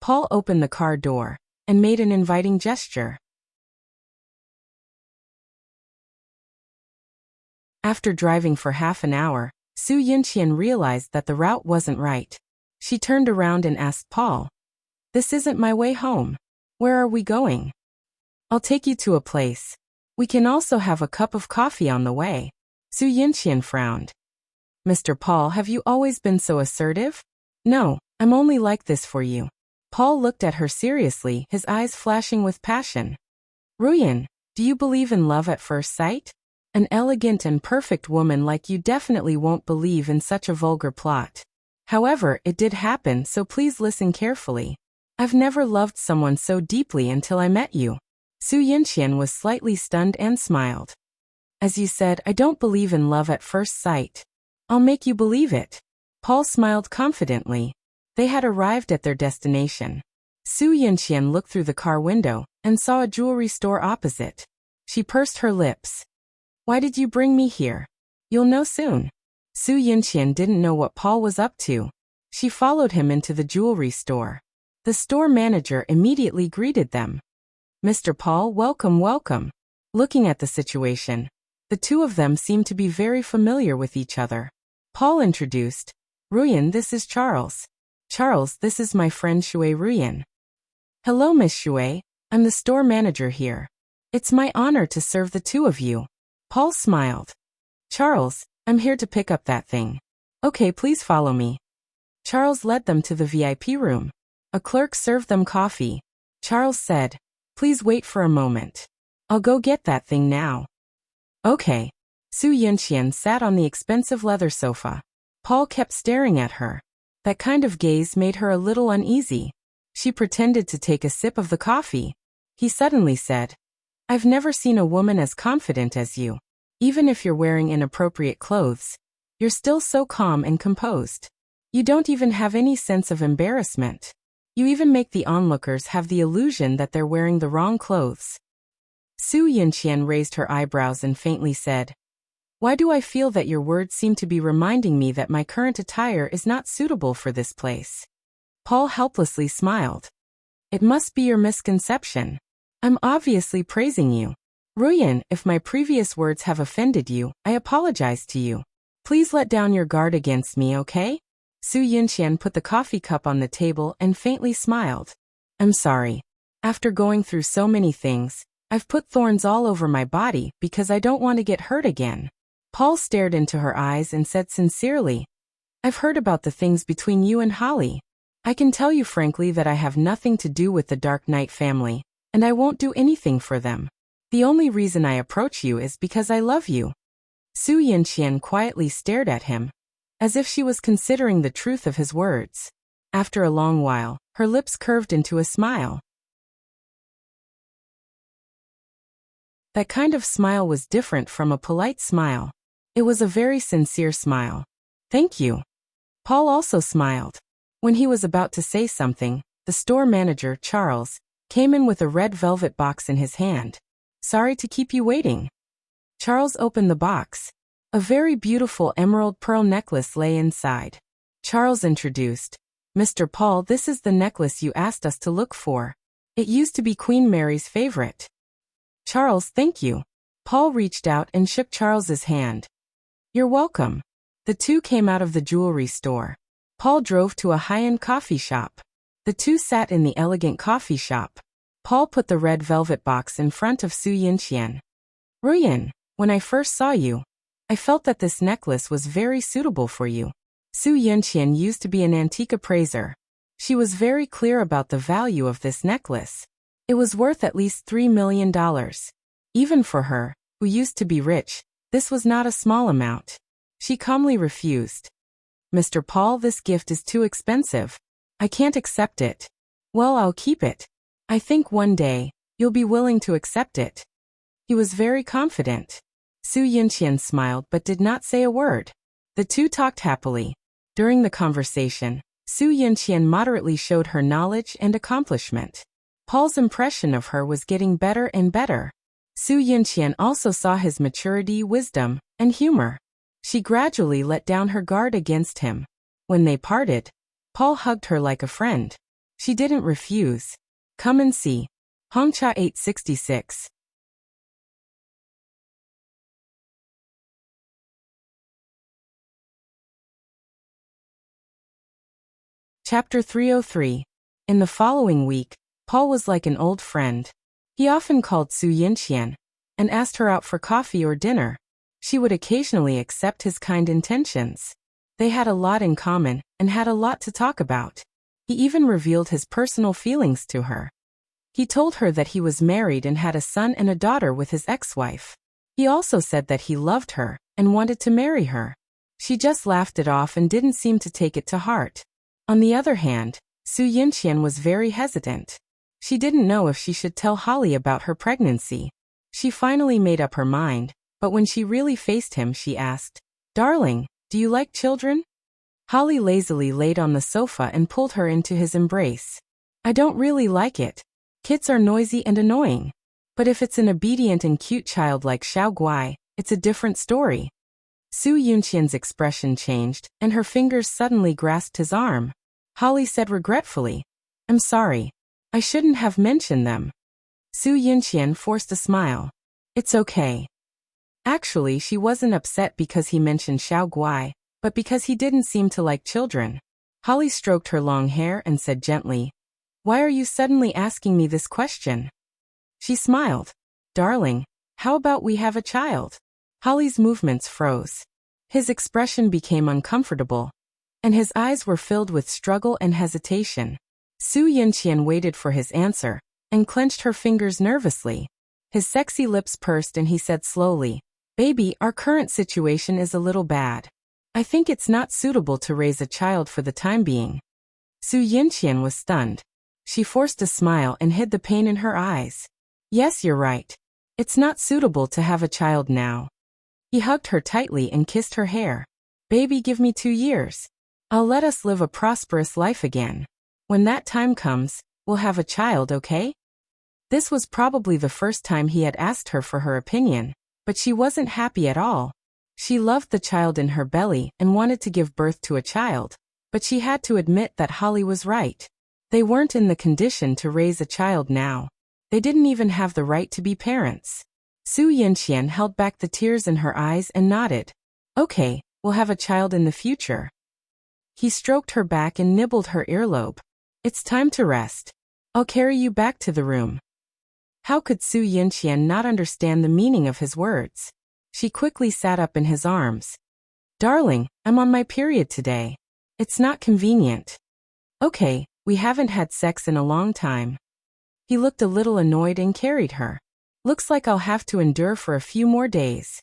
Paul opened the car door and made an inviting gesture. After driving for half an hour, Su Yunqian realized that the route wasn't right. She turned around and asked Paul, This isn't my way home. Where are we going? I'll take you to a place. We can also have a cup of coffee on the way. Su Yunqian frowned. Mr. Paul, have you always been so assertive? No, I'm only like this for you. Paul looked at her seriously, his eyes flashing with passion. Ruyan, do you believe in love at first sight? An elegant and perfect woman like you definitely won't believe in such a vulgar plot. However, it did happen, so please listen carefully. I've never loved someone so deeply until I met you. Su Yunqian was slightly stunned and smiled. As you said, I don't believe in love at first sight. I'll make you believe it. Paul smiled confidently. They had arrived at their destination. Su Yinxian looked through the car window and saw a jewelry store opposite. She pursed her lips. Why did you bring me here? You'll know soon. Su Yinxian didn't know what Paul was up to. She followed him into the jewelry store. The store manager immediately greeted them. Mr. Paul, welcome, welcome. Looking at the situation, the two of them seemed to be very familiar with each other. Paul introduced, Ruyan, this is Charles. Charles, this is my friend Shui Ruyan. Hello, Miss Shui. I'm the store manager here. It's my honor to serve the two of you. Paul smiled. Charles, I'm here to pick up that thing. Okay, please follow me. Charles led them to the VIP room. A clerk served them coffee. Charles said, please wait for a moment. I'll go get that thing now. Okay. Su Yinxian sat on the expensive leather sofa. Paul kept staring at her. That kind of gaze made her a little uneasy. She pretended to take a sip of the coffee. He suddenly said, I've never seen a woman as confident as you. Even if you're wearing inappropriate clothes, you're still so calm and composed. You don't even have any sense of embarrassment. You even make the onlookers have the illusion that they're wearing the wrong clothes. Su Yinxian raised her eyebrows and faintly said, Why do I feel that your words seem to be reminding me that my current attire is not suitable for this place? Paul helplessly smiled. It must be your misconception. I'm obviously praising you. Ruyan, if my previous words have offended you, I apologize to you. Please let down your guard against me, okay? Su Yinxian put the coffee cup on the table and faintly smiled. I'm sorry. After going through so many things, I've put thorns all over my body because I don't want to get hurt again. Paul stared into her eyes and said sincerely, I've heard about the things between you and Holly. I can tell you frankly that I have nothing to do with the Dark Knight family, and I won't do anything for them. The only reason I approach you is because I love you. Su Yinxian quietly stared at him, as if she was considering the truth of his words. After a long while, her lips curved into a smile. That kind of smile was different from a polite smile. It was a very sincere smile. Thank you. Paul also smiled. When he was about to say something, the store manager, Charles, came in with a red velvet box in his hand. Sorry to keep you waiting. Charles opened the box. A very beautiful emerald pearl necklace lay inside. Charles introduced, Mr. Paul, this is the necklace you asked us to look for. It used to be Queen Mary's favorite. Charles, thank you. Paul reached out and shook Charles's hand. You're welcome. The two came out of the jewelry store. Paul drove to a high-end coffee shop. The two sat in the elegant coffee shop. Paul put the red velvet box in front of Su Yinxian. Ruyan, when I first saw you, I felt that this necklace was very suitable for you. Su Yinxian used to be an antique appraiser. She was very clear about the value of this necklace. It was worth at least $3 million. Even for her, who used to be rich, this was not a small amount. She calmly refused. Mr. Paul, this gift is too expensive. I can't accept it. Well, I'll keep it. I think one day, you'll be willing to accept it. He was very confident. Su Yinxian smiled but did not say a word. The two talked happily. During the conversation, Su Yinxian moderately showed her knowledge and accomplishment. Paul's impression of her was getting better and better. Su Yinxian also saw his maturity, wisdom, and humor. She gradually let down her guard against him. When they parted, Paul hugged her like a friend. She didn't refuse. Come and see. Hongcha 866. Chapter 303. In the following week, Paul was like an old friend. He often called Su Yinxian and asked her out for coffee or dinner. She would occasionally accept his kind intentions. They had a lot in common and had a lot to talk about. He even revealed his personal feelings to her. He told her that he was married and had a son and a daughter with his ex-wife. He also said that he loved her and wanted to marry her. She just laughed it off and didn't seem to take it to heart. On the other hand, Su Yinxian was very hesitant. She didn't know if she should tell Holly about her pregnancy. She finally made up her mind, but when she really faced him she asked, Darling, do you like children? Holly lazily laid on the sofa and pulled her into his embrace. I don't really like it. Kids are noisy and annoying. But if it's an obedient and cute child like Xiao Guai, it's a different story. Su Yunqian's expression changed, and her fingers suddenly grasped his arm. Holly said regretfully, I'm sorry. I shouldn't have mentioned them. Su Yunqian forced a smile. It's okay. Actually, she wasn't upset because he mentioned Xiao Guai, but because he didn't seem to like children. Holly stroked her long hair and said gently, Why are you suddenly asking me this question? She smiled. Darling, how about we have a child? Holly's movements froze. His expression became uncomfortable, and his eyes were filled with struggle and hesitation. Su Yunqian waited for his answer, and clenched her fingers nervously. His sexy lips pursed and he said slowly, Baby, our current situation is a little bad. I think it's not suitable to raise a child for the time being. Su Yunqian was stunned. She forced a smile and hid the pain in her eyes. Yes, you're right. It's not suitable to have a child now. He hugged her tightly and kissed her hair. Baby, give me 2 years. I'll let us live a prosperous life again. When that time comes, we'll have a child, okay? This was probably the first time he had asked her for her opinion, but she wasn't happy at all. She loved the child in her belly and wanted to give birth to a child, but she had to admit that Holly was right. They weren't in the condition to raise a child now. They didn't even have the right to be parents. Su Yunqian held back the tears in her eyes and nodded. Okay, we'll have a child in the future. He stroked her back and nibbled her earlobe. It's time to rest. I'll carry you back to the room. How could Su Yunqian not understand the meaning of his words? She quickly sat up in his arms. Darling, I'm on my period today. It's not convenient. Okay, we haven't had sex in a long time. He looked a little annoyed and carried her. Looks like I'll have to endure for a few more days.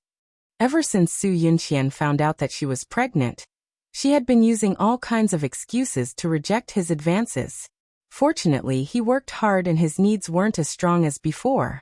Ever since Su Yunqian found out that she was pregnant, she had been using all kinds of excuses to reject his advances. Fortunately, he worked hard and his needs weren't as strong as before.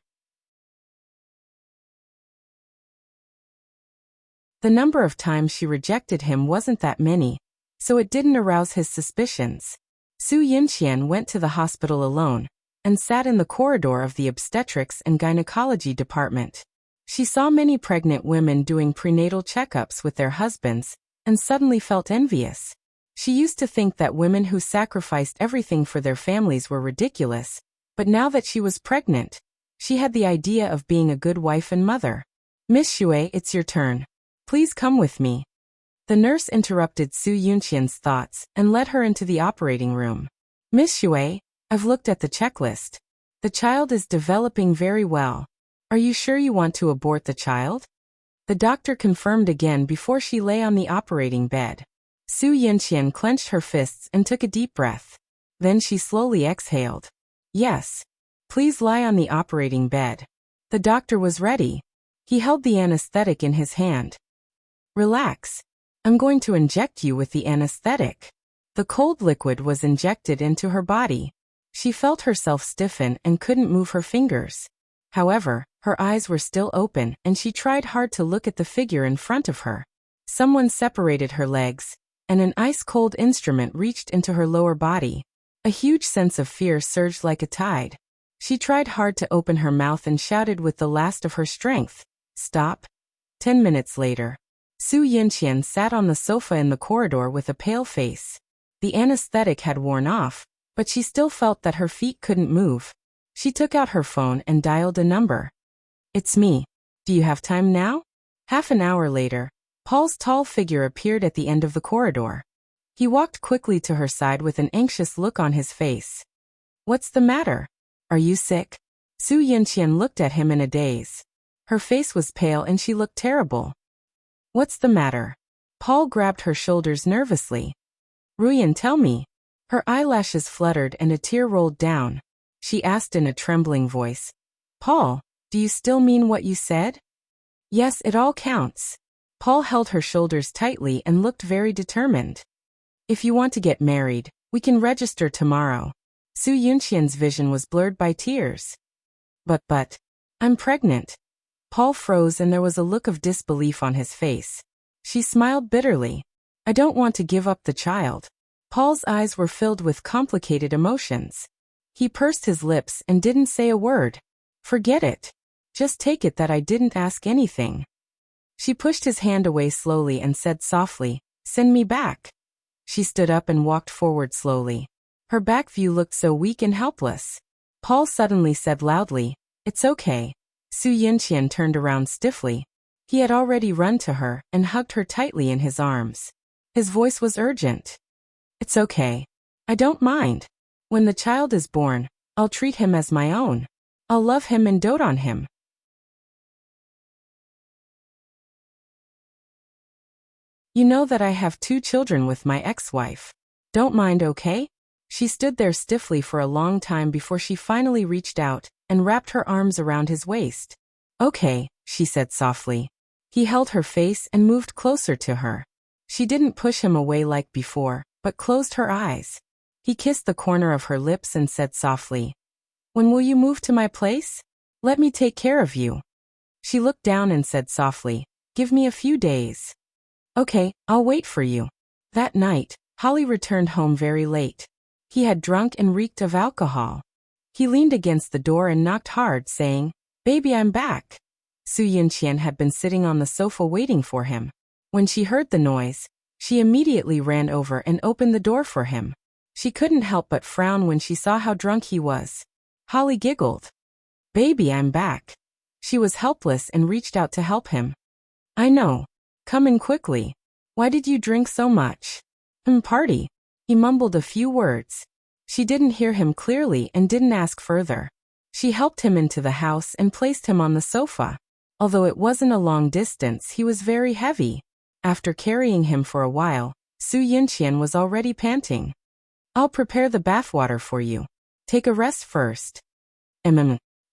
The number of times she rejected him wasn't that many, so it didn't arouse his suspicions. Su Yunqian went to the hospital alone and sat in the corridor of the obstetrics and gynecology department. She saw many pregnant women doing prenatal checkups with their husbands and suddenly felt envious. She used to think that women who sacrificed everything for their families were ridiculous, but now that she was pregnant, she had the idea of being a good wife and mother. Miss Xue, it's your turn. Please come with me. The nurse interrupted Su Yunqian's thoughts and led her into the operating room. Miss Xue, I've looked at the checklist. The child is developing very well. Are you sure you want to abort the child? The doctor confirmed again before she lay on the operating bed. Su Yunqian clenched her fists and took a deep breath. Then she slowly exhaled. Yes. Please lie on the operating bed. The doctor was ready. He held the anesthetic in his hand. Relax. I'm going to inject you with the anesthetic. The cold liquid was injected into her body. She felt herself stiffen and couldn't move her fingers. However, her eyes were still open and she tried hard to look at the figure in front of her. Someone separated her legs, and an ice-cold instrument reached into her lower body. A huge sense of fear surged like a tide. She tried hard to open her mouth and shouted with the last of her strength, Stop. 10 minutes later, Su Yunqian sat on the sofa in the corridor with a pale face. The anesthetic had worn off, but she still felt that her feet couldn't move. She took out her phone and dialed a number. It's me. Do you have time now? Half an hour later, Paul's tall figure appeared at the end of the corridor. He walked quickly to her side with an anxious look on his face. What's the matter? Are you sick? Su Yunqian looked at him in a daze. Her face was pale and she looked terrible. What's the matter? Paul grabbed her shoulders nervously. Ruyan, tell me. Her eyelashes fluttered and a tear rolled down. She asked in a trembling voice. Paul, do you still mean what you said? Yes, it all counts. Paul held her shoulders tightly and looked very determined. If you want to get married, we can register tomorrow. Su Yunqian's vision was blurred by tears. But, I'm pregnant. Paul froze and there was a look of disbelief on his face. She smiled bitterly. I don't want to give up the child. Paul's eyes were filled with complicated emotions. He pursed his lips and didn't say a word. Forget it. Just take it that I didn't ask anything. She pushed his hand away slowly and said softly, "Send me back." She stood up and walked forward slowly. Her back view looked so weak and helpless. Paul suddenly said loudly, "It's okay." Su Yinqian turned around stiffly. He had already run to her and hugged her tightly in his arms. His voice was urgent. "It's okay. I don't mind. When the child is born, I'll treat him as my own. I'll love him and dote on him." You know that I have 2 children with my ex-wife. Don't mind, okay? She stood there stiffly for a long time before she finally reached out and wrapped her arms around his waist. "Okay," she said softly. He held her face and moved closer to her. She didn't push him away like before, but closed her eyes. He kissed the corner of her lips and said softly, "When will you move to my place? Let me take care of you." She looked down and said softly, "Give me a few days." "Okay, I'll wait for you." That night, Holly returned home very late. He had drunk and reeked of alcohol. He leaned against the door and knocked hard, saying, "Baby, I'm back." Su Yinqian had been sitting on the sofa waiting for him. When she heard the noise, she immediately ran over and opened the door for him. She couldn't help but frown when she saw how drunk he was. Holly giggled. "Baby, I'm back." She was helpless and reached out to help him. "I know. Come in quickly. Why did you drink so much?" Party." He mumbled a few words. She didn't hear him clearly and didn't ask further. She helped him into the house and placed him on the sofa. Although it wasn't a long distance, he was very heavy. After carrying him for a while, Su Yinqian was already panting. "I'll prepare the bathwater for you. Take a rest first."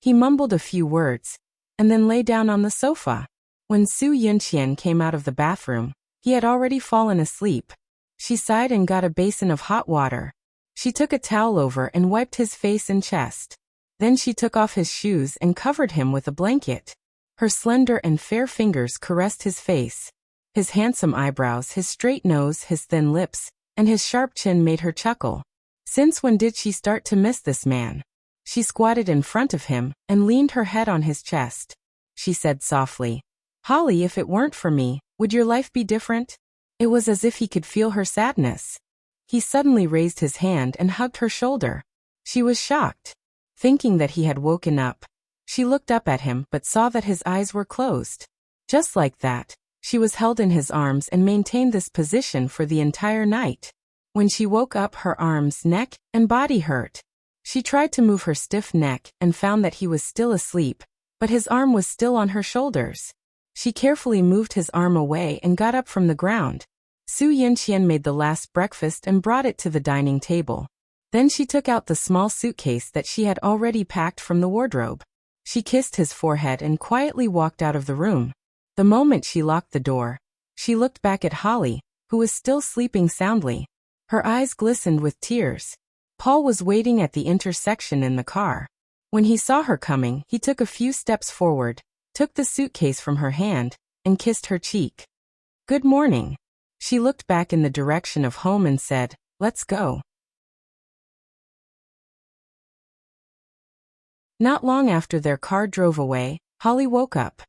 He mumbled a few words, and then lay down on the sofa. When Su Yinqian came out of the bathroom, he had already fallen asleep. She sighed and got a basin of hot water. She took a towel over and wiped his face and chest. Then she took off his shoes and covered him with a blanket. Her slender and fair fingers caressed his face. His handsome eyebrows, his straight nose, his thin lips, and his sharp chin made her chuckle. Since when did she start to miss this man? She squatted in front of him and leaned her head on his chest. She said softly, "Holly, if it weren't for me, would your life be different?" It was as if he could feel her sadness. He suddenly raised his hand and hugged her shoulder. She was shocked. Thinking that he had woken up, she looked up at him but saw that his eyes were closed. Just like that, she was held in his arms and maintained this position for the entire night. When she woke up, her arms, neck, and body hurt. She tried to move her stiff neck and found that he was still asleep, but his arm was still on her shoulders. She carefully moved his arm away and got up from the ground. Su Yinqian made the last breakfast and brought it to the dining table. Then she took out the small suitcase that she had already packed from the wardrobe. She kissed his forehead and quietly walked out of the room. The moment she locked the door, she looked back at Holly, who was still sleeping soundly. Her eyes glistened with tears. Paul was waiting at the intersection in the car. When he saw her coming, he took a few steps forward, took the suitcase from her hand, and kissed her cheek. "Good morning." She looked back in the direction of home and said, "Let's go." Not long after their car drove away, Holly woke up.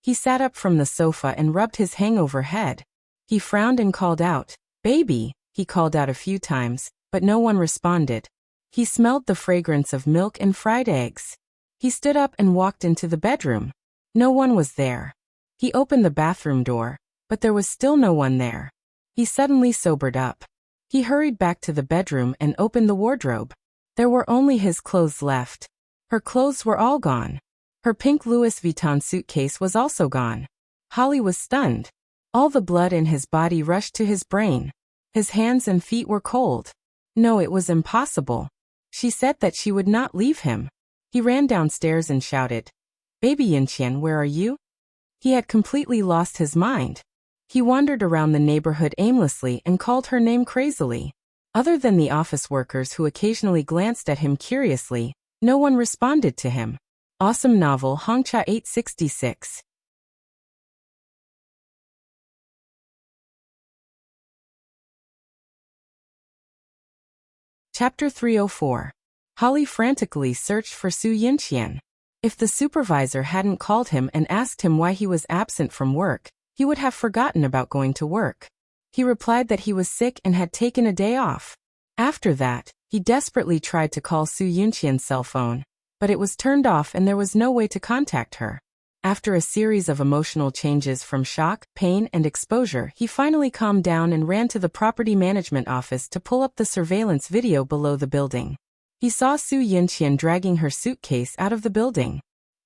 He sat up from the sofa and rubbed his hangover head. He frowned and called out, "Baby," he called out a few times, but no one responded. He smelled the fragrance of milk and fried eggs. He stood up and walked into the bedroom. No one was there. He opened the bathroom door, but there was still no one there. He suddenly sobered up. He hurried back to the bedroom and opened the wardrobe. There were only his clothes left. Her clothes were all gone. Her pink Louis Vuitton suitcase was also gone. Holly was stunned. All the blood in his body rushed to his brain. His hands and feet were cold. No, it was impossible. She said that she would not leave him. He ran downstairs and shouted, "Baby Yinqian, where are you?" He had completely lost his mind. He wandered around the neighborhood aimlessly and called her name crazily. Other than the office workers who occasionally glanced at him curiously, no one responded to him. Awesome novel Hongcha 866. Chapter 304. Holly frantically searched for Su Yinqian. If the supervisor hadn't called him and asked him why he was absent from work, he would have forgotten about going to work. He replied that he was sick and had taken a day off. After that, he desperately tried to call Su Yinqian's cell phone, but it was turned off and there was no way to contact her. After a series of emotional changes from shock, pain, and exposure, he finally calmed down and ran to the property management office to pull up the surveillance video below the building. He saw Su Yinqian dragging her suitcase out of the building.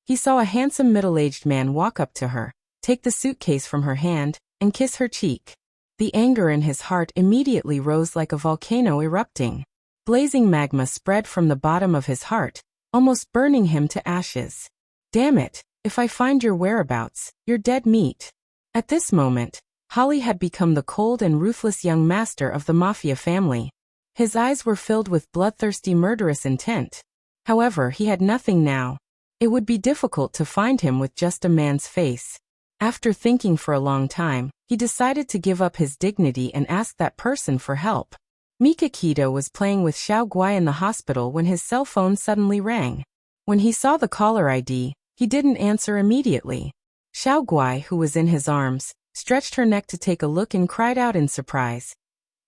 He saw a handsome middle-aged man walk up to her, take the suitcase from her hand, and kiss her cheek. The anger in his heart immediately rose like a volcano erupting. Blazing magma spread from the bottom of his heart, almost burning him to ashes. Damn it, if I find your whereabouts, you're dead meat. At this moment, Holly had become the cold and ruthless young master of the mafia family. His eyes were filled with bloodthirsty murderous intent. However, he had nothing now. It would be difficult to find him with just a man's face. After thinking for a long time, he decided to give up his dignity and ask that person for help. Mikakito was playing with Xiao Guai in the hospital when his cell phone suddenly rang. When he saw the caller ID, he didn't answer immediately. Xiao Guai, who was in his arms, stretched her neck to take a look and cried out in surprise.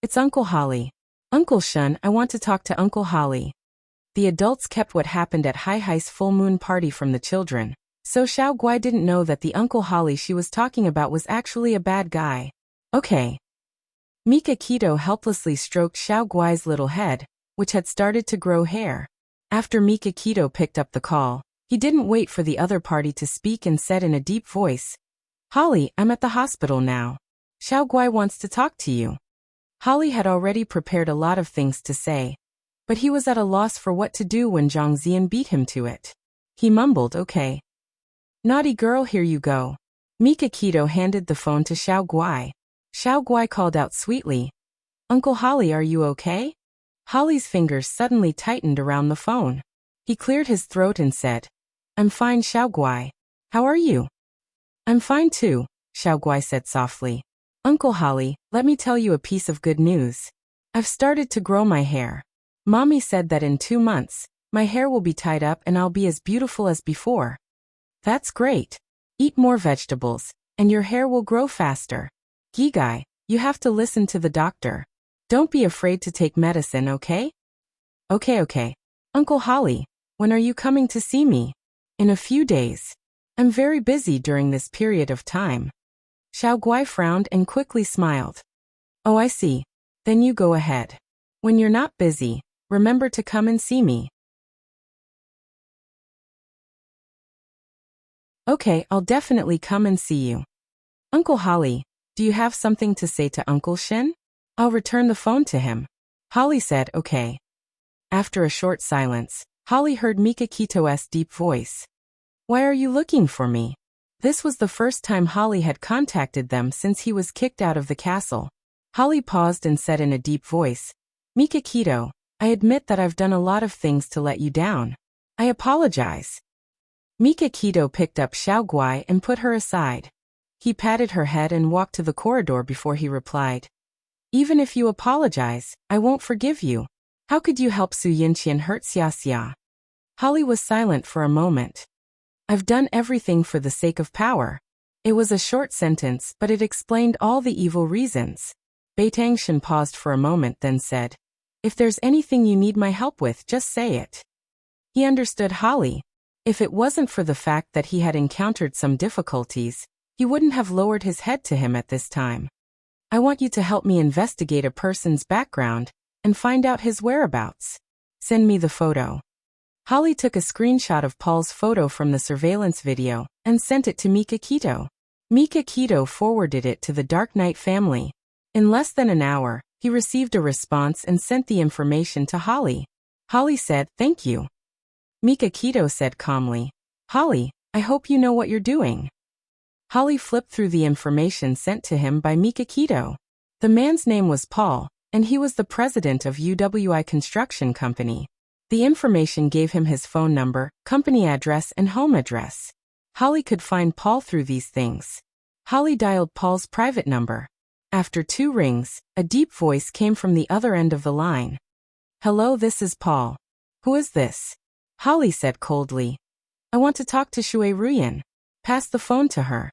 "It's Uncle Holly. Uncle Shun, I want to talk to Uncle Holly." The adults kept what happened at Hai's full moon party from the children, so Xiao Guai didn't know that the Uncle Holly she was talking about was actually a bad guy. Okay. Mikakito helplessly stroked Xiao Guai's little head, which had started to grow hair. After Mikakito picked up the call, he didn't wait for the other party to speak and said in a deep voice, "Holly, I'm at the hospital now. Xiao Guai wants to talk to you." Holly had already prepared a lot of things to say, but he was at a loss for what to do when Zhang Zian beat him to it. He mumbled, "Okay. Naughty girl, here you go." Mikakito handed the phone to Xiao Guai. Xiao Guai called out sweetly, "Uncle Holly, are you okay?" Holly's fingers suddenly tightened around the phone. He cleared his throat and said, "I'm fine, Xiao Guai. How are you?" "I'm fine too," Xiao Guai said softly. "Uncle Holly, let me tell you a piece of good news. I've started to grow my hair. Mommy said that in 2 months, my hair will be tied up and I'll be as beautiful as before." "That's great. Eat more vegetables, and your hair will grow faster. Gigai, you have to listen to the doctor. Don't be afraid to take medicine, okay?" Okay. "Uncle Holly, when are you coming to see me?" "In a few days. I'm very busy during this period of time." Xiao Guai frowned and quickly smiled. "Oh, I see. Then you go ahead. When you're not busy, remember to come and see me." "Okay, I'll definitely come and see you." "Uncle Holly, do you have something to say to Uncle Shin?" "I'll return the phone to him." Holly said, "Okay." After a short silence, Holly heard Mikakito's deep voice. "Why are you looking for me?" This was the first time Holly had contacted them since he was kicked out of the castle. Holly paused and said in a deep voice, "Mikakito, I admit that I've done a lot of things to let you down. I apologize." Mikakito picked up Xiao Guai and put her aside. He patted her head and walked to the corridor before he replied, "Even if you apologize, I won't forgive you. How could you help Su Yinqian hurt Xia?" Holly was silent for a moment. "I've done everything for the sake of power." It was a short sentence, but it explained all the evil reasons. Beitangshan paused for a moment, then said, "If there's anything you need my help with, just say it." He understood Holly. If it wasn't for the fact that he had encountered some difficulties, he wouldn't have lowered his head to him at this time. "I want you to help me investigate a person's background and find out his whereabouts. Send me the photo." Holly took a screenshot of Paul's photo from the surveillance video and sent it to Mikakito. Mikakito forwarded it to the Dark Knight family. In less than an hour, he received a response and sent the information to Holly. Holly said, "Thank you." Mikakito said calmly, "Holly, I hope you know what you're doing." Holly flipped through the information sent to him by Mikakito. The man's name was Paul, and he was the president of UWI Construction Company. The information gave him his phone number, company address, and home address. Holly could find Paul through these things. Holly dialed Paul's private number. After 2 rings, a deep voice came from the other end of the line. Hello, this is Paul. Who is this? Holly said coldly. I want to talk to Shui Ruyan. Pass the phone to her.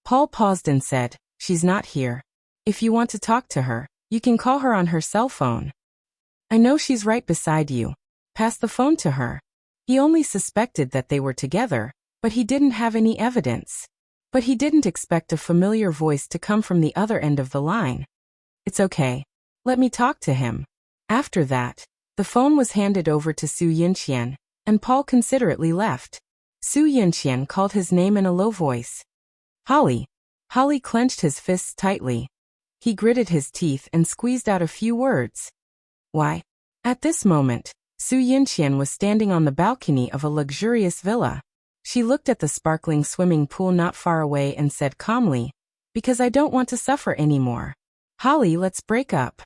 Paul paused and said, she's not here. If you want to talk to her, you can call her on her cell phone. I know she's right beside you. Pass the phone to her. He only suspected that they were together, but he didn't have any evidence. But he didn't expect a familiar voice to come from the other end of the line. It's okay. Let me talk to him. After that, the phone was handed over to Su Yinqian, and Paul considerately left. Su Yinqian called his name in a low voice. Holly. Holly clenched his fists tightly. He gritted his teeth and squeezed out a few words. Why? At this moment, Su Yinqian was standing on the balcony of a luxurious villa. She looked at the sparkling swimming pool not far away and said calmly, because I don't want to suffer anymore. Holly, let's break up.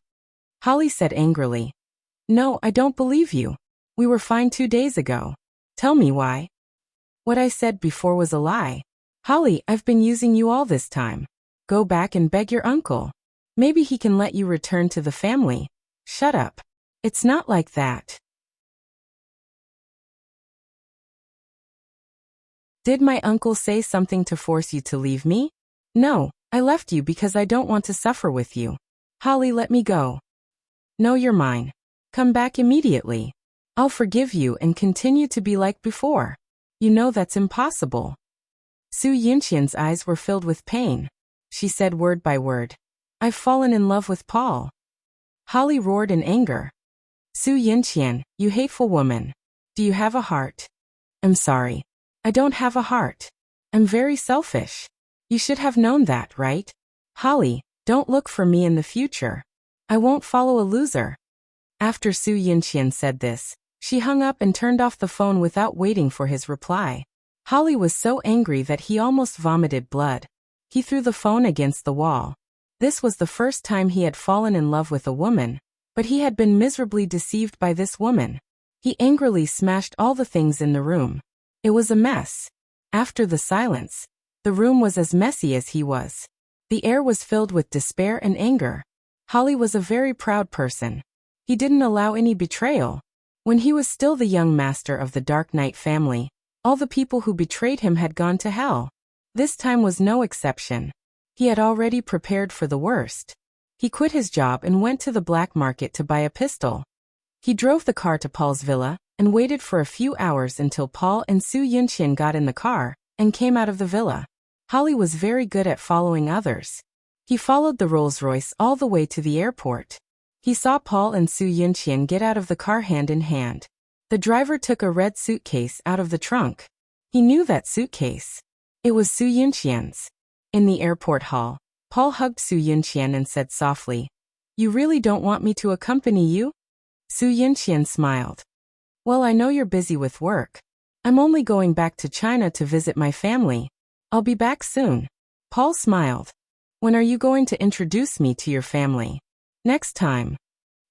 Holly said angrily. No, I don't believe you. We were fine 2 days ago. Tell me why. What I said before was a lie. Holly, I've been using you all this time. Go back and beg your uncle. Maybe he can let you return to the family. Shut up. It's not like that. Did my uncle say something to force you to leave me? No, I left you because I don't want to suffer with you. Holly, let me go. No, you're mine. Come back immediately. I'll forgive you and continue to be like before. You know that's impossible. Su Yinqian's eyes were filled with pain. She said word by word, I've fallen in love with Paul. Holly roared in anger. Su Yinqian, you hateful woman. Do you have a heart? I'm sorry. I don't have a heart. I'm very selfish. You should have known that, right? Holly, don't look for me in the future. I won't follow a loser. After Su Yinqian said this, she hung up and turned off the phone without waiting for his reply. Holly was so angry that he almost vomited blood. He threw the phone against the wall. This was the first time he had fallen in love with a woman, but he had been miserably deceived by this woman. He angrily smashed all the things in the room. It was a mess. After the silence, the room was as messy as he was. The air was filled with despair and anger. Holly was a very proud person. He didn't allow any betrayal. When he was still the young master of the Dark Knight family, all the people who betrayed him had gone to hell. This time was no exception. He had already prepared for the worst. He quit his job and went to the black market to buy a pistol. He drove the car to Paul's villa and waited for a few hours until Paul and Su Yinqian got in the car and came out of the villa. Holly was very good at following others. He followed the Rolls-Royce all the way to the airport. He saw Paul and Su Yinqian get out of the car hand in hand. The driver took a red suitcase out of the trunk. He knew that suitcase. It was Su Yinqian's. In the airport hall, Paul hugged Su Yinqian and said softly, You really don't want me to accompany you? Su Yinqian smiled. Well, I know you're busy with work. I'm only going back to China to visit my family. I'll be back soon. Paul smiled. When are you going to introduce me to your family? Next time.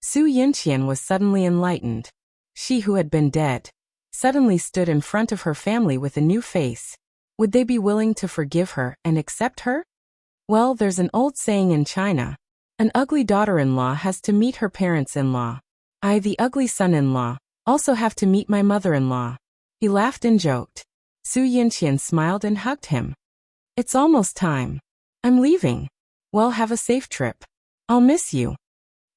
Su Yinqian was suddenly enlightened. She who had been dead suddenly stood in front of her family with a new face. Would they be willing to forgive her and accept her? Well, there's an old saying in China. An ugly daughter-in-law has to meet her parents-in-law. I, the ugly son-in-law, also have to meet my mother-in-law. He laughed and joked. Su Yinqian smiled and hugged him. It's almost time. I'm leaving. Well, have a safe trip. I'll miss you.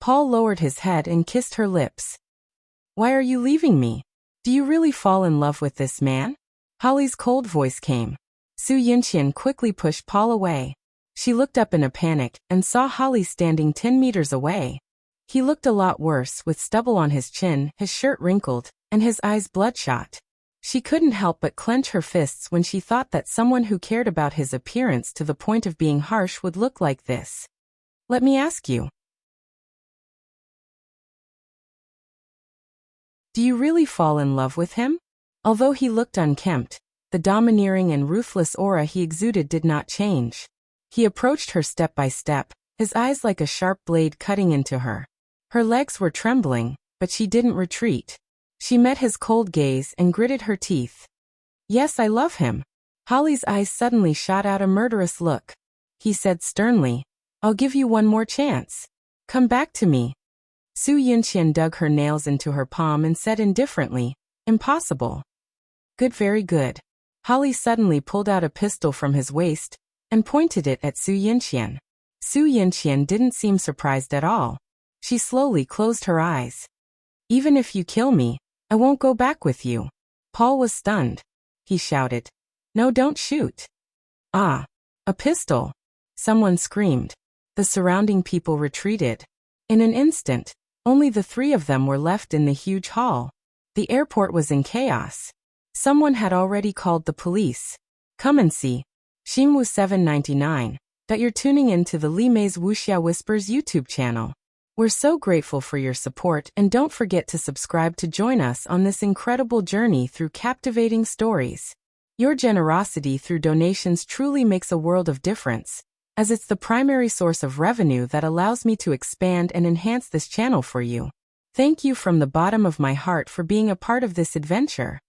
Paul lowered his head and kissed her lips. Why are you leaving me? Do you really fall in love with this man? Holly's cold voice came. Su Yinqian quickly pushed Paul away. She looked up in a panic and saw Holly standing 10 meters away. He looked a lot worse with stubble on his chin, his shirt wrinkled, and his eyes bloodshot. She couldn't help but clench her fists when she thought that someone who cared about his appearance to the point of being harsh would look like this. Let me ask you. Do you really fall in love with him? Although he looked unkempt, the domineering and ruthless aura he exuded did not change. He approached her step by step, his eyes like a sharp blade cutting into her. Her legs were trembling, but she didn't retreat. She met his cold gaze and gritted her teeth. Yes, I love him. Holly's eyes suddenly shot out a murderous look. He said sternly, I'll give you one more chance. Come back to me. Su Yinxian dug her nails into her palm and said indifferently, "Impossible." "Good, very good." Holly suddenly pulled out a pistol from his waist and pointed it at Su Yinxian. Su Yinxian didn't seem surprised at all. She slowly closed her eyes. "Even if you kill me, I won't go back with you." Paul was stunned. He shouted, "No, don't shoot." "Ah, a pistol!" Someone screamed. The surrounding people retreated. In an instant, only the three of them were left in the huge hall. The airport was in chaos. Someone had already called the police. Come and see. Xingwu 799, that you're tuning in to the Li Mei's Wuxia Whispers YouTube channel. We're so grateful for your support, and don't forget to subscribe to join us on this incredible journey through captivating stories. Your generosity through donations truly makes a world of difference, as it's the primary source of revenue that allows me to expand and enhance this channel for you. Thank you from the bottom of my heart for being a part of this adventure.